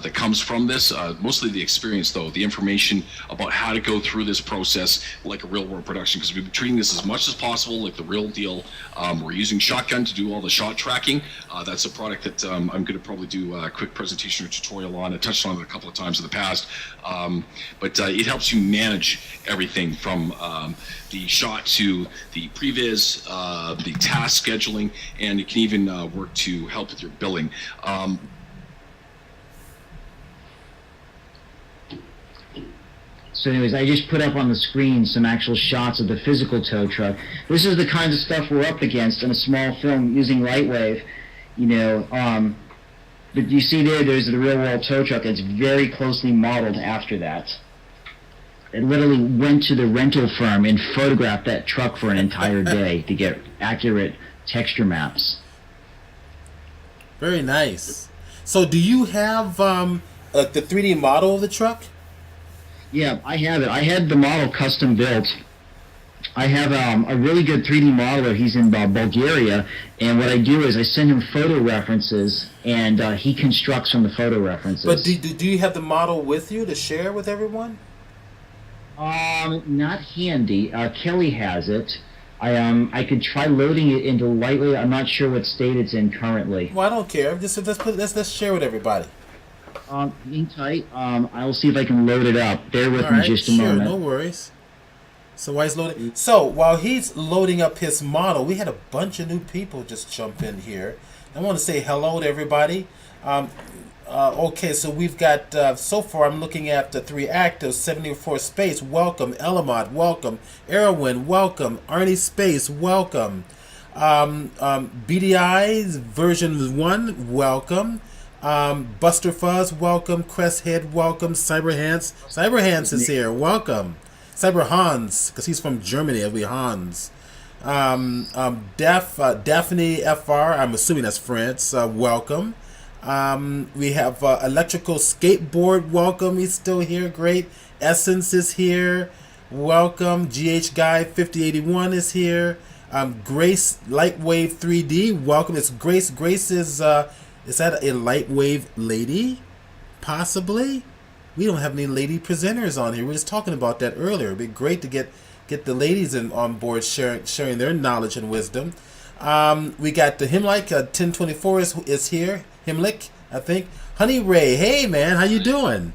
that comes from this. Mostly the experience, though, the information about how to go through this process like a real-world production, because we've been treating this as much as possible like the real deal. We're using Shotgun to do all the shot tracking. That's a product that I'm going to probably do a quick presentation or tutorial on. I touched on it a couple of times in the past. But it helps you manage everything from the shot to the previs, the task scheduling, and it can even work to help with your billing. So anyways, I just put up on the screen some actual shots of the physical tow truck. This is the kinds of stuff we're up against in a small film using LightWave, but you see there's the real-world tow truck. It's very closely modeled after that. It literally went to the rental firm and photographed that truck for an entire day to get accurate texture maps. Very nice. So do you have the 3D model of the truck? Yeah, I have it. I had the model custom built. I have a really good 3D modeler. He's in Bulgaria, and what I do is I send him photo references, and he constructs from the photo references. But do you have the model with you to share with everyone? Not handy. Kelly has it. I could try loading it into LightWave. I'm not sure what state it's in currently. Well, I don't care. Let's share with everybody. Hang tight. I'll see if I can load it up. Bear with me just a moment. No worries. So while he's loading, while he's loading up his model, we had a bunch of new people just jump in here. I want to say hello to everybody. Okay, so we've got so far. I'm looking at the 3 actives. 74 Space, welcome. Elamont, welcome. Erwin, welcome. Arnie Space, welcome. BDI version 1, welcome. Buster Fuzz, welcome. Cresthead, welcome. Cyberhans is here, welcome. Cyber Hans, because he's from Germany, it'll be Hans. Daphne FR, I'm assuming that's France, welcome. We have Electrical Skateboard, welcome. He's still here, great. Essence is here, welcome. GH Guy 5081 is here. Grace LightWave 3D, welcome. It's Grace. Grace is that a LightWave lady? Possibly? We don't have any lady presenters on here. We were just talking about that earlier. It'd be great to get the ladies on board sharing their knowledge and wisdom. We got the Himlik 1024 is here. Himlik, I think. Honey Ray, hey man, how you doing?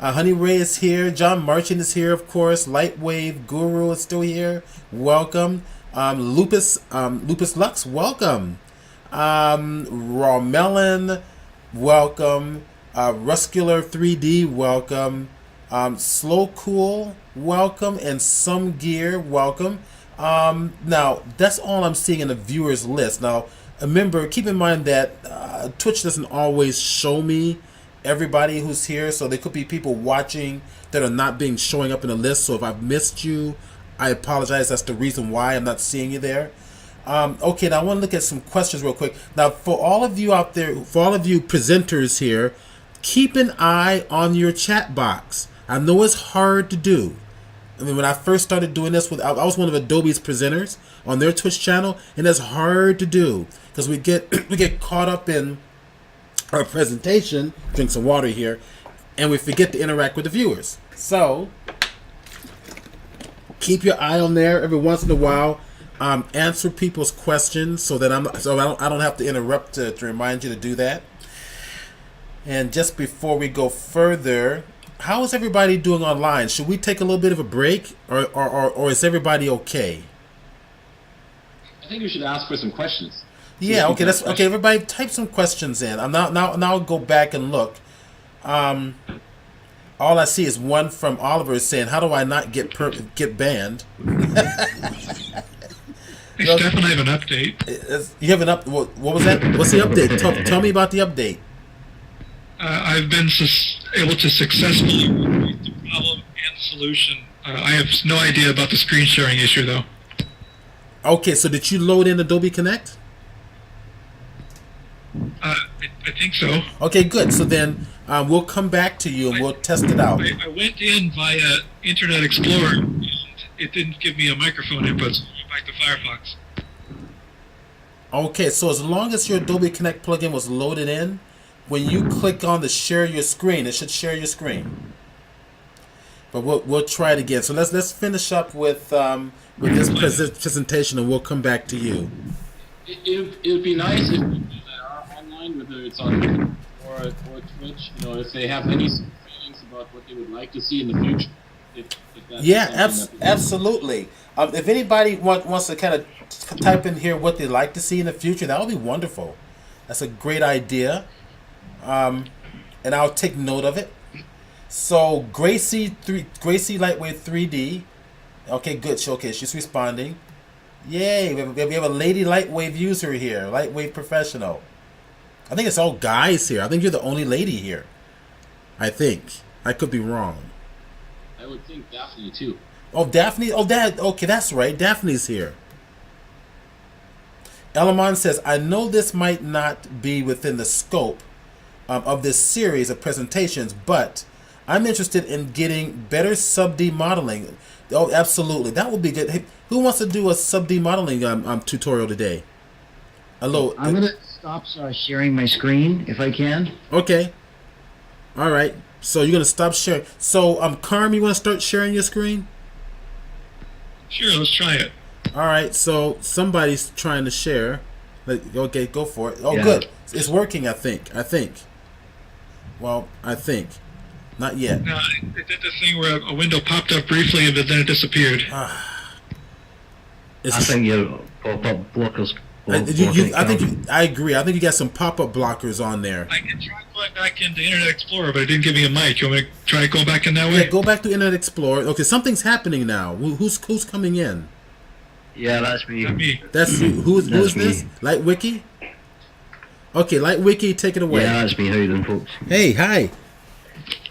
Honey Ray is here. John Marchand is here, of course. Lightwave Guru is still here. Welcome. Lupus Lux, welcome. Raw Melon, welcome. Ruscular 3D, welcome. Slow Cool, welcome. And Some Gear, welcome. Now, that's all I'm seeing in the viewers list. Now, remember, keep in mind that Twitch doesn't always show me everybody who's here, so there could be people watching that are not showing up in the list. So if I've missed you, I apologize. That's the reason why I'm not seeing you there. Okay, now I want to look at some questions real quick. Now, for all of you out there, for all of you presenters here, keep an eye on your chat box. I know it's hard to do. I mean, when I first started doing this, I was one of Adobe's presenters on their Twitch channel, and it's hard to do because we get caught up in our presentation. Drink some water here, and we forget to interact with the viewers. So keep your eye on there every once in a while. answer people's questions so that I don't have to interrupt to remind you to do that. And just before we go further, how is everybody doing online? Should we take a little bit of a break, or is everybody okay? I think we should ask for some questions. Yeah, okay, that's okay. Everybody, type some questions in. Now I'll go back and look. All I see is one from Oliver saying, "How do I not get banned?" Stefan, I have an update. You have an up? What was that? What's the update? Tell me about the update. I've been able to successfully recreate the problem and solution. I have no idea about the screen sharing issue, though. Okay, so did you load in Adobe Connect? I think so. Okay, good. So then we'll come back to you and we'll test it out. I went in via Internet Explorer, and it didn't give me a microphone input, so I went back to Firefox. Okay, so as long as your Adobe Connect plugin was loaded in, when you click on the share your screen, it should share your screen. But we'll try it again. So let's finish up with this presentation, and we'll come back to you. It would be nice if people that are online, whether it's on or Twitch, if they have any feelings about what they would like to see in the future. Absolutely. If anybody wants to kind of type in here what they'd like to see in the future, that would be wonderful. That's a great idea. And I'll take note of it. So Gracie LightWave 3D. Okay, good. Okay, she's responding. Yay! We have a lady LightWave user here, LightWave professional. I think it's all guys here. I think you're the only lady here. I think. I could be wrong. I would think Daphne too. Oh, Daphne. Oh, okay, that's right. Daphne's here. Elamon says, I know this might not be within the scope of this series of presentations, but I'm interested in getting better sub-D modeling. Oh, absolutely. That would be good. Hey, who wants to do a sub-D modeling tutorial today? Hello. I'm going to stop sharing my screen if I can. Okay. All right. So you're going to stop sharing. So, Carm, you want to start sharing your screen? Sure, let's try it. All right. So somebody's trying to share. Okay, go for it. Oh, Yeah. Good. It's working, I think. Well, I think. Not yet. No, it did this thing where a window popped up briefly, but then it disappeared. I think your pop-up blockers. I agree. I think you got some pop-up blockers on there. I can try going back into Internet Explorer, but it didn't give me a mic. You want me to try going back in that way? Yeah, go back to Internet Explorer. Okay, something's happening now. Who's coming in? Yeah, that's me. Not me. That's who is That's this? me. LightWiki? Okay, LightWiki, take it away. Yeah, that's me. How you doing, folks? Hey, hi.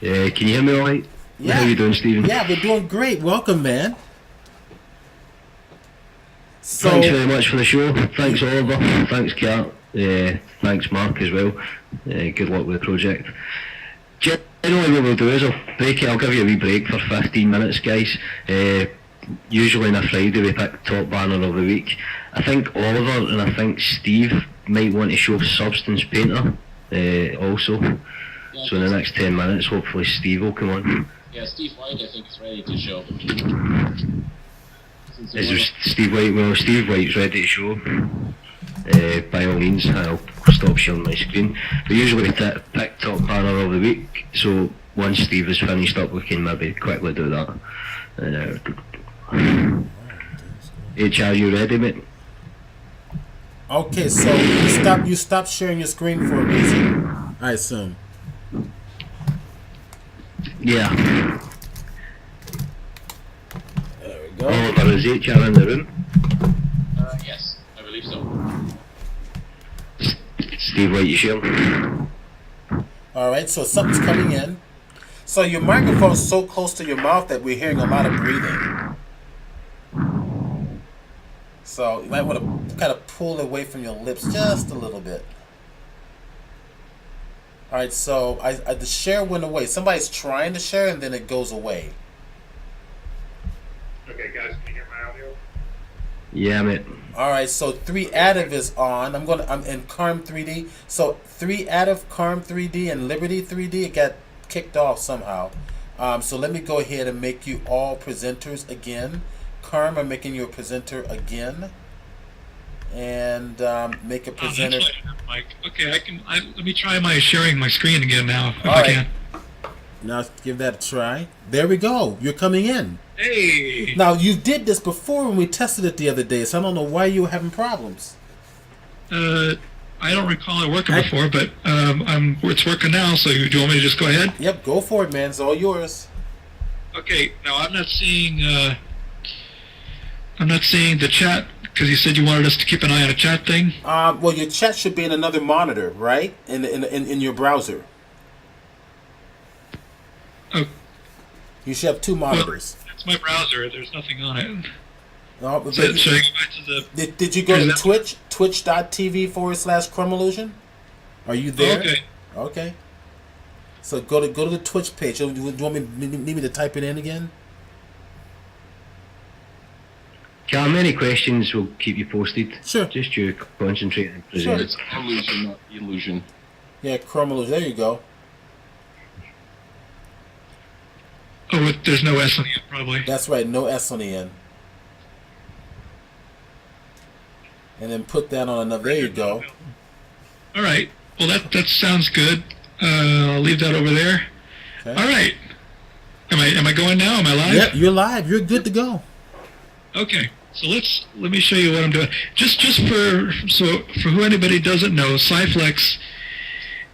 Can you hear me all right? Yeah. How you doing, Stephen? Yeah, we're doing great. Welcome, man. So, Thanks very much for the show. Thanks, Oliver. Thanks, Kat. Thanks, Mark, as well. Good luck with the project. Generally, what we'll do is I'll give you a wee break for 15 minutes, guys. Usually on a Friday we pick top banner of the week. I think Oliver and I think Steve might want to show Substance Painter also. Yeah, So in the next 10 minutes, hopefully Steve will come on. Yeah, Steve White, I think, is ready to show. Is there Steve White? Well, Steve White's ready to show. By all means, I'll stop sharing my screen. We usually pick top banner of the week, so once Steve is finished up, we can maybe quickly do that. HR, you ready, mate? okay, so you stopped sharing your screen for a reason, I assume. Yeah. There we go. Oliver, is HR in the room? Yes, I believe so. Steve White, you share? All right, so something's coming in. So your microphone's so close to your mouth that we're hearing a lot of breathing. So you might want to kind of pull away from your lips just a little bit. All right, so the share went away. Somebody's trying to share and then it goes away. Okay, guys, can you hear my audio? Yeah, mate. All right, so 3Additive is on. I'm in Carm 3D. So 3Additive, Carm 3D, and Liberty 3D, it got kicked off somehow. So let me go ahead and make you all presenters again. Carm, I'm making you a presenter again. and make a presenter. That's why I have mic. Okay, let me try sharing my screen again now, if All I right. can. Now give that a try. There we go. You're coming in. Hey! Now you did this before when we tested it the other day, so I don't know why you were having problems. I don't recall it working before, but it's working now, so do you want me to just go ahead? Yep, go for it, man. It's all yours. Okay, now I'm not seeing the chat, because you said you wanted us to keep an eye on a chat thing. Well, your chat should be in another monitor, right? In your browser. Oh. You should have two monitors. Well, it's my browser. There's nothing on it. But Should I go back to the... Did you go to Twitch? Twitch.tv/Chromelusion? Are you there? Okay. Okay. So go to the Twitch page. Do you want need me to type it in again? Cam, any questions will keep you posted. Sure. Just you concentrate and present. Sure. It's illusion, not illusion. Yeah, Chromelusion. There you go. Oh, there's no S on the end, probably. That's right. No S on the end. And then put that on another. There you go. All right. Well, that sounds good. I'll leave that over there. Okay. All right. Am I going now? Am I live? Yep, you're live. You're good to go. Okay. So let me show you what I'm doing. Just for who anybody doesn't know, Cyflex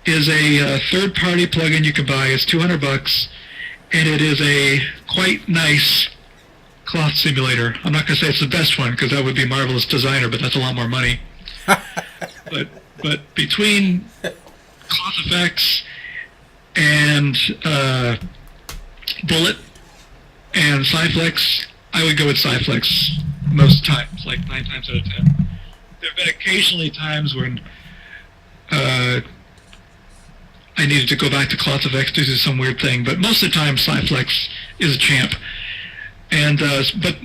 is a third-party plugin you can buy. It's $200, and it is a quite nice cloth simulator. I'm not going to say it's the best one because that would be Marvelous Designer, but that's a lot more money. but between cloth effects and Bullet and Cyflex, I would go with Cyflex most times, like 9 times out of 10. There have been occasionally times when I needed to go back to cloth effects to do some weird thing, but most of the time Cyflex is a champ. And but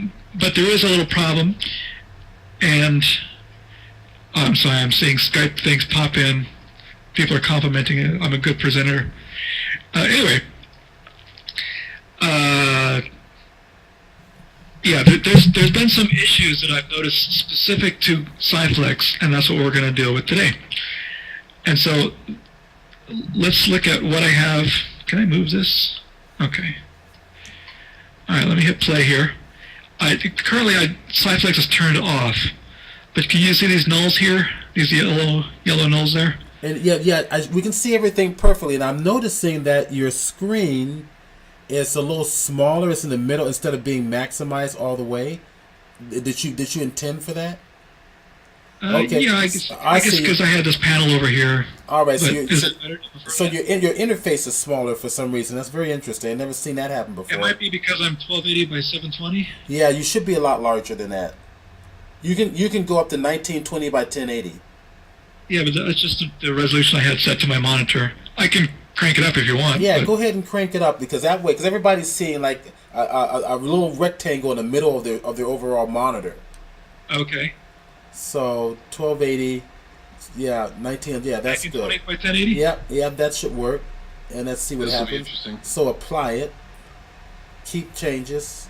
there is a little problem, and I'm sorry, I'm seeing Skype things pop in. People are complimenting it. I'm a good presenter. Anyway, yeah, there's been some issues that I've noticed specific to Cyflex, and that's what we're going to deal with today. And so let's look at what I have. Can I move this? Okay. All right, let me hit play here. Currently, Cyflex is turned off, but can you see these nulls here? These yellow nulls there? And we can see everything perfectly. And I'm noticing that your screen is a little smaller. It's in the middle instead of being maximized all the way. Did you intend for that? Okay. Yeah, I guess because I had this panel over here. All right, so your interface is smaller for some reason. That's very interesting. I've never seen that happen before. It might be because I'm 1280 by 720. Yeah, you should be a lot larger than that. You can go up to 1920 by 1080. Yeah, but that's just the resolution I had set to my monitor. I can crank it up if you want. Yeah, go ahead and crank it up because everybody's seeing like a little rectangle in the middle of their overall monitor. Okay. So 1280, yeah, 19, yeah, that's good. 1920 by 1080. Yeah, that should work. And let's see what This will be happens. interesting. So apply it. Keep changes.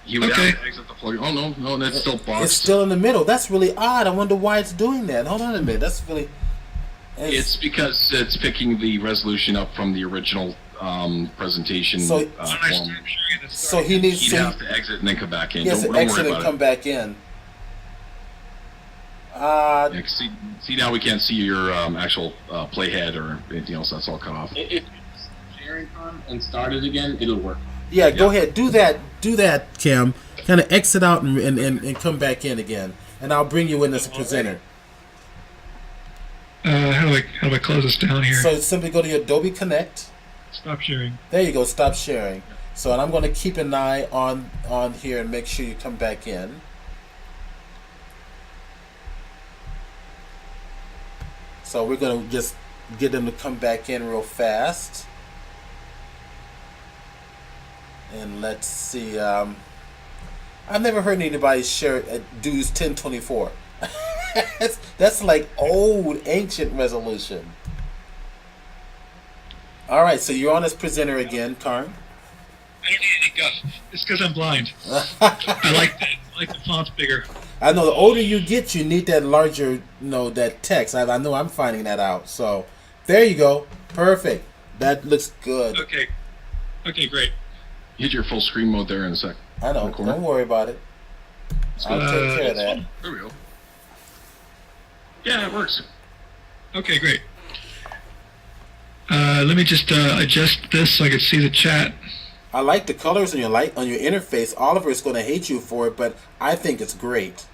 You would Okay. have to exit the plugin. Oh no, that's still boxed. It's still in the middle. That's really odd. I wonder why it's doing that. Hold on a minute. That's really. It's because it's picking the resolution up from the original presentation. So- form. So he needs He'd to. have to exit and then come back in. He has Don't to worry exit and about come it. back in. Yeah, 'cause see now we can't see your actual playhead or anything else. That's all cut off. If you sharing on and start it again, it'll work. Yeah, go ahead. Do that, Kim. Kind of exit out and come back in again, and I'll bring you in as a presenter. How do I close this down here? So simply go to your Adobe Connect. Stop sharing. There you go. Stop sharing. So, and I'm going to keep an eye on here and make sure you come back in. So we're going to just get them to come back in real fast. And let's see. I've never heard anybody share use 1024. That's like old, ancient resolution. All right, so you're on as presenter again, Karn. I don't need any guff. It's because I'm blind. I like that. like the fonts bigger. I know the older you get, you need that larger, that text. I know I'm finding that out. So there you go. Perfect. That looks good. Okay. Okay, great. Hit your full screen mode there in a sec. I know. Don't worry about it. I'll take care of that. There we go. Yeah, it works. Okay, great. Let me just adjust this so I can see the chat. I like the colors on your interface. Oliver is going to hate you for it, but I think it's great.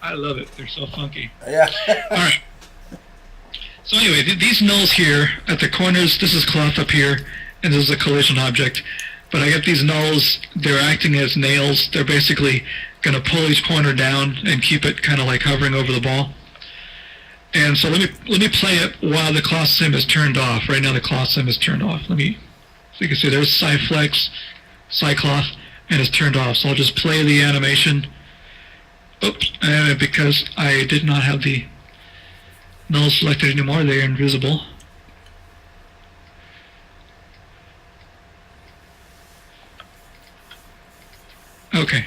I love it. They're so funky. Yeah. All right. So anyway, these nulls here at the corners, this is cloth up here, and this is a collision object. But I got these nulls, they're acting as nails. They're basically going to pull each corner down and keep it kind of like hovering over the ball. And so let me play it while the cloth sim is turned off. Right now the cloth sim is turned off. So you can see there's Cyflex, Cycloth, and it's turned off. So I'll just play the animation. Oops, and because I did not have the null selected anymore, they're invisible. Okay.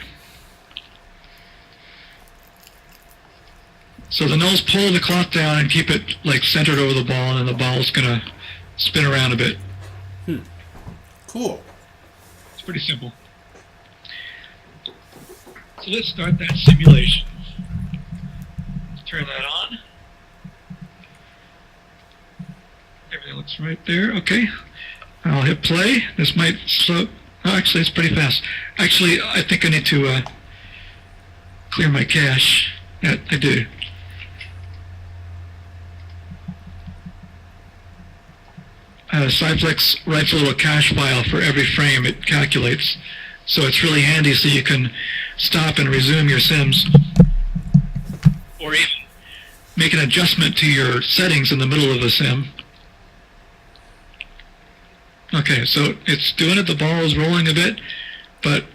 So the nulls pull the cloth down and keep it like centered over the ball, and then the ball's gonna spin around a bit. Cool. It's pretty simple. So let's start that simulation. Turn that on. Everything looks right there. Okay. I'll hit play. This might slow. Oh, actually, it's pretty fast. Actually, I think I need to clear my cache. Yeah, I do. Cyflex writes a little cache file for every frame it calculates. So it's really handy so you can stop and resume your sims. Or even make an adjustment to your settings in the middle of a sim. Okay, so it's doing it, the ball is rolling a bit, but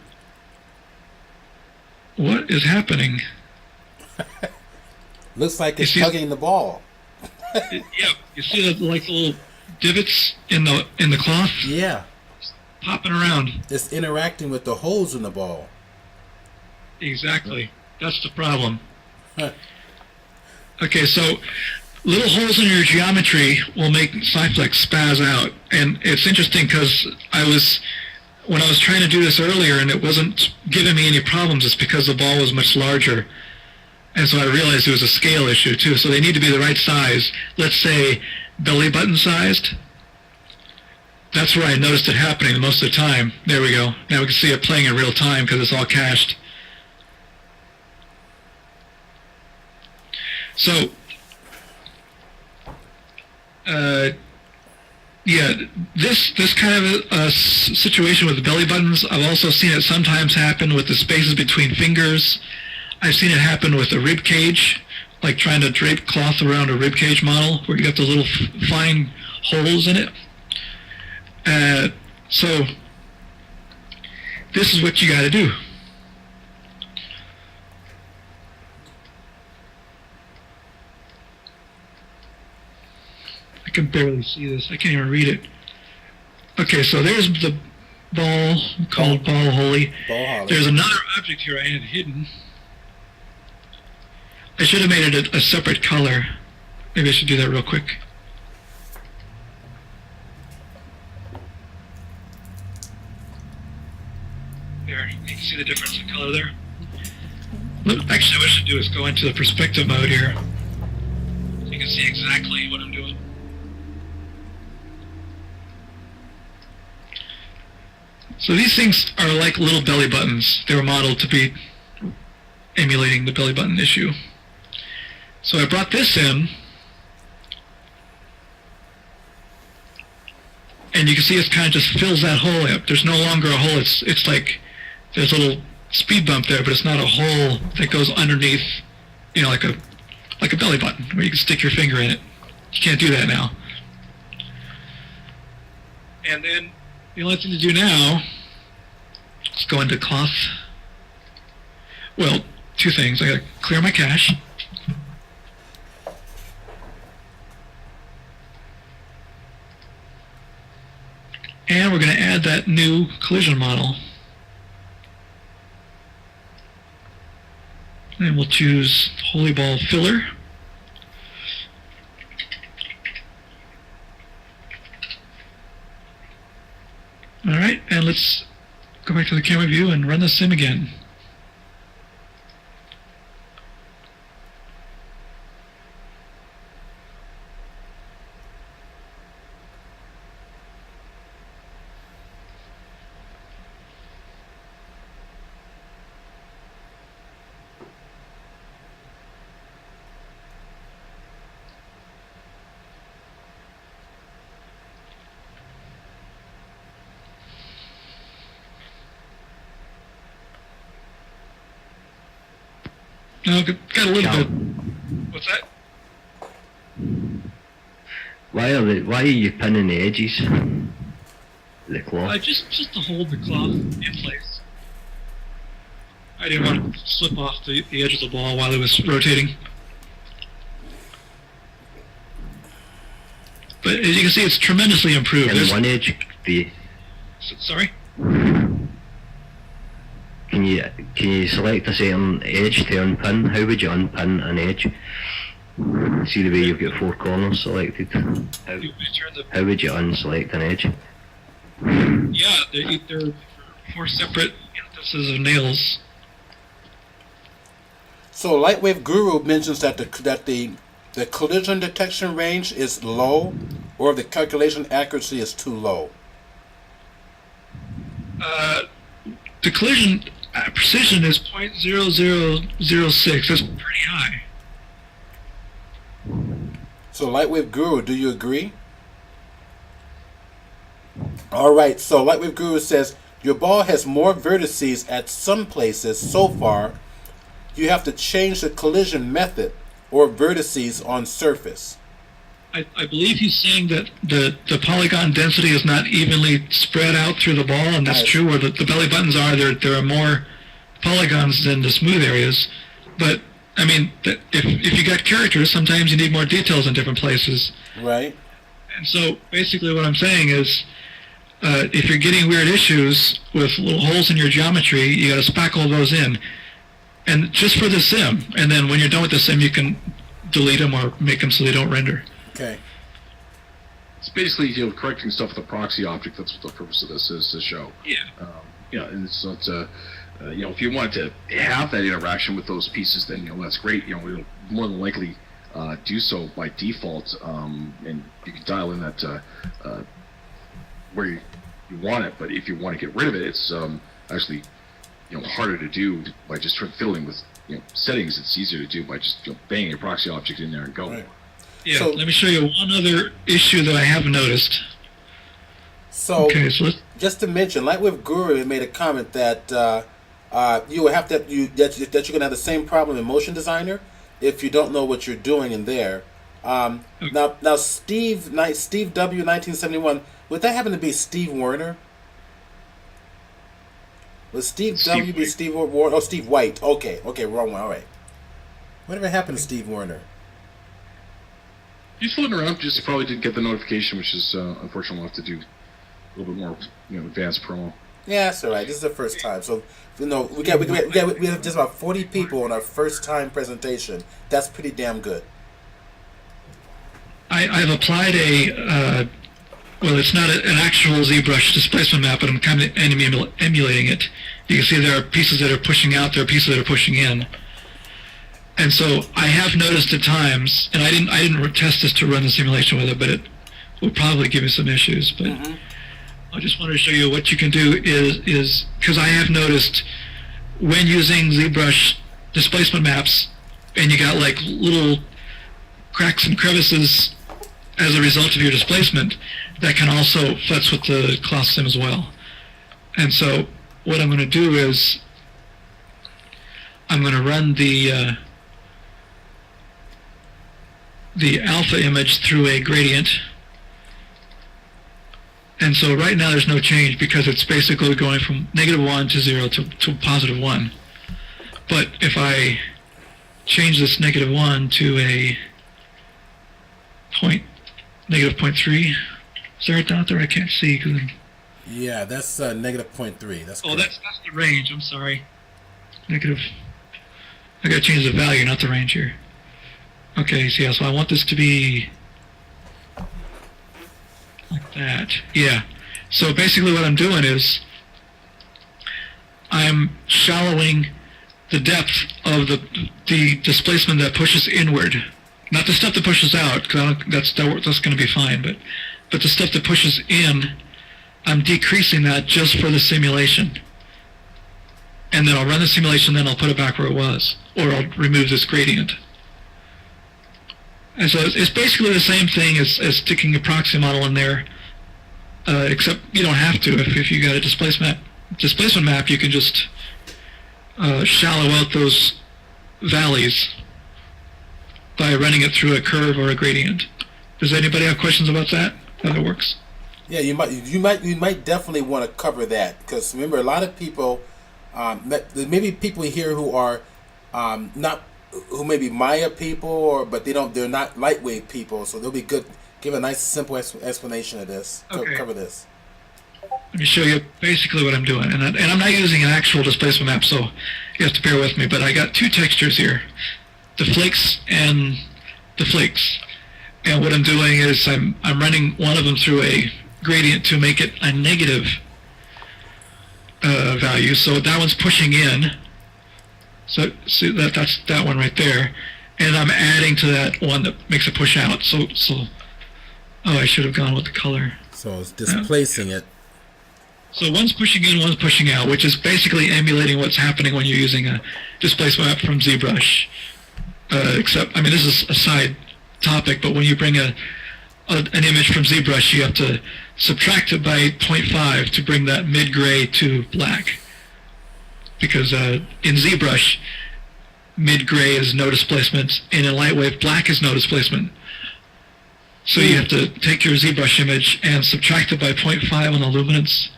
what is happening? Looks like it's tugging the ball. Yeah, you see the like little divots in the cloth? Yeah. Popping around. It's interacting with the holes in the ball. Exactly. That's the problem. Okay, so little holes in your geometry will make Cyflex spaz out. And it's interesting because when I was trying to do this earlier and it wasn't giving me any problems, it's because the ball was much larger. And so I realized it was a scale issue too. So they need to be the right size. Let's say belly button sized. That's where I noticed it happening most of the time. There we go. Now we can see it playing in real time because it's all cached. So, yeah, this kind of a situation with the belly buttons, I've also seen it sometimes happen with the spaces between fingers. I've seen it happen with a rib cage, like trying to drape cloth around a rib cage model where you got the little fine holes in it. So this is what you got to do. I can barely see this. I can't even read it. Okay, so there's the ball called Ball Holy. There's another object here I had hidden. I should have made it a separate color. Maybe I should do that real quick. There, you can see the difference in color there. Actually, what I should do is go into the perspective mode here. So you can see exactly what I'm doing. So these things are like little belly buttons. They were modeled to be emulating the belly button issue. So I brought this in, and you can see it kind of just fills that hole up. There's no longer a hole. It's like there's a little speed bump there, but it's not a hole that goes underneath, like a belly button where you can stick your finger in it. You can't do that now. And then the only thing to do now is go into cloth. Well, two things. I gotta clear my cache. And we're going to add that new collision model. And we'll choose Holy Ball Filler. All right, and let's go back to the camera view and run the sim again. No, got a little bit. What's that? Why are you pinning the edges? The cloth. Just to hold the cloth in place. I didn't want to slip off the edge of the ball while it was rotating. But as you can see, it's tremendously improved. And one edge, Sorry? Can you select a certain edge to unpin? How would you unpin an edge? See the way you've got 4 corners selected? How would you unselect an edge? Yeah, they're 4 separate instances of nails. So LightWave Guru mentions that the collision detection range is low, or the calculation accuracy is too low. The collision precision is 0.0006. That's pretty high. So LightWave Guru, do you agree? Alright, so LightWave Guru says, your ball has more vertices at some places so far. You have to change the collision method or vertices on surface. I believe he's saying that the polygon density is not evenly spread out through the ball, and that's true. Where the belly buttons are, there are more polygons than the smooth areas. But I mean, if you got characters, sometimes you need more details in different places. Right. And so basically, what I'm saying is, if you're getting weird issues with little holes in your geometry, you got to spackle those in, and just for the sim. And then when you're done with the sim, you can delete them or make them so they don't render. Okay. It's basically correcting stuff with a proxy object. That's what the purpose of this is to show. Yeah. And it's not. If you want to have that interaction with those pieces, then that's great. We'll more than likely do so by default, and you can dial in that where you want it. But if you want to get rid of it, it's actually harder to do by just fiddling with settings. It's easier to do by just banging a proxy object in there and go. Right. Yeah, so, let me show you one other issue that I have noticed. So, okay, so just to mention, LightWave Guru made a comment that you will have that you're gonna have the same problem in Motion Designer if you don't know what you're doing in there. Now Steve W 1971, would that happen to be Steve Werner? Was Steve W be Steve Warner? Oh, Steve White. Okay, wrong one. All right. Whatever happened to Steve Werner? He's floating around. Just probably didn't get the notification, which is unfortunate. We'll have to do a little bit more, advanced promo. Yeah, that's all right. This is the first time, so we have just about 40 people on our first time presentation. That's pretty damn good. I've applied well, it's not an actual ZBrush displacement map, but I'm kind of emulating it. You can see there are pieces that are pushing out, there are pieces that are pushing in. And so I have noticed at times, and I didn't test this to run the simulation with it, but it will probably give me some issues. But I just wanted to show you what you can do is because I have noticed when using ZBrush displacement maps, and you got like little cracks and crevices as a result of your displacement, that can also futz with the cloth sim as well. And so what I'm going to do is I'm going to run the alpha image through a gradient. And so right now there's no change because it's basically going from -1 to 0 to +1. But if I change this -1 to a -0.3, is there a dot there? I can't see because Yeah, that's -0.3. That's correct. that's the range. I'm sorry. Negative. I gotta change the value, not the range here. Okay, so yeah, so I want this to be like that. Yeah. So basically what I'm doing is I'm shallowing the depth of the displacement that pushes inward. Not the stuff that pushes out, because that's going to be fine, but the stuff that pushes in, I'm decreasing that just for the simulation. And then I'll run the simulation, then I'll put it back where it was, or I'll remove this gradient. And so it's basically the same thing as sticking a proxy model in there, except you don't have to. If you got a displacement map, you can just shallow out those valleys by running it through a curve or a gradient. Does anybody have questions about that? How that works? Yeah, you might definitely want to cover that, because remember, a lot of people, maybe people here who are who may be Maya people, but they're not LightWave people, so they'll be good. Give a nice simple explanation of this. Okay. Cover this. Let me show you basically what I'm doing, and I'm not using an actual displacement map, so you have to bear with me. But I got two textures here, the flakes and the flakes. And what I'm doing is I'm running one of them through a gradient to make it a negative value. So that one's pushing in. So see that's that one right there, and I'm adding to that one that makes it push out. So I should have gone with the color. So it's displacing it. So one's pushing in, one's pushing out, which is basically emulating what's happening when you're using a displacement map from ZBrush. Except, I mean, this is a side topic, but when you bring an image from ZBrush, you have to subtract it by 0.5 to bring that mid-gray to black. Because in ZBrush, mid-gray is no displacement, and in LightWave, black is no displacement. So you have to take your ZBrush image and subtract it by 0.5 on the luminance,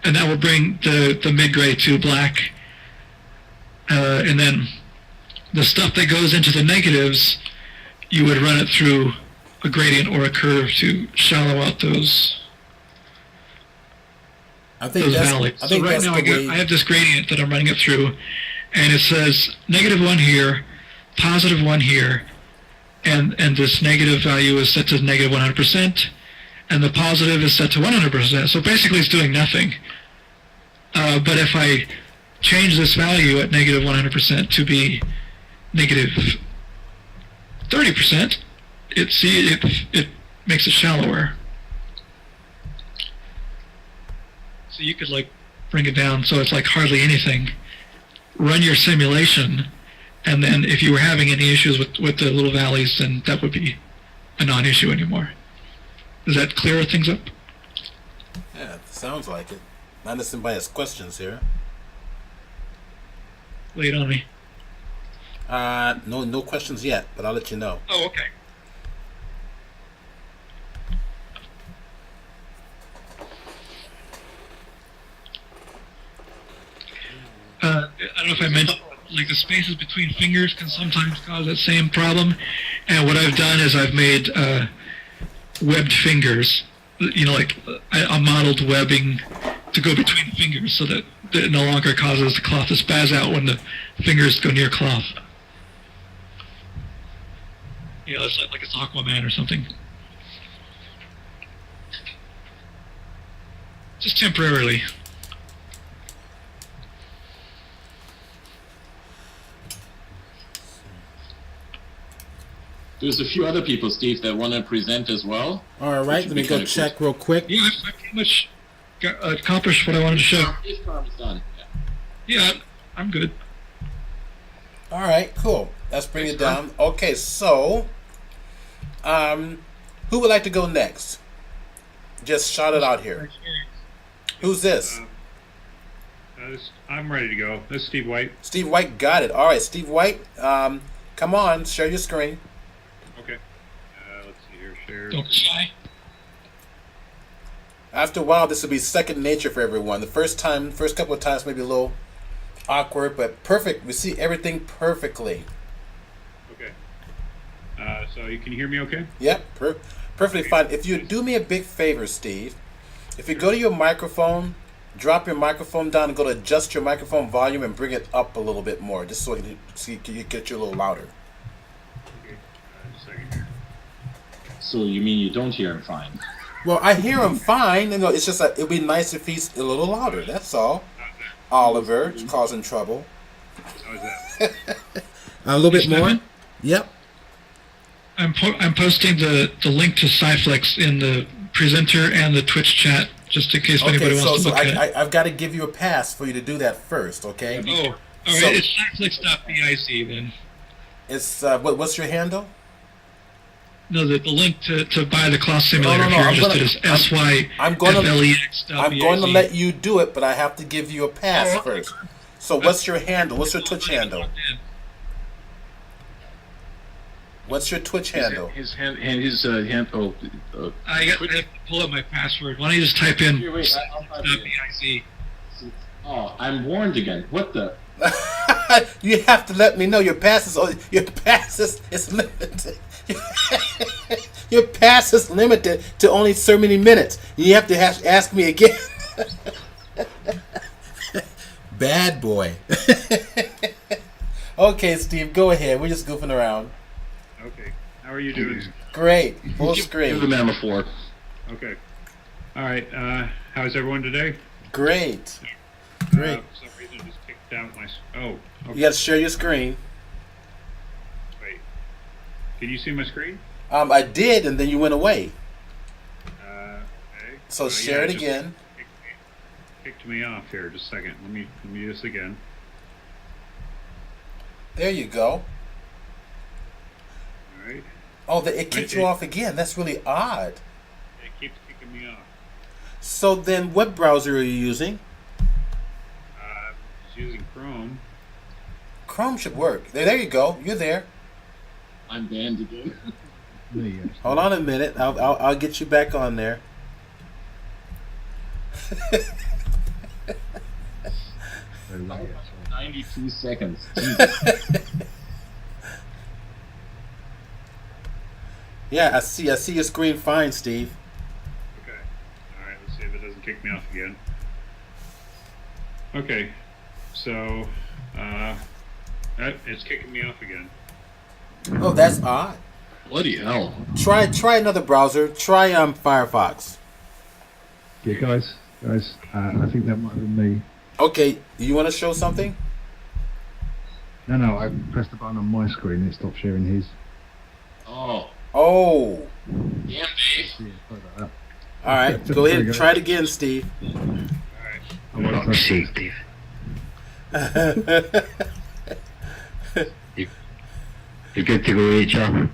and that will bring the mid-gray to black. And then the stuff that goes into the negatives, you would run it through a gradient or a curve to shallow out those valleys. So right now I have this gradient that I'm running it through, and it says -1 here, +1 here, and this negative value is set to -100%, and the positive is set to 100%. So basically it's doing nothing. But if I change this value at -100% to be -30%, it makes it shallower. So you could like bring it down so it's like hardly anything. Run your simulation, and then if you were having any issues with the little valleys, then that would be a non-issue anymore. Does that clear things up? Yeah, sounds like it. Not unless anybody has questions here. Lay it on me. No questions yet, but I'll let you know. Oh, okay. I don't know if I mentioned, like the spaces between fingers can sometimes cause that same problem. And what I've done is I've made webbed fingers, like a modeled webbing to go between fingers so that it no longer causes the cloth to spaz out when the fingers go near cloth. It's like it's Aquaman or something. Just temporarily. There's a few other people, Steve, that want to present as well. All right, let me go check real quick. Yeah, I pretty much accomplished what I wanted to show. His part is done. Yeah, I'm good. All right, cool. Let's bring it down. Okay, so, who would like to go next? Just shout it out here. Who's this? I'm ready to go. This is Steve White. Steve White, got it. All right, Steve White, come on, share your screen. Okay. Let's see here. Share. Don't be shy. After a while, this will be second nature for everyone. The first couple of times, maybe a little awkward, but perfect. We see everything perfectly. Okay. So you can hear me okay? Yep, perfectly fine. If you do me a big favor, Steve, if you go to your microphone Drop your microphone down and go to adjust your microphone volume and bring it up a little bit more, just so you get you a little louder. Okay. Just a second here. So you mean you don't hear him fine? Well, I hear him fine. You know, it's just that it'd be nice if he's a little louder. That's all. How's that? Oliver, causing trouble. How's that? A little bit more. Stephen? Yep. I'm posting the link to Cyflex in the presenter and the Twitch chat, just in case anybody Okay, wants to so look at it. I've got to give you a pass for you to do that first. Okay. Oh, all right. So- It's cyflex.bic then. It's what's your handle? No, the link to buy the cloth simulator if you're I'm interested gonna- is syflex.bic. I'm going to let you do it, but I have to give you a pass first. So what's your handle? What's your Twitch handle? What's your Twitch handle? His hand. Oh, I have to pull up my password. Why don't you just type in Here, wait, I'll type it in. .bic. Oh, I'm warned again. What the? You have to let me know your pass is limited. Your pass is limited to only so many minutes. You have to ask me again. Bad boy. Okay, Steve, go ahead. We're just goofing around. Okay. How are you doing? Great. Full give the screen. man the floor. Okay. All right. How's everyone today? Great. Great. For some reason, it just kicked out my. Oh. Okay. You got to share your screen. Wait. Can you see my screen? I did, and then you went away. Okay. So share it just again. Kicked me off here. Just a second. Let me do this again. There you go. All right. Oh, it kicked you off again. That's really odd. It keeps kicking me off. So then, what browser are you using? Just using Chrome. Chrome should work. There you go. You're there. I'm banned again. Hold on a minute. I'll get you back on there. 92 seconds. Jesus. Yeah, I see your screen fine, Steve. Okay. All right. Let's see if it doesn't kick me off again. Okay. So, it's kicking me off again. Oh, that's odd. Bloody hell. Try another browser. Try Firefox. Yeah, guys, I think that might have been me. Okay, you want to show something? No, I pressed the button on my screen and it stopped sharing his. Oh, Oh, damn, Dave. Yeah, sorry about that. all right. Go ahead and try it again, Steve. All right. I'm not Sake, Dave. You're good to go, HR.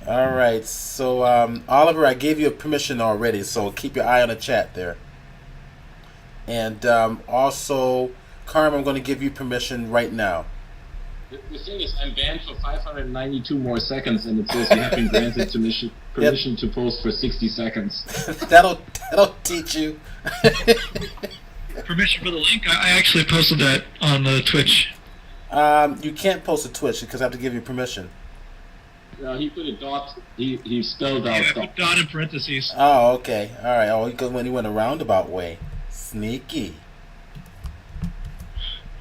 All right. So, Oliver, I gave you a permission already, so keep your eye on the chat there. And also, Carm, I'm going to give you permission right now. The thing is, I'm banned for 592 more seconds, and it says you have been granted permission to post for 60 seconds. that'll teach you. Permission for the link? I actually posted that on Twitch. You can't post a Twitch because I have to give you permission. He put a dot. He spelled Yeah, out I dot. put dot in parentheses. Oh, okay. All right. Oh, when he went a roundabout way. Sneaky.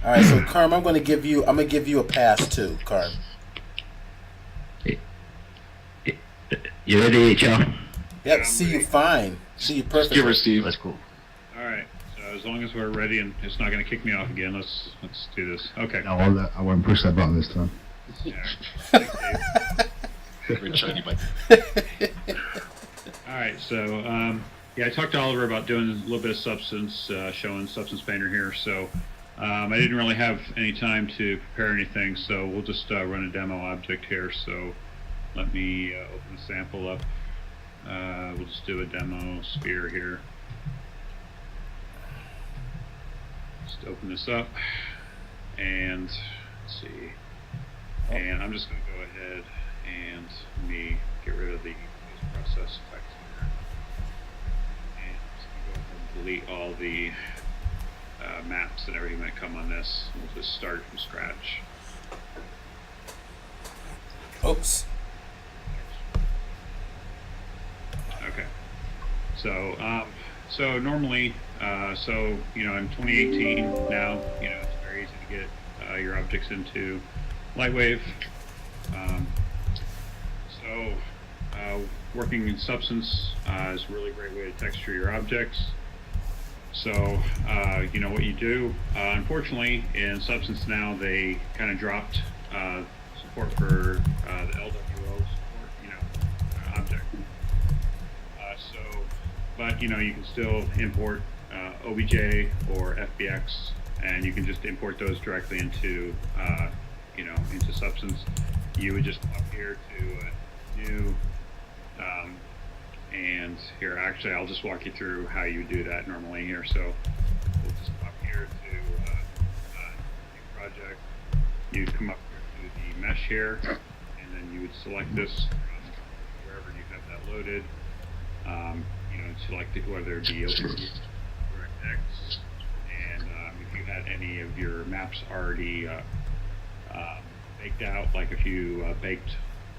All right. So, Carm, I'm gonna give you a pass too, Carm. You ready, HR? Yep. See you fine. See you Give her, perfectly. Steve. Let's go. All right. So as long as we're ready and it's not going to kick me off again, let's do this. Okay. No, I won't push that button this time. All right. Thanks, Dave. Very shiny bike. All right, so yeah, I talked to Oliver about doing a little bit of Substance, showing Substance Painter here. So I didn't really have any time to prepare anything, so we'll just run a demo object here. So let me open the sample up. We'll just do a demo sphere here. Just open this up, and let's see. And I'm just going to go ahead and let me get rid of the process effects here. And I'm just going to go ahead and delete all the maps and everything that come on this. We'll just start from scratch. Oops. Okay. So, so normally So, you know, in 2018 now, you know, it's very easy to get your objects into LightWave. Um, so, working in Substance is a really great way to texture your objects. So, you know what you do. Unfortunately, in Substance now, they kind of dropped support for the LWO support, you know, object. So, but you know, you can still import OBJ or FBX, and you can just import those directly into, you know, into Substance. You would just come up here to new, and here, actually, I'll just walk you through how you do that normally here. So we'll just come up here to new project. You'd come up here to the mesh here, and then you would select this from wherever you have that loaded. You know, select it, whether it be OpenView, DirectX, and if you had any of your maps already baked out, like if you baked,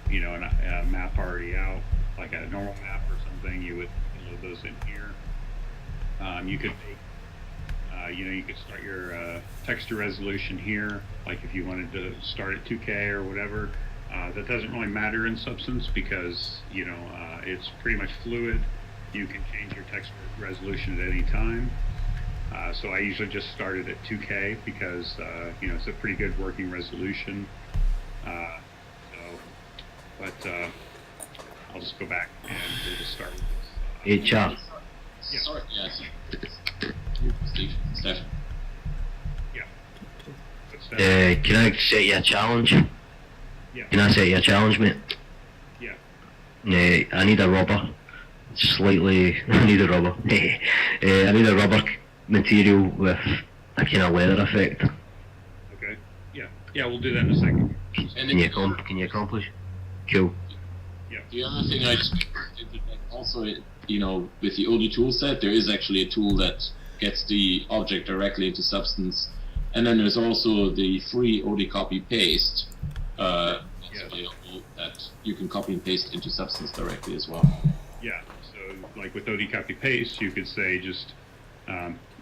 you know, a map already out, like a normal map or something, you would load those in here. You could make, you know, you could start your texture resolution here, like if you wanted to start at 2K or whatever. That doesn't really matter in Substance because, you know, it's pretty much fluid. You can change your texture resolution at any time. So I usually just started at 2K because, you know, it's a pretty good working resolution. I'll just go back and we'll just start with this. Hey, Chuck. Yeah. Sorry, yes. Steph. Yeah. What's that? Can I set you a challenge? Yeah. Can I set you a challenge, mate? Yeah. I need a rubber. Slightly, I need a rubber. I need a rubber material with a kind of leather effect. Okay. Yeah. Yeah, we'll do that in a second. And Can you accomplish? Cool. Yeah. the other thing I just also, you know, with the OD toolset, there is actually a tool that gets the object directly into Substance, and then there's also the free OD copy paste that's available that you can copy and paste into Substance directly as well. Yeah. So, like with OD copy paste, you could say just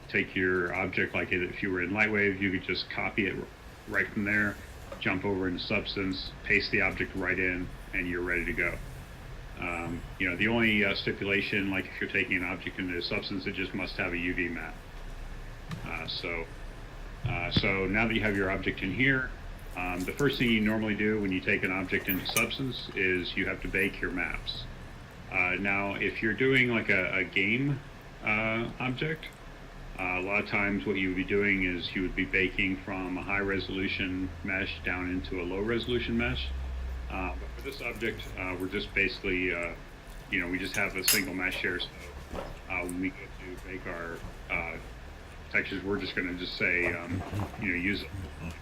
take your object, like if you were in LightWave, you could just copy it right from there, jump over into Substance, paste the object right in, and you're ready to go. You know, the only stipulation, like if you're taking an object into Substance, it just must have a UV map. So now that you have your object in here, the first thing you normally do when you take an object into Substance is you have to bake your maps. Now, if you're doing like a game object, a lot of times what you would be doing is you would be baking from a high resolution mesh down into a low resolution mesh. But for this object, we're just basically, you know, we just have a single mesh here. So when we go to bake our textures, we're just going to just say, you know, use a mesh.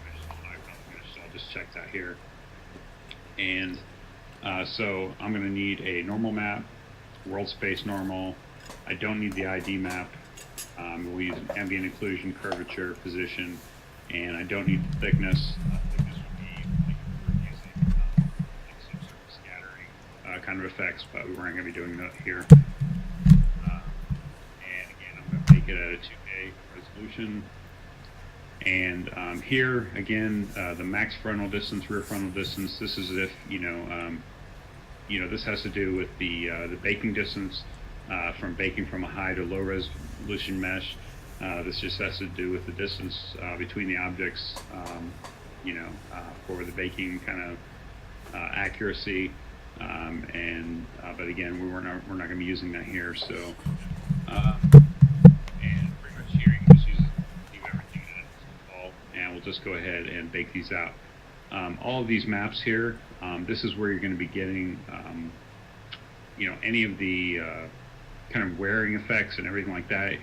So I'll just check that here. And so I'm going to need a normal map, world space normal. I don't need the ID map. We'll use an ambient occlusion, curvature, position, and I don't need the thickness. Thickness would be like if we were using like some sort of scattering kind of effects, but we weren't going to be doing that here. And again, I'm going to make it at a 2K resolution. And here, again, the max frontal distance, rear frontal distance, this is if, you know, this has to do with the baking distance from baking from a high to low resolution mesh. This just has to do with the distance between the objects, you know, for the baking kind of accuracy. But again, we're not going to be using that here. So, and pretty much here you can just leave everything in it, and we'll just go ahead and bake these out. All of these maps here, this is where you're going to be getting, you know, any of the kind of wearing effects and everything like that.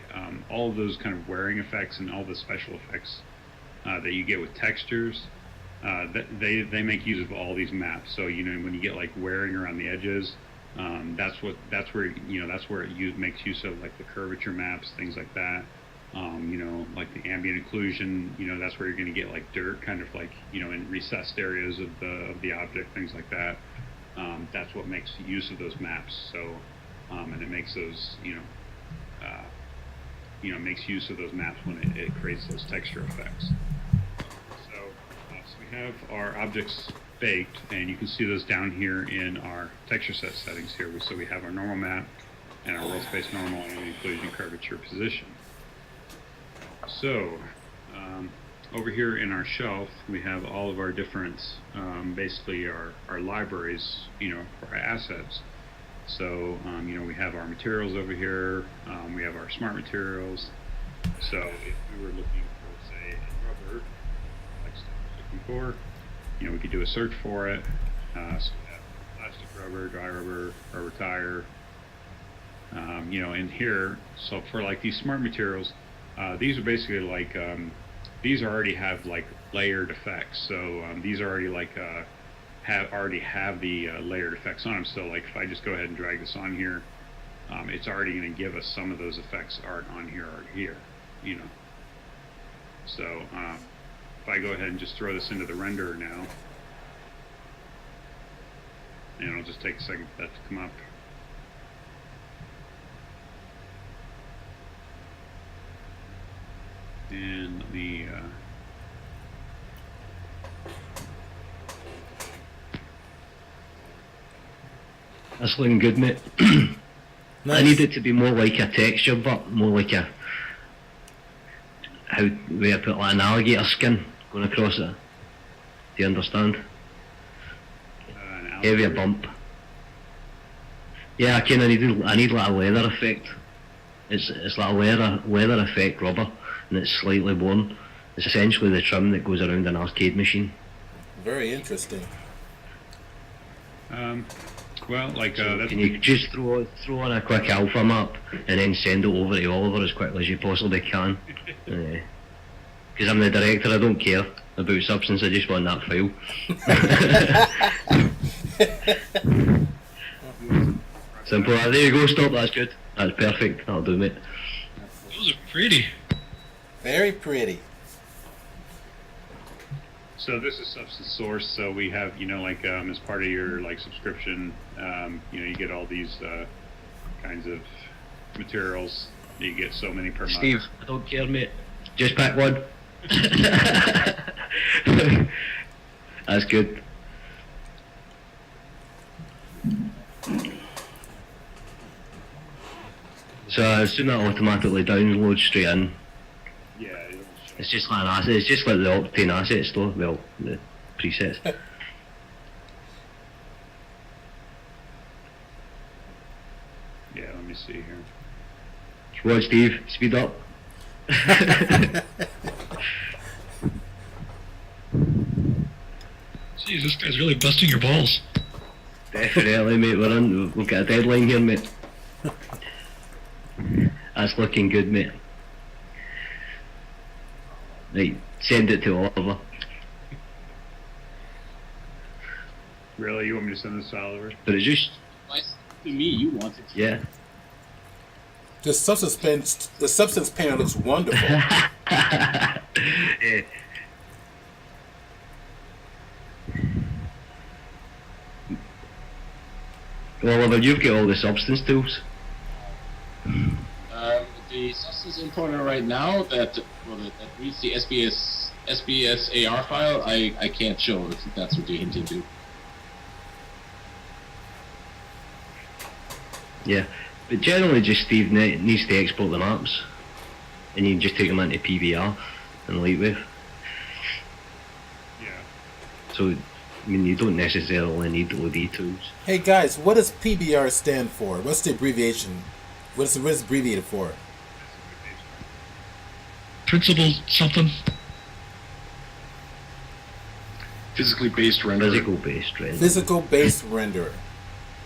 All of those kind of wearing effects and all the special effects that you get with textures, they make use of all these maps. So, you know, when you get like wearing around the edges, that's where it makes use of like the curvature maps, things like that. You know, like the ambient occlusion, you know, that's where you're going to get like dirt, kind of like, you know, in recessed areas of the object, things like that. That's what makes use of those maps. So, and it makes those, you know, makes use of those maps when it creates those texture effects. So we have our objects baked, and you can see those down here in our texture set settings here. So we have our normal map and our world space normal and inclusion curvature position. So over here in our shelf, we have all of our different, basically our libraries, for our assets. So, we have our materials over here, we have our smart materials. So if we were looking for, say, rubber, like Steve was looking for, we could do a search for it. So we have plastic rubber, dry rubber, rubber tire, in here. So for like these smart materials, these are basically like, these already have like layered effects. So these are already like, already have the layered effects on them. So like if I just go ahead and drag this on here, it's already going to give us some of those effects aren't on here or here, So if I go ahead and just throw this into the renderer now, and it'll just take a second for that to come up. And let me That's looking good, mate. Nice. I need it to be more like a texture, but more like a, how we I put like an alligator skin going across it. Do you understand? Heavier bump. Yeah, I need like a leather effect. It's like a leather effect rubber, and it's slightly worn. It's essentially the trim that goes around an arcade machine. Very interesting. Well, like that's Can you just throw on a quick alpha map and then send it over to Oliver as quickly as you possibly can? Because I'm the director, I don't care about substance, I just want that file. Simple. There you go, stop, that's good. That's perfect, that'll do, mate. Those are pretty. Very pretty. So this is substance source. So we have, as part of your subscription, you get all these kinds of materials. You get so many per month. Steve, I don't care, mate. Just pick one. That's good. So I assume that automatically downloads straight in. Yeah. It's just like an asset. It's just like the Octane asset store. Well, the presets. Yeah. Let me see here. Watch, Steve. Speed up. Jeez, this guy's really busting your balls. Definitely, mate. We've got a deadline here, mate. That's looking good, mate. Right, send it to Oliver. Really? You want me to send this to Oliver? But it's just... To me, you wanted to. Yeah. The substance painter looks wonderful. Yeah. Oliver, you've got all the substance tools. The substance importer right now that reads the SBS AR file, I can't show if that's what you're hinting to. Yeah, but generally just Steve needs to export the maps, and you can just take them into PBR and LightWave. Yeah. So, I mean, you don't necessarily need OD tools. Hey guys, what does PBR stand for? What's the abbreviation? What is it abbreviated for? Principal something. Physically based rendering. Physical based, right? Physical based renderer.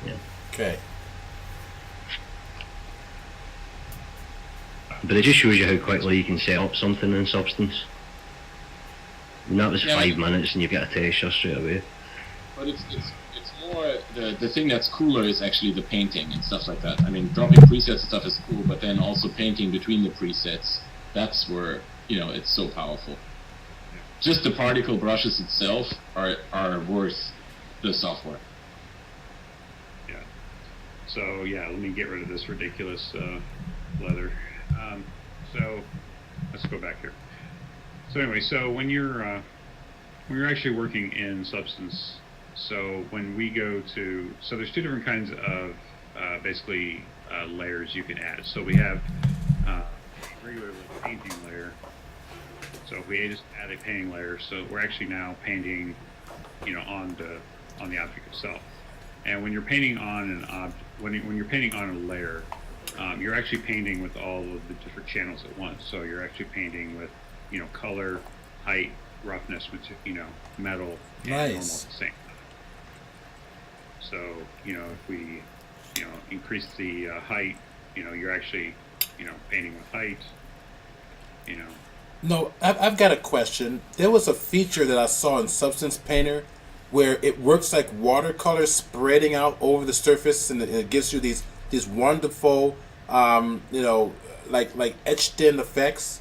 Yeah. Okay. But it just shows you how quickly you can set up something in Substance. And that was 5 minutes and you've got a texture straight away. But it's more the thing that's cooler is actually the painting and stuff like that. I mean, dropping presets stuff is cool, but then also painting between the presets, that's where it's so powerful. Just the particle brushes itself are worth the software. Yeah. So yeah, let me get rid of this ridiculous leather. So let's go back here. So anyway, so when you're actually working in Substance, so when we go to, so there's two different kinds of basically layers you can add. So we have regular painting layer. So if we just add a painting layer, so we're actually now painting, on the object itself. And when you're painting on an when you're painting on a layer, you're actually painting with all of the different channels at once. So you're actually painting with, color, height, roughness, metal, and normal at the same time. So, if we, increase the height, you're actually, painting with height, No, I've got a question. There was a feature that I saw in Substance Painter where it works like watercolor spreading out over the surface, and it gives you these wonderful, like etched in effects.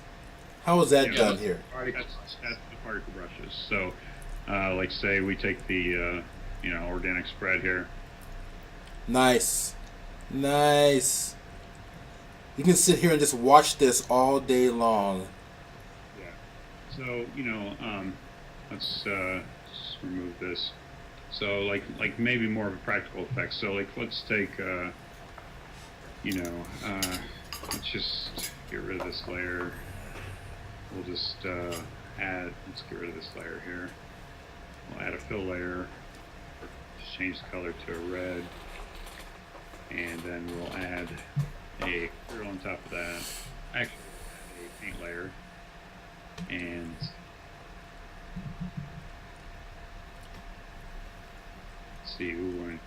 How is that done here? That's the particle brushes. So, like say we take the, organic spread here. Nice. Nice. You can sit here and just watch this all day long. So, let's remove this. So, like maybe more of a practical effect. So, like, let's take, let's just get rid of this layer. We'll just let's get rid of this layer here. We'll add a fill layer. Just change the color to a red. And then we'll add a clear on top of that. Actually, a paint layer. And let's see, we want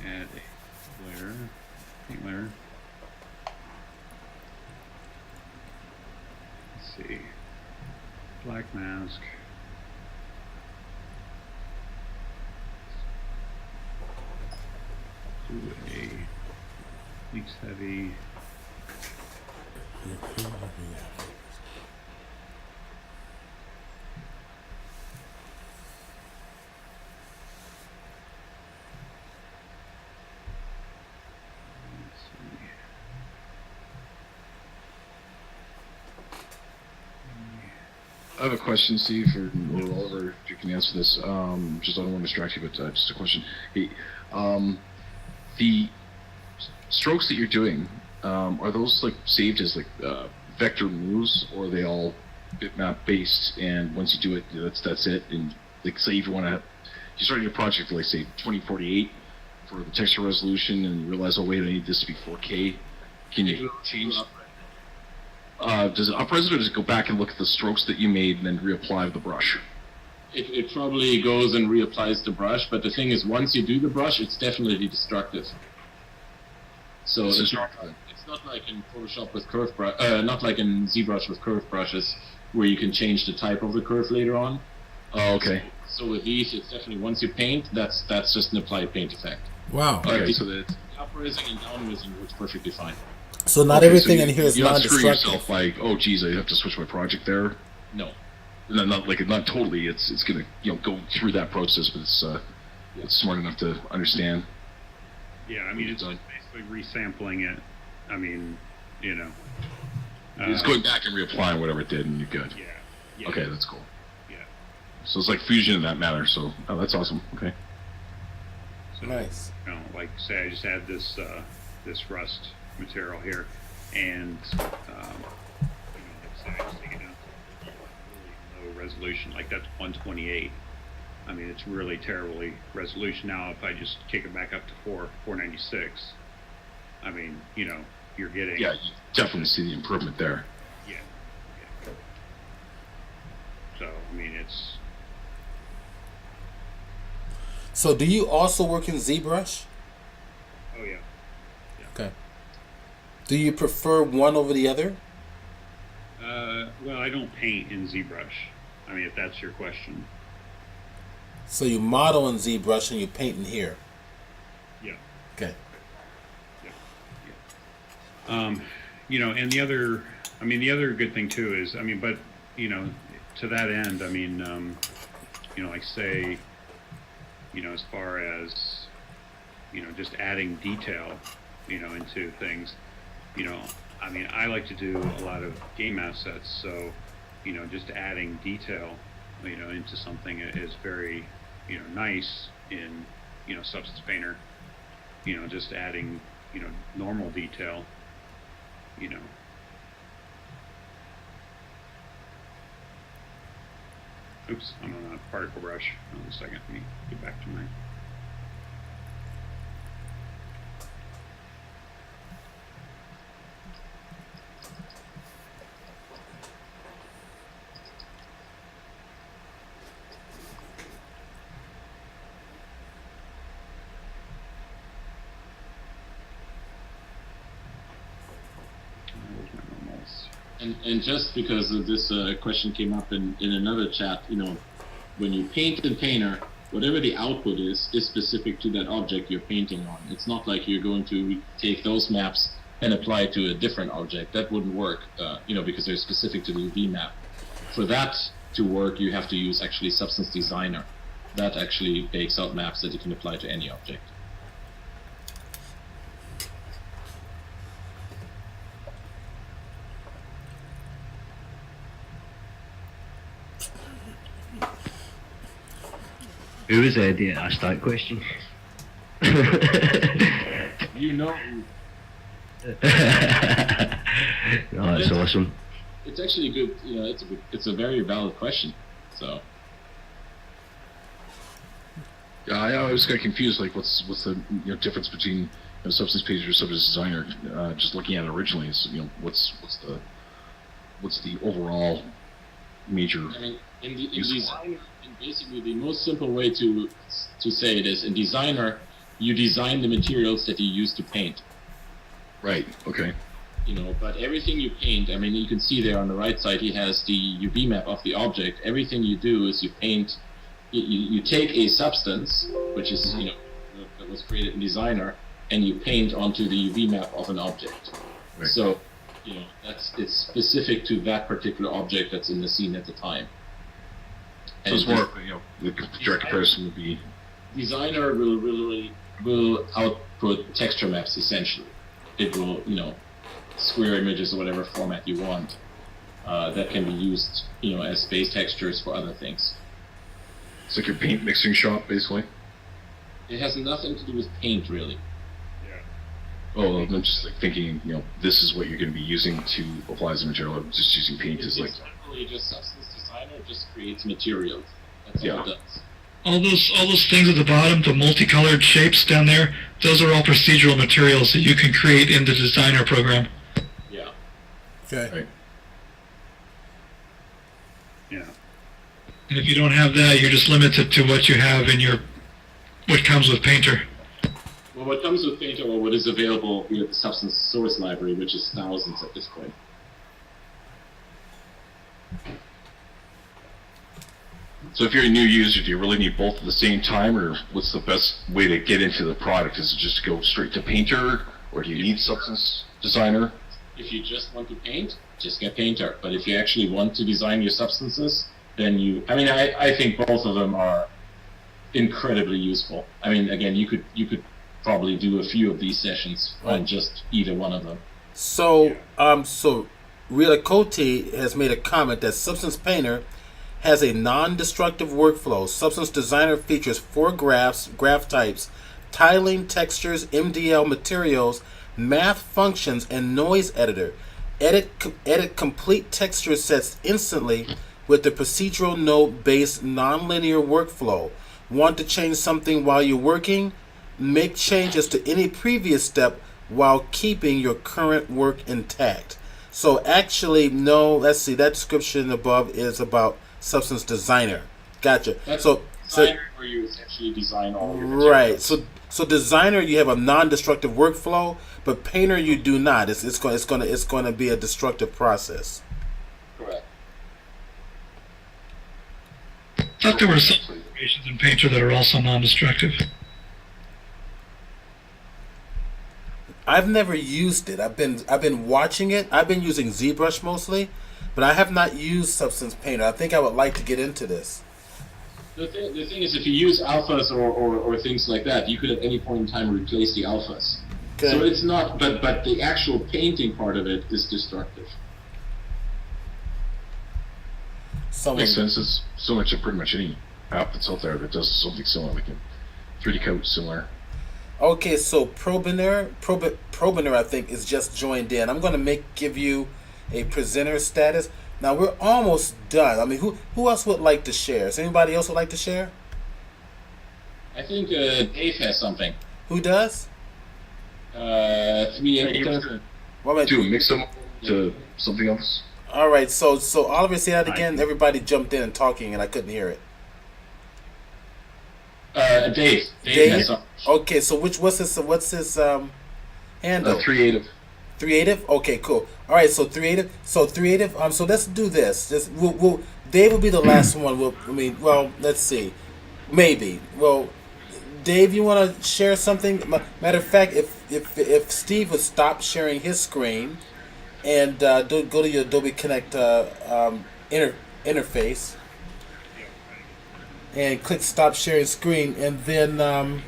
to add a layer, paint layer. Let's see, black mask. Do a leaks heavy. I have a question, Steve, or Oliver, if you can answer this. Just I don't want to distract you, but just a question. Hey, the strokes that you're doing, are those like saved as like vector moves, or are they all bitmap based? And once you do it, that's it. And like, say if you want to, you start your project, like say 2048 for the texture resolution, and you realize, oh wait, I need this to be 4K. Can you change? Does it upres it, or does it go back and look at the strokes that you made and then reapply the brush? It probably goes and reapplies the brush, but the thing is, once you do the brush, it's definitely destructive. So it's not like in Photoshop with curve brush, not like in ZBrush with curve brushes, where you can change the type of the curve later on. Oh, okay. So with these, it's definitely, once you paint, that's just an applied paint effect. Wow. Okay, so that Up-raising and down-raising works perfectly fine. So not everything in here is non-destructive. You're not screwing yourself like, oh geez, I have to switch my project there. No. Not totally. It's gonna go through that process, but it's smart enough to understand. Yeah, I mean it's basically resampling it. I mean, it's going back and reapplying whatever it did, and you're good. Yeah. Okay, that's cool. Yeah. So it's like fusion in that matter. So that's awesome. Okay. So, nice. Like say I just add this this rust material here, and like say I just take it down to really low resolution, like that's 128. I mean, it's really terribly resolution. Now, if I just kick it back up to 496, I mean, you're getting. Yeah, you definitely see the improvement there. Yeah. So I mean, it's. So do you also work in ZBrush? Oh yeah. Okay. Do you prefer one over the other? Well, I don't paint in ZBrush. I mean, if that's your question. So you model in ZBrush and you paint in here? Yeah. Okay. Yeah. And the other good thing too is, but, to that end, like say, as far as, just adding detail, into things. I mean, I like to do a lot of game assets, so, just adding detail, into something is very, nice in, Substance Painter. Just adding, normal detail, Oops, I'm on a particle brush. Hold on a second, let me get back to mine. And just because of this question came up in another chat, when you paint in Painter, whatever the output is specific to that object you're painting on. It's not like you're going to take those maps and apply it to a different object. That wouldn't work, because they're specific to the UV map. For that to work, you have to use actually Substance Designer. That actually bakes out maps that you can apply to any object. Who was the idea asked that question? You know. Oh, that's awesome. It's actually good. It's a very valid question. So. Yeah, I always got confused. Like, what's the difference between Substance Painter or Substance Designer? Just looking at it originally, is what's the overall major? I mean, in Designer, basically the most simple way to say it is, in Designer, you design the materials that you use to paint. Right. Okay. But everything you paint, I mean, you can see there on the right side, he has the UV map of the object. Everything you do is you paint. You take a substance, which is that was created in Designer, and you paint onto the UV map of an object. Right. So, it's specific to that particular object that's in the scene at the time. So it's more, the direct comparison would be. Designer will output texture maps essentially. It will, square images or whatever format you want that can be used, as space textures for other things. It's like your paint mixing shop, basically. It has nothing to do with paint, really. Yeah. Oh, I'm just like thinking, this is what you're going to be using to apply as a material. Just using paint is like. It's literally just Substance Designer just creates materials. That's all it does. All those things at the bottom, the multicolored shapes down there, those are all procedural materials that you can create in the Designer program. Yeah. Okay. Right. Yeah. And if you don't have that, you're just limited to what you have in what comes with Painter. Well, what comes with Painter, or what is available via the Substance Source Library, which is thousands at this point. So if you're a new user, do you really need both at the same time, or what's the best way to get into the product? Is it just to go straight to Painter, or do you need Substance Designer? If you just want to paint, just get Painter. But if you actually want to design your substances, then I think both of them are incredibly useful. I mean, again, you could probably do a few of these sessions on just either one of them. So, Rila Koti has made a comment that Substance Painter has a non-destructive workflow. Substance Designer features 4 graph types, tiling, textures, MDL materials, math functions, and noise editor. Edit complete texture sets instantly with the procedural node-based non-linear workflow. Want to change something while you're working? Make changes to any previous step while keeping your current work intact. So actually, no, let's see, that description above is about Substance Designer. Gotcha. That's so Designer where you essentially design all your right. materials. So Designer, you have a non-destructive workflow, but Painter you do not. It's going to be a destructive process. Correct. I thought there were some operations in Painter that are also non-destructive. I've never used it. I've been watching it. I've been using ZBrush mostly, but I have not used Substance Painter. I think I would like to get into this. The thing is, if you use alphas or things like that, you could at any point in time replace the alphas. Okay. So it's not, but the actual painting part of it is destructive. Makes sense. It's so much of pretty much any app that's out there that does something similar. We can 3D code similar. Okay, so Probiner, I think, is just joined in. I'm going to give you a presenter status. Now we're almost done. I mean, who else would like to share? Is anybody else would like to share? I think Dave has something. Who does? 3 editor. To mix them to something else. All right. So Oliver, say that again. Everybody jumped in and talking, and I couldn't hear it. Dave has something. Okay. So what's his handle? Creative. Creative. Okay. Cool. All right. So creative. So let's do this. Dave will be the last one. Let's see. Maybe. Well, Dave, you want to share something? Matter of fact, if Steve would stop sharing his screen and go to your Adobe Connect interface and click stop sharing screen, and then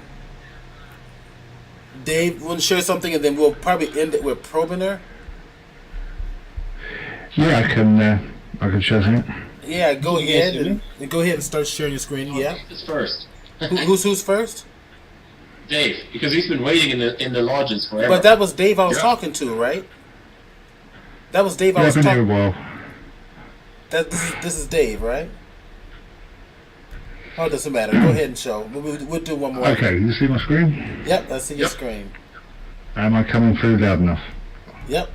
Dave will share something, and then we'll probably end it with Probiner. Yeah, I can share something. Yeah, go ahead and start sharing your screen. Yeah. Dave is first. Who's first? Dave, because he's been waiting in the lodges forever. But that was Dave I was talking to, right? That was Dave I was talking to. Well. This is Dave, right? Oh, it doesn't matter. Go ahead and show. We'll do one more. Okay, you see my screen? Yep, I see your screen. Am I coming through loud enough? Yep.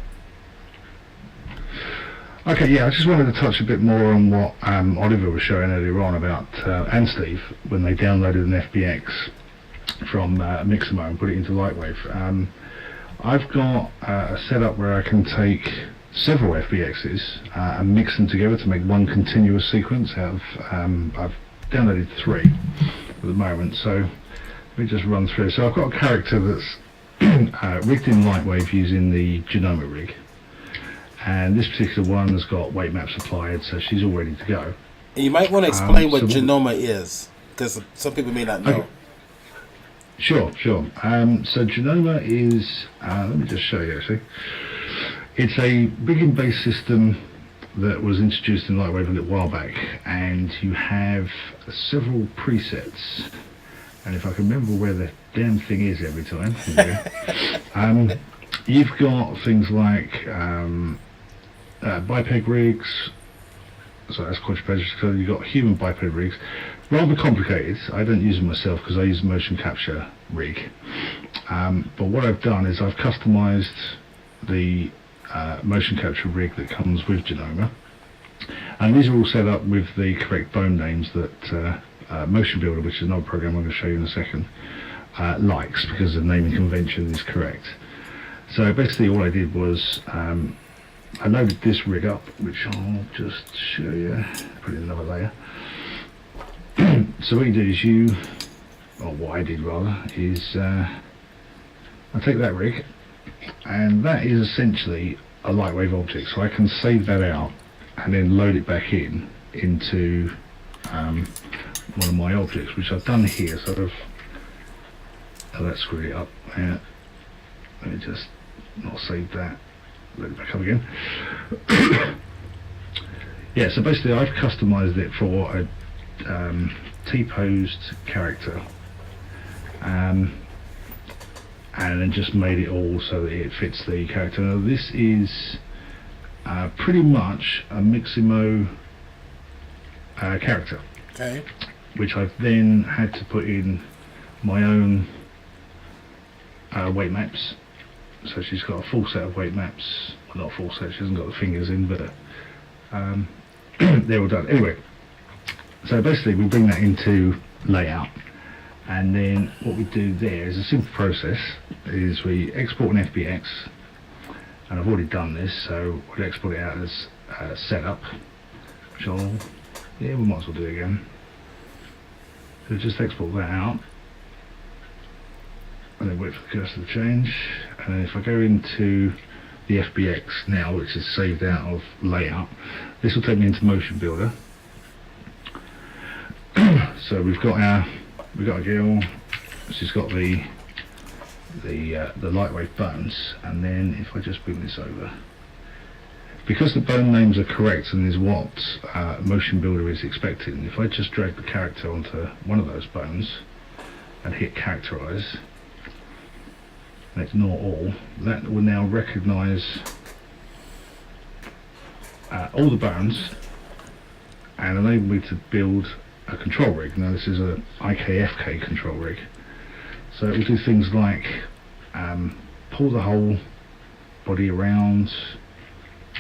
Okay, yeah, I just wanted to touch a bit more on what Oliver was showing earlier on about, and Steve, when they downloaded an FBX from Mixable and put it into LightWave. I've got a setup where I can take several FBXs and mix them together to make one continuous sequence out of, I've downloaded 3 at the moment, so let me just run through. So I've got a character that's rigged in LightWave using the Genoma rig, and this particular one has got weight maps applied, so she's all ready to go. And you might want to explain what Genoma is, because some people may not know. Okay. Sure. So Genoma is, let me just show you actually. It's a rigging-based system that was introduced in LightWave a little while back, and you have several presets. And if I can remember where the damn thing is every time, you've got things like biped rigs. So that's quadruped. So you've got human biped rigs. Rather complicated. I don't use them myself because I use a motion capture rig. But what I've done is I've customized the motion capture rig that comes with Genoma, and these are all set up with the correct bone names that Motion Builder, which is another program I'm going to show you in a second, likes, because the naming convention is correct. So basically all I did was I loaded this rig up, which I'll just show you, put it in another layer. So what you do is what I did rather, is I take that rig, and that is essentially a LightWave object, so I can save that out and then load it back into one of my objects, which I've done here. Sort of. Oh, that screwed it up. Yeah. Let me just not save that. Load it back up again. Yeah. So basically, I've customized it for a T-posed character, and then just made it all so that it fits the character. Now this is pretty much a Mixable character, okay, which I've then had to put in my own weight maps. So she's got a full set of weight maps. Well, not a full set, she hasn't got the fingers in, but they're all done. Anyway, so basically we bring that into layout, and then what we do there is a simple process, is we export an FBX, and I've already done this, so we'll export it out as setup, which we might as well do it again. So just export that out, and then wait for the cursor to change, and then if I go into the FBX now, which is saved out of layout, this will take me into Motion Builder. So we've got a girl, she's got the the LightWave bones, and then if I just bring this over, because the bone names are correct and is what Motion Builder is expecting, if I just drag the character onto one of those bones and hit characterize and ignore all, that will now recognize all the bones and enable me to build a control rig. Now this is a IKFK control rig, so it will do things like pull the whole body around,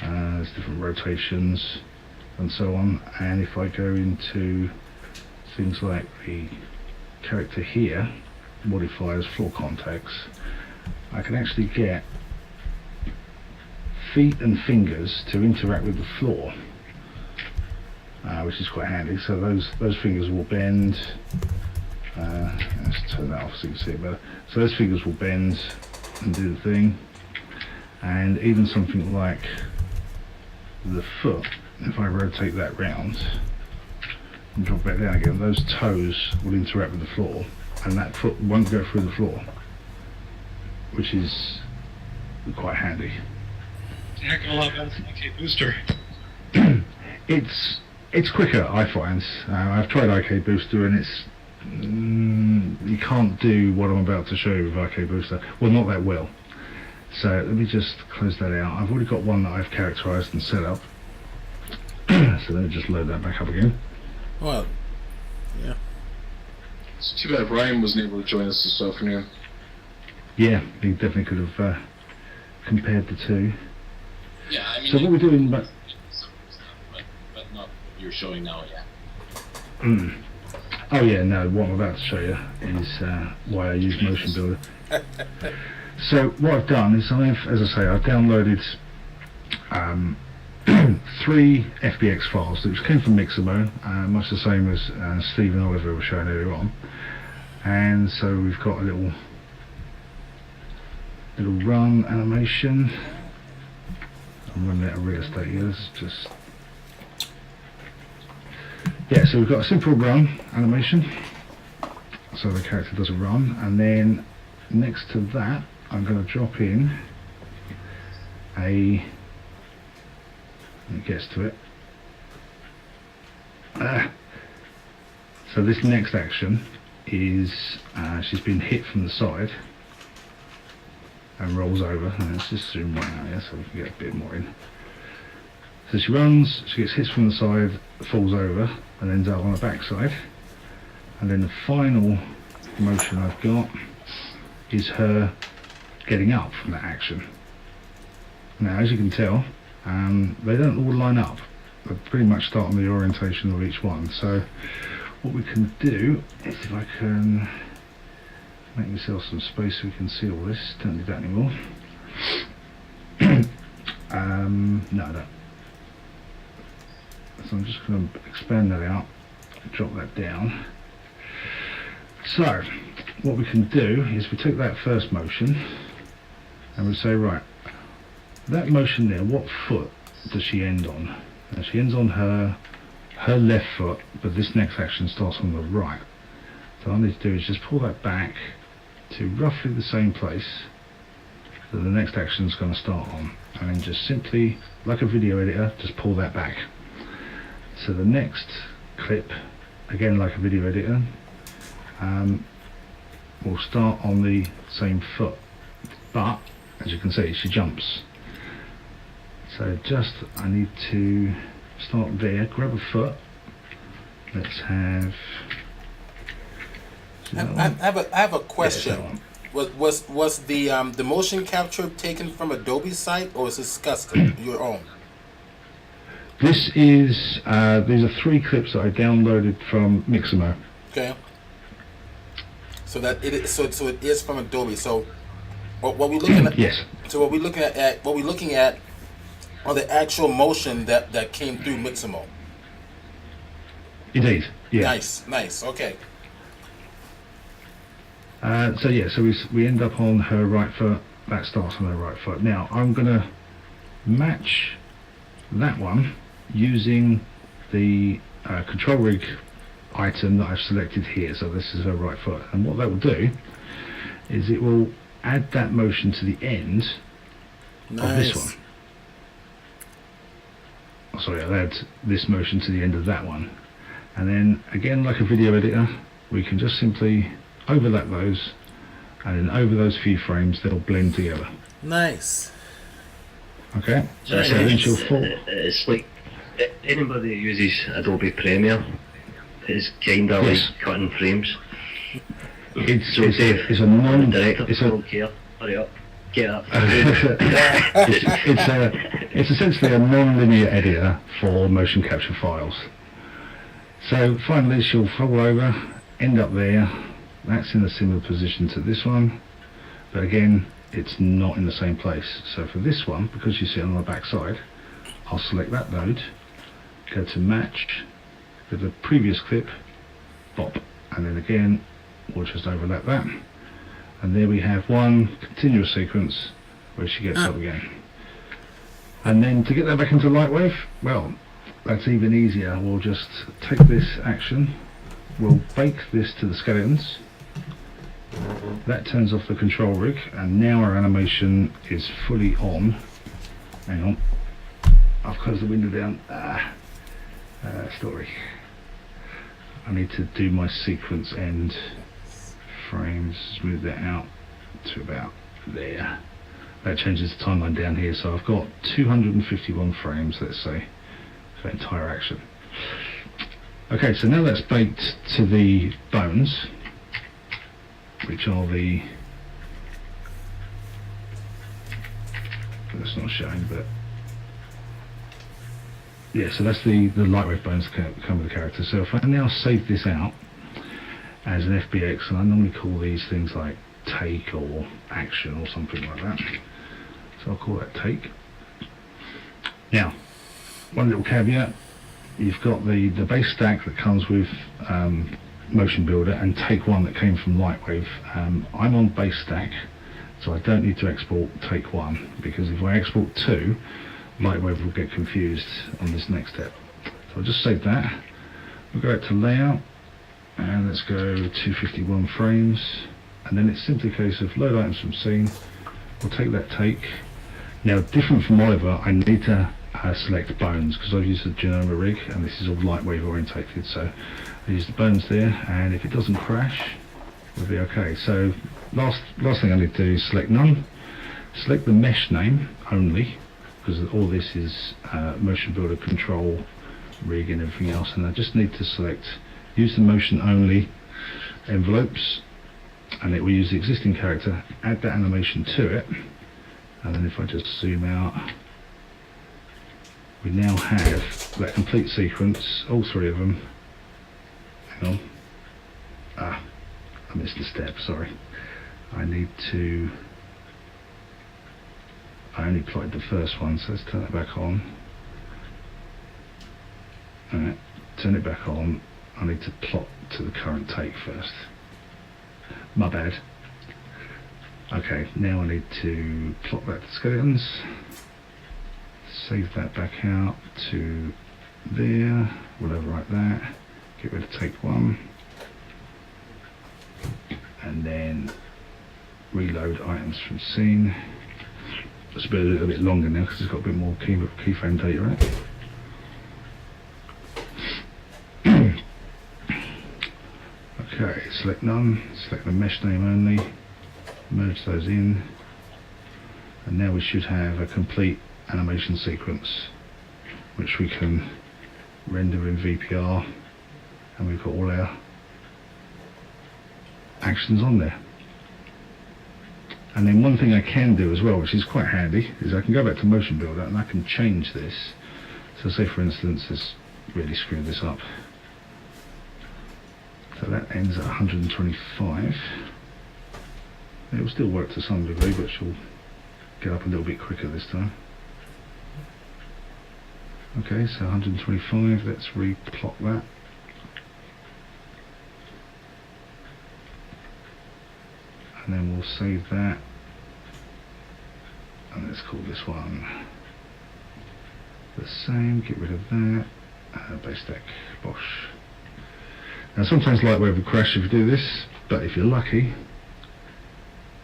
there's different rotations and so on, and if I go into things like the character here, modifiers, floor contacts, I can actually get feet and fingers to interact with the floor, which is quite handy. So those fingers will bend. Let's turn that off so you can see it better. So those fingers will bend and do the thing, and even something like the foot, if I rotate that round and drop back down again, those toes will interact with the floor and that foot won't go through the floor, which is quite handy. It's a heck of a lot better than IK Booster. It's quicker, I find. I've tried IK Booster and it's you can't do what I'm about to show you with IK Booster. Well, not that well. So let me just close that out. I've already got one that I've characterized and set up. So let me just load that back up again. Well, yeah. It's too bad Ryan wasn't able to join us this afternoon. Yeah, he definitely could have compared the two. Yeah, I mean. So what we're doing, but not what you're showing now yet. Oh yeah, no, what I'm about to show you is why I use Motion Builder. So what I've done is as I say, I've downloaded 3 FBX files which came from Mixable, much the same as Steve and Oliver were showing earlier on. And so we've got a little run animation. I'm running out of real estate here. Let's just so we've got a simple run animation, so the character does a run, and then next to that I'm going to drop in it gets to it. So this next action is she's been hit from the side and rolls over, and let's just zoom right out here so we can get a bit more in. So she runs, she gets hit from the side, falls over, and ends up on the back side. And then the final motion I've got is her getting up from that action. Now, as you can tell, they don't all line up. They pretty much start on the orientation of each one. So what we can do is, if I can make myself some space so we can see all this. Don't do that anymore. No, I don't. So I'm just going to expand that out, drop that down. So what we can do is we take that first motion and we say, right, that motion there, what foot does she end on? Now she ends on her left foot, but this next action starts on the right. So all I need to do is just pull that back to roughly the same place that the next action is going to start on, and then just simply, like a video editor, just pull that back. So the next clip, again like a video editor, will start on the same foot, but as you can see, she jumps. So just, I need to start there, grab a foot. Let's have. I have a question. Was the motion capture taken from Adobe's site, or is this custom, your own? This is these are 3 clips that I downloaded from Mixable. Okay. So that it is from Adobe. So what we're looking at? Yes. So what we're looking at are the actual motion that came through Mixable. Indeed. Yeah. Nice. Okay. So we end up on her right foot. That starts on her right foot. Now I'm going to match that one using the control rig item that I've selected here. So this is her right foot, and what that will do is it will add that motion to the end of this one. Oh, sorry, I'll add this motion to the end of that one. And then again, like a video editor, we can just simply overlap those, and then over those few frames they'll blend together. Nice. Okay, So that's it's like anybody who uses Adobe Premiere is kind of like cutting frames. It's I don't care. Hurry up. Get up. it's essentially a non-linear editor for motion capture files. So finally she'll fall over, end up there. That's in a similar position to this one, but again it's not in the same place. So for this one, because you see it on the back side, I'll select that node, go to match with the previous clip, pop, and then again we'll just overlap that, and there we have one continuous sequence where she gets up again. And then to get that back into LightWave, well, that's even easier. We'll just take this action, we'll bake this to the skeletons, that turns off the control rig, and now our animation is fully on. Hang on, I've closed the window down. Story. I need to do my sequence end frames, smooth that out to about there. That changes the timeline down here, so I've got 251 frames, let's say, for the entire action. Okay, so now that's baked to the bones, which are the, that's not showing, but yeah, so that's the LightWave bones that come with the character. So if I now save this out as an FBX, and I normally call these things like take or action or something like that, so I'll call that take. Now, one little caveat, you've got the base stack that comes with Motion Builder and take one that came from LightWave. I'm on base stack, so I don't need to export take one, because if I export two, LightWave will get confused on this next step. So I'll just save that. We'll go back to layout, and let's go 251 frames, and then it's simply a case of load items from scene. We'll take that take. Now, different from Oliver, I need to select bones, because I've used the Genoma rig and this is all LightWave orientated, so I use the bones there, and if it doesn't crash, we'll be okay. So last thing I need to do is select none, select the mesh name only, because all this is Motion Builder control rig and everything else, and I just need to select use the motion only envelopes, and it will use the existing character, add that animation to it, and then if I just zoom out, we now have that complete sequence, all three of them. Hang on, I missed a step, sorry. I only plotted the first one, so let's turn it back on. Alright, turn it back on. I need to plot to the current take first. My bad. Okay, now I need to plot that to skeletons. Save that back out to there. We'll overwrite that. Get rid of take one. And then reload items from scene. It's a little bit longer now because it's got a bit more keyframe data in it. Okay, select none, select the mesh name only, merge those in, and now we should have a complete animation sequence which we can render in VPR, and we've got all our actions on there. And then one thing I can do as well, which is quite handy, is I can go back to Motion Builder and I can change this. So say for instance, let's really screw this up. So that ends at 125. It will still work to some degree, but she'll get up a little bit quicker this time. Okay, so 125, let's replot that. And then we'll save that, and let's call this one the same, get rid of that, base stack, bosh. Now sometimes LightWave will crash if you do this, but if you're lucky,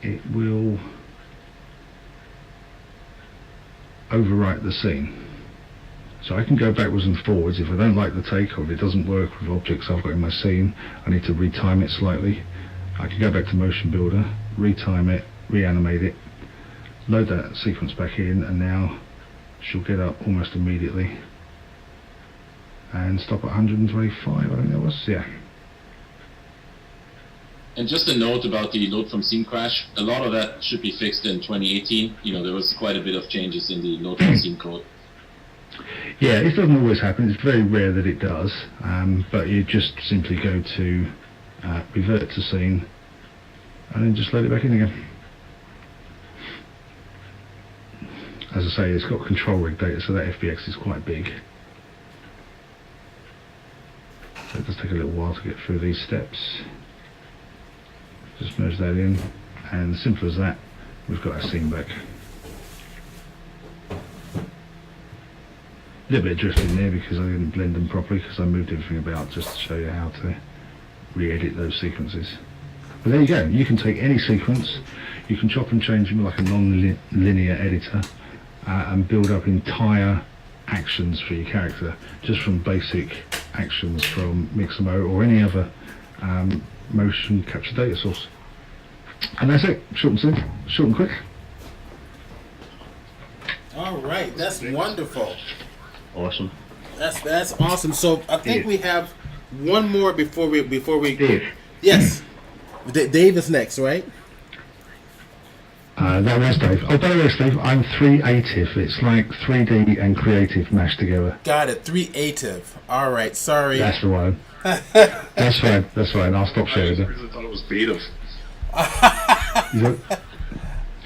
it will overwrite the scene. So I can go backwards and forwards if I don't like the take, or if it doesn't work with objects I've got in my scene, I need to retime it slightly. I can go back to Motion Builder, retime it, reanimate it, load that sequence back in, and now she'll get up almost immediately and stop at 125, I think that was, yeah. And just a note about the load from scene crash, a lot of that should be fixed in 2018. You know, there was quite a bit of changes in the load from scene code. Yeah, it doesn't always happen. It's very rare that it does, but you just simply go to revert to scene and then just load it back in again. As I say, it's got control rig data, so that FBX is quite big. So it does take a little while to get through these steps. Just merge that in, and simple as that, we've got our scene back. A little bit of drift in there because I didn't blend them properly, because I moved everything about just to show you how to re-edit those sequences. But there you go, you can take any sequence, you can chop and change them like a non-linear editor, and build up entire actions for your character, just from basic actions from Mixable or any other motion capture data source. And that's it, short and simple, short and quick. All right, that's wonderful. Awesome. That's awesome. So I think we have one more before we Dave. Yes, Dave is next, right? That was Dave. Oh, by the way, Steve, I'm creative. It's like 3D and creative mashed together. Got it. Creative. All right. Sorry. That's the one. That's fine. That's fine. I'll stop sharing it. I thought it was beta.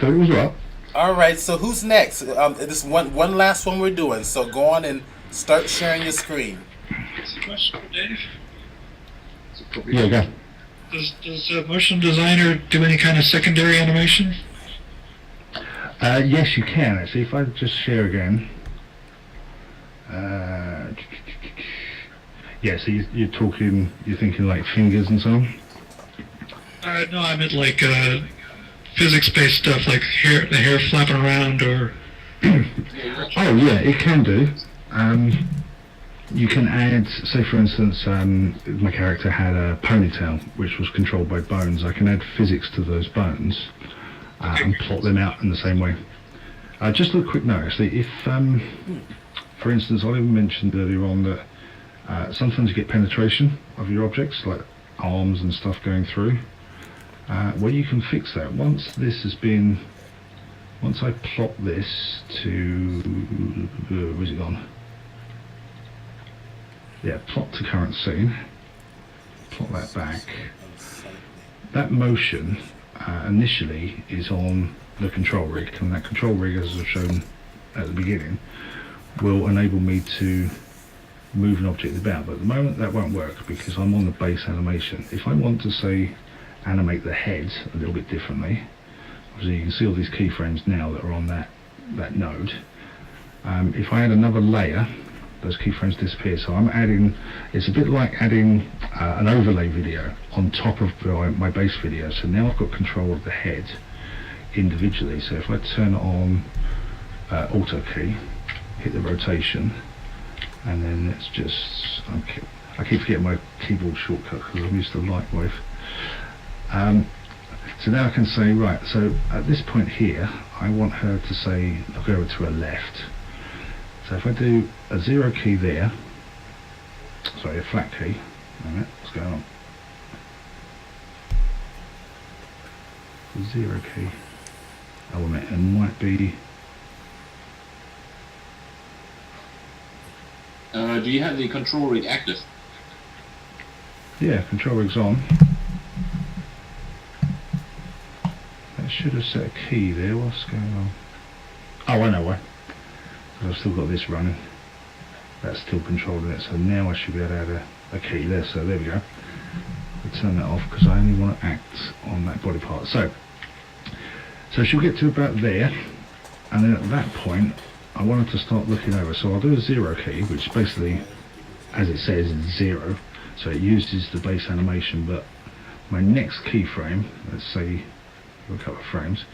So it was what? All right. So who's next? This one last one we're doing. So go on and start sharing your screen. That's a question for Dave. Yeah, go. Does a motion designer do any kind of secondary animation? Yes, you can actually. If I just share again. Yeah, so you're thinking like fingers and so on? No, I meant like physics-based stuff, like the hair flapping around, or... Oh yeah, it can do. You can add, say for instance, my character had a ponytail which was controlled by bones. I can add physics to those bones and plot them out in the same way. Just a quick note actually, if for instance, Oliver mentioned earlier on that sometimes you get penetration of your objects, like arms and stuff going through. Well, you can fix that. Once I plot this to, where's it gone? Yeah, plot to current scene, plot that back. That motion initially is on the control rig, and that control rig, as I've shown at the beginning, will enable me to move an object about, but at the moment that won't work because I'm on the base animation. If I want to, say, animate the head a little bit differently, obviously you can see all these keyframes now that are on that node. If I add another layer, those keyframes disappear. So I'm adding, it's a bit like adding an overlay video on top of my base video. So now I've got control of the head individually. So if I turn on auto key, hit the rotation, and then let's just, I keep forgetting my keyboard shortcut because I'm used to LightWave. So now I can say, right, so at this point here, I want her to say, look over to her left. So if I do a 0 key there, sorry, a flat key, wait a minute, what's going on? 0 key, oh wait a minute, it might be... Do you have the control rig active? Yeah, control rig's on. That should have set a key there, what's going on? Oh, I know why. I've still got this running. That's still controlling it, so now I should be able to add a key there, so there we go. I'll turn that off because I only want to act on that body part. So she'll get to about there, and then at that point I want her to start looking over. So I'll do a 0 key, which basically, as it says, is 0, so it uses the base animation, but my next keyframe, let's say for a couple of frames.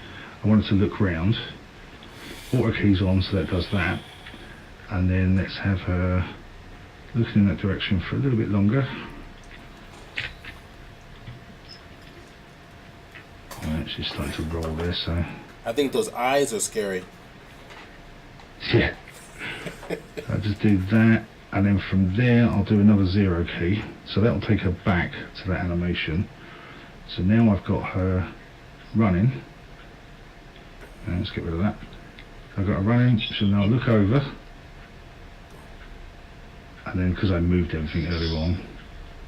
I want it to look round. Auto keys on, so that does that. And then let's have her looking in that direction for a little bit longer. Alright, she's starting to roll there, so... I think those eyes are scary. Yeah. I'll just do that, and then from there I'll do another 0 key. So that'll take her back to that animation. So now I've got her running. And let's get rid of that. I've got her running, she'll now look over. And then, because I moved everything earlier on,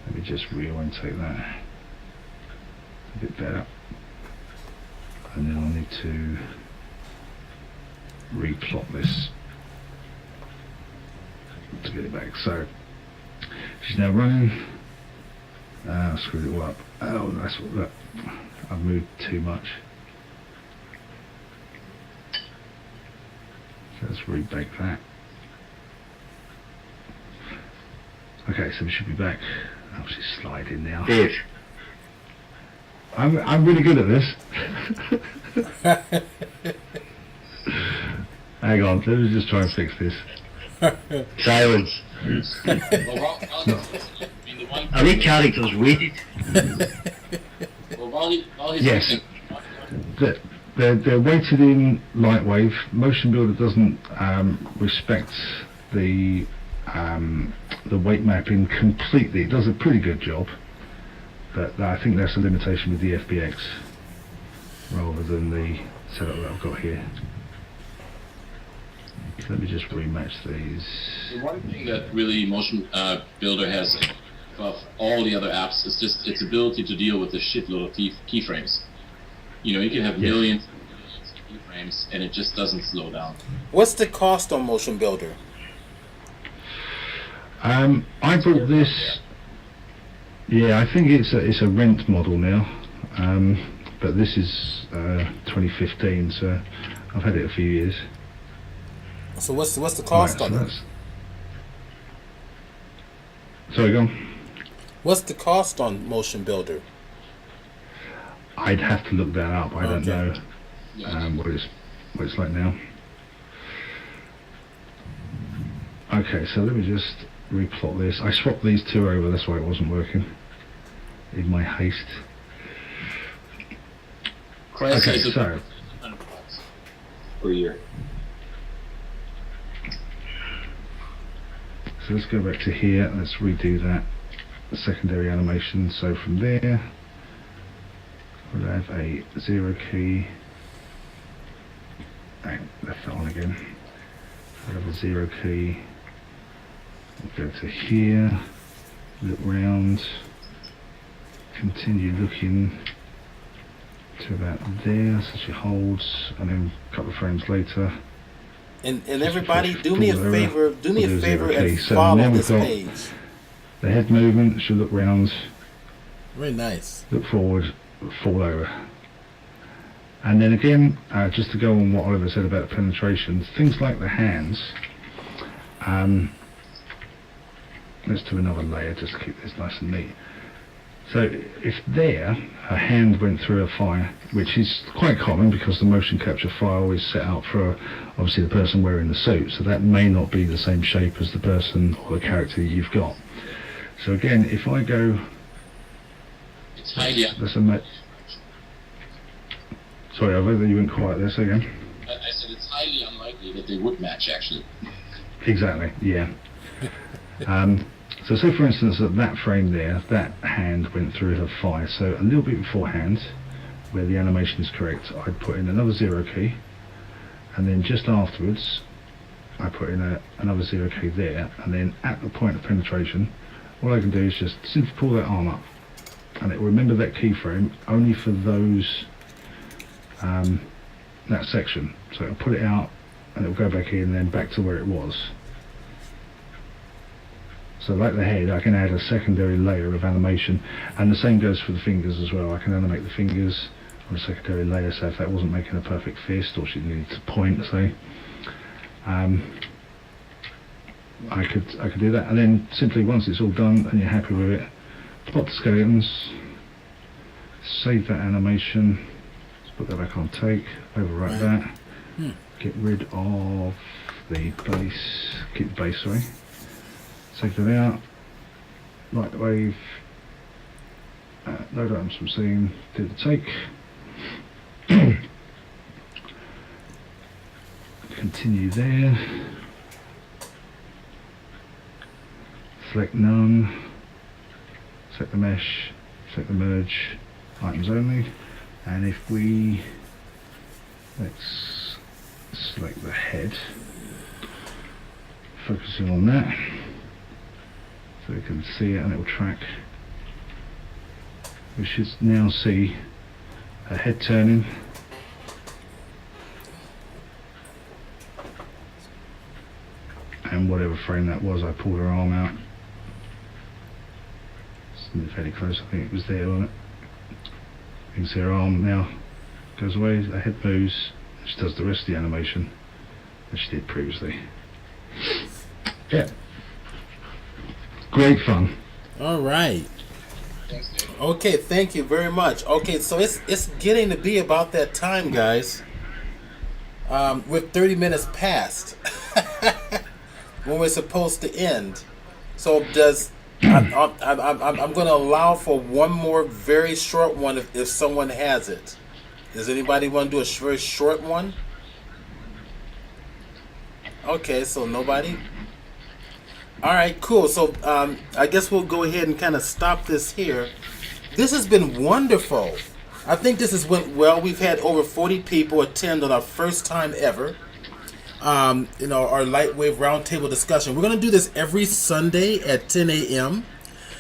let me just reorientate that a bit better. And then I need to replot this to get it back. So she's now running. I screwed it all up. Oh, that's what that. I've moved too much. So let's rebake that. Okay, so we should be back. Oh, she's sliding now. Dave. I'm really good at this. Hang on, let me just try and fix this. Silence. Are the characters weighted? While he's Yes. They're weighted in LightWave. Motion Builder doesn't respect the weight mapping completely. It does a pretty good job, but I think that's a limitation with the FBX rather than the setup that I've got here. So let me just rematch these. The one thing that really Motion Builder has above all the other apps is just its ability to deal with a shitload of keyframes. You know, you can have millions of keyframes and it just doesn't slow down. What's the cost on Motion Builder? I bought this. Yeah, I think it's a rent model now, but this is 2015, so I've had it a few years. So what's the cost on it? Sorry, go on. What's the cost on Motion Builder? I'd have to look that up. I don't know Yeah. what it's like now. Okay, so let me just replot this. I swapped these two over, that's why it wasn't working in my haste. Okay, so per year. So let's go back to here, let's redo that secondary animation. So from there we'll have a 0 key, left that on again, we'll have a 0 key, we'll go to here, look round, continue looking to about there, so she holds, and then a couple of frames later. And everybody, do me a favor, and So follow now we've this got page. the head movement, she'll look round, Very nice. look forward, fall over. And then again, just to go on what Oliver said about penetration, things like the hands, let's do another layer just to keep this nice and neat. So if there, a hand went through a fire, which is quite common because the motion capture file is set out for obviously the person wearing the suit, so that may not be the same shape as the person or the character you've got. So again, if I go, It's highly sorry, I've heard that you went quiet there, so again. I said it's highly unlikely that they would match actually. Exactly, yeah. So say for instance at that frame there, that hand went through her thigh, so a little bit beforehand, where the animation is correct, I'd put in another 0 key, and then just afterwards I put in another 0 key there, and then at the point of penetration, all I can do is just simply pull that arm up, and it will remember that keyframe only for those, that section. So it'll put it out, and it'll go back in, and then back to where it was. So like the head, I can add a secondary layer of animation, and the same goes for the fingers as well. I can animate the fingers on a secondary layer, so if that wasn't making a perfect fist, or she needed to point, say, I could do that, and then simply once it's all done and you're happy with it, plot the skeletons, save that animation, put that back on take, overwrite that, get rid of the base, keep the base, sorry, take that out, LightWave, load items from scene, do the take, continue there, select none, select the mesh, select the merge, items only, and if we, let's select the head, focusing on that, so we can see it and it will track. We should now see a head turning, and whatever frame that was, I pulled her arm out. It's fairly close, I think it was there, wasn't it? You can see her arm now goes away, her head moves, she does the rest of the animation as she did previously. Yeah. Great fun. All right. Okay, thank you very much. Okay, so it's getting to be about that time, guys. We're 30 minutes past when we're supposed to end. So I'm going to allow for one more very short one if someone has it. Does anybody want to do a very short one? Okay, so nobody? All right, cool. So I guess we'll go ahead and kind of stop this here. This has been wonderful. I think this has went well. We've had over 40 people attend on our first time ever. Our LightWave roundtable discussion. We're going to do this every Sunday at 10 a.m.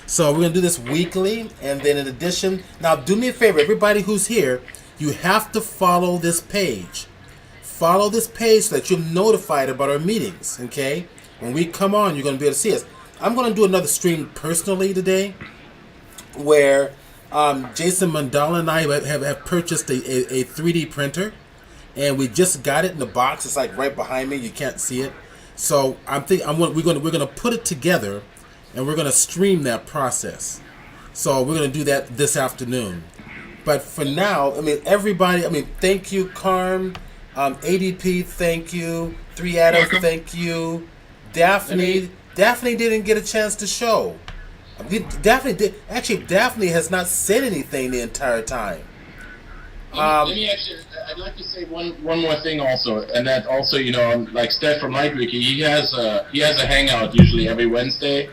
So we're going to do this weekly. And then in addition, now do me a favor, everybody who's here, you have to follow this page. Follow this page so that you're notified about our meetings, okay? When we come on, you're going to be able to see us. I'm going to do another stream personally today where Jason Mandala and I have purchased a 3D printer. And we just got it in the box. It's like right behind me. You can't see it. So we're gonna put it together, and we're gonna stream that process. So we're gonna do that this afternoon. But for now, everybody. Thank you, Carm, ADP. Thank you, 3 Adams. Thank you, Daphne. Daphne didn't get a chance to show. Daphne did. Actually, Daphne has not said anything the entire time. I'd like to say one more thing also, and that also, like Steph from LightWiki, he has a hangout usually every Wednesday,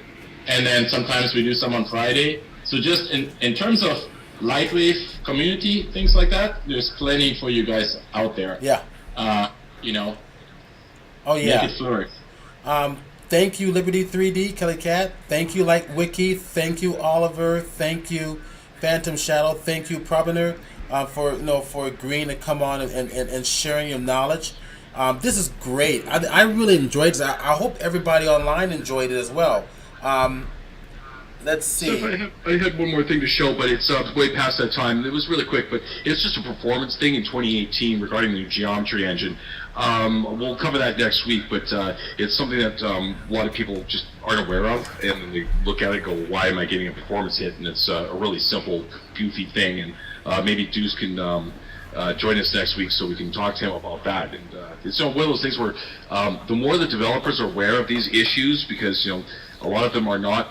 and then sometimes we do some on Friday. So just in terms of LightWave community, things like that, there's plenty for you guys out there. Yeah. Oh yeah. Make it flourish. Thank you, Liberty 3D, Kelly Cat. Thank you, LightWiki. Thank you, Oliver. Thank you, Phantom Shadow. Thank you, Probiner. For agreeing to come on and sharing your knowledge. This is great. I really enjoyed this. I hope everybody online enjoyed it as well. Let's see. So I had one more thing to show, but it's way past that time. It was really quick, but it's just a performance thing in 2018 regarding the geometry engine. We'll cover that next week, but it's something that a lot of people just aren't aware of, and then they look at it and go, why am I getting a performance hit? And it's a really simple, goofy thing, and maybe Deuce can join us next week so we can talk to him about that. And it's one of those things where the more the developers are aware of these issues, because a lot of them are not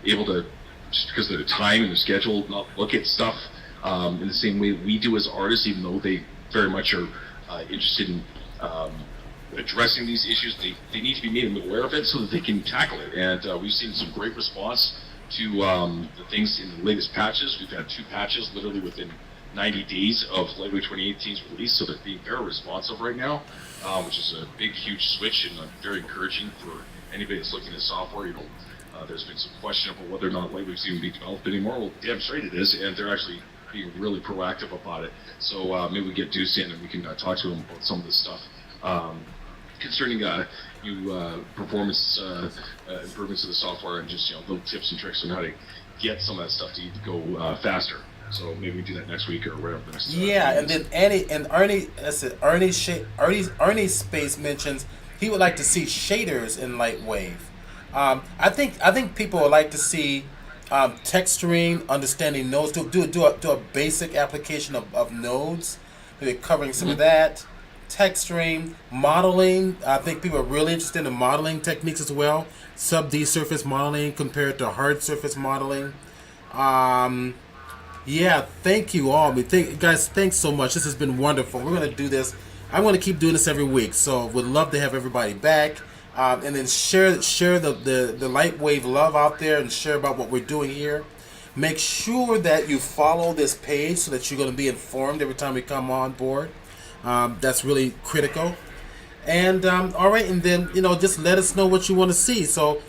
able to, just because of their time and their schedule, not look at stuff in the same way we do as artists, even though they very much are interested in addressing these issues. They need to be made aware of it so that they can tackle it. And we've seen some great response to the things in the latest patches. We've had 2 patches literally within 90 days of LightWave 2018's release, so they're being very responsive right now, which is a big, huge switch and very encouraging for anybody that's looking at software. There's been some question about whether or not LightWave's even being developed anymore. Well, damn straight it is, and they're actually being really proactive about it. So maybe we get Deuce in and we can talk to him about some of this stuff concerning new performance improvements to the software, and just little tips and tricks on how to get some of that stuff to go faster. So maybe we do that next week or whatever. And then Ernie Space mentions he would like to see shaders in LightWave. I think people would like to see texturing, understanding nodes. Do a basic application of nodes. Maybe covering some of that. Texturing, modeling. I think people are really interested in modeling techniques as well. Sub-D surface modeling compared to hard surface modeling. Yeah, thank you all. Guys, thanks so much. This has been wonderful. We're going to do this. I'm going to keep doing this every week. So would love to have everybody back. And then share the LightWave love out there and share about what we're doing here. Make sure that you follow this page so that you're going to be informed every time we come on board. That's really critical. And all right, and then just let us know what you want to see. So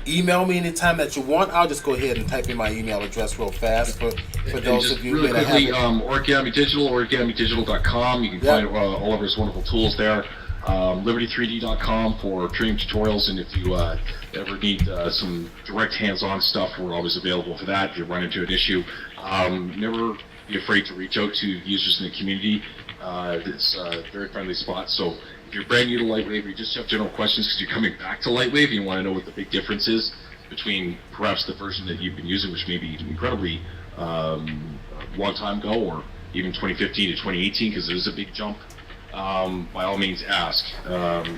email me anytime that you want. I'll just go ahead and type in my email address real fast for those of you really that quickly, have it. Origami Digital, origamidigital.com. You can find all of his wonderful tools there. Liberty3D.com for training tutorials, and if you ever need some direct hands-on stuff, we're always available for that. If you run into an issue, never be afraid to reach out to users in the community. It's a very friendly spot. So if you're brand new to LightWave, or you just have general questions because you're coming back to LightWave and you want to know what the big difference is between perhaps the version that you've been using, which may be incredibly long time ago, or even 2015 to 2018, because it is a big jump. By all means, ask.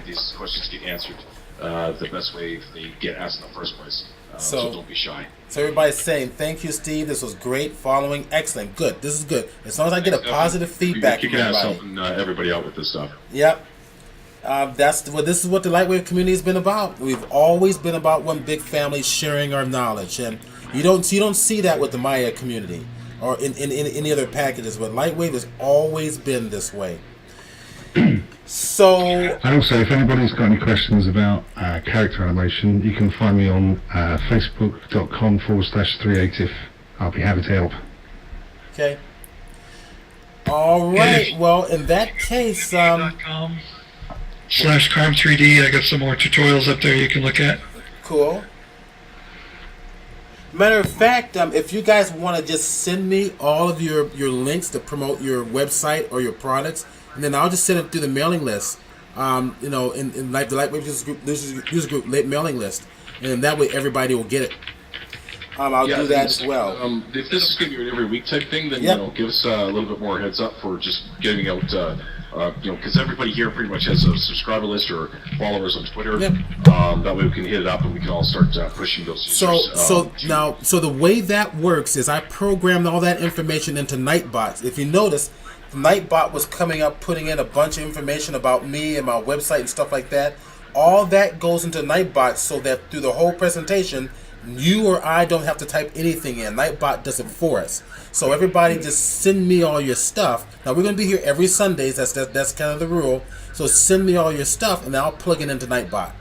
These questions get answered the best way they get asked in the first place. So don't be shy. So everybody's saying, thank you, Steve. This was great. Following, excellent, good. This is good. As long as I get a positive feedback from everybody. Helping everybody out with this stuff. Yep. This is what the LightWave community has been about. We've always been about one big family sharing our knowledge, and you don't see that with the Maya community or in any other packages. But LightWave has always been this way. So, and also, if anybody's got any questions about character animation, you can find me on facebook.com/3active. I'll be happy to help. Okay. All right. Well, in that case, .com/carm3d. I got some more tutorials up there you can look at. Cool. Matter of fact, if you guys want to just send me all of your links to promote your website or your products, and then I'll just send it through the mailing list. In the LightWave user group mailing list, and that way everybody will get it. I'll do that as well. If this is going to be an every week type thing, then give us a little bit more heads up for just getting out. Because everybody here pretty much has a subscriber list or followers on Twitter. Yep. That way we can hit it up and we can all start pushing those users. So the way that works is I programmed all that information into Nightbot. If you notice, Nightbot was coming up, putting in a bunch of information about me and my website and stuff like that. All that goes into Nightbot so that through the whole presentation, you or I don't have to type anything in. Nightbot does it for us. So everybody just send me all your stuff. Now we're going to be here every Sundays. That's kind of the rule. So send me all your stuff and I'll plug it into Nightbot.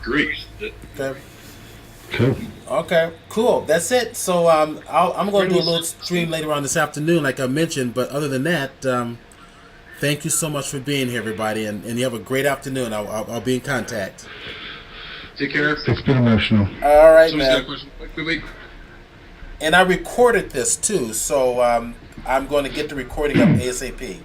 Great. Okay. Cool. Okay, cool. That's it. So I'm going to do a little stream later on this afternoon, like I mentioned. But other than that, thank you so much for being here, everybody, and you have a great afternoon. I'll be in contact. Take care. It's been emotional. All right, Somebody's got a man. question. Wait. And I recorded this too, so I'm going to get the recording up ASAP.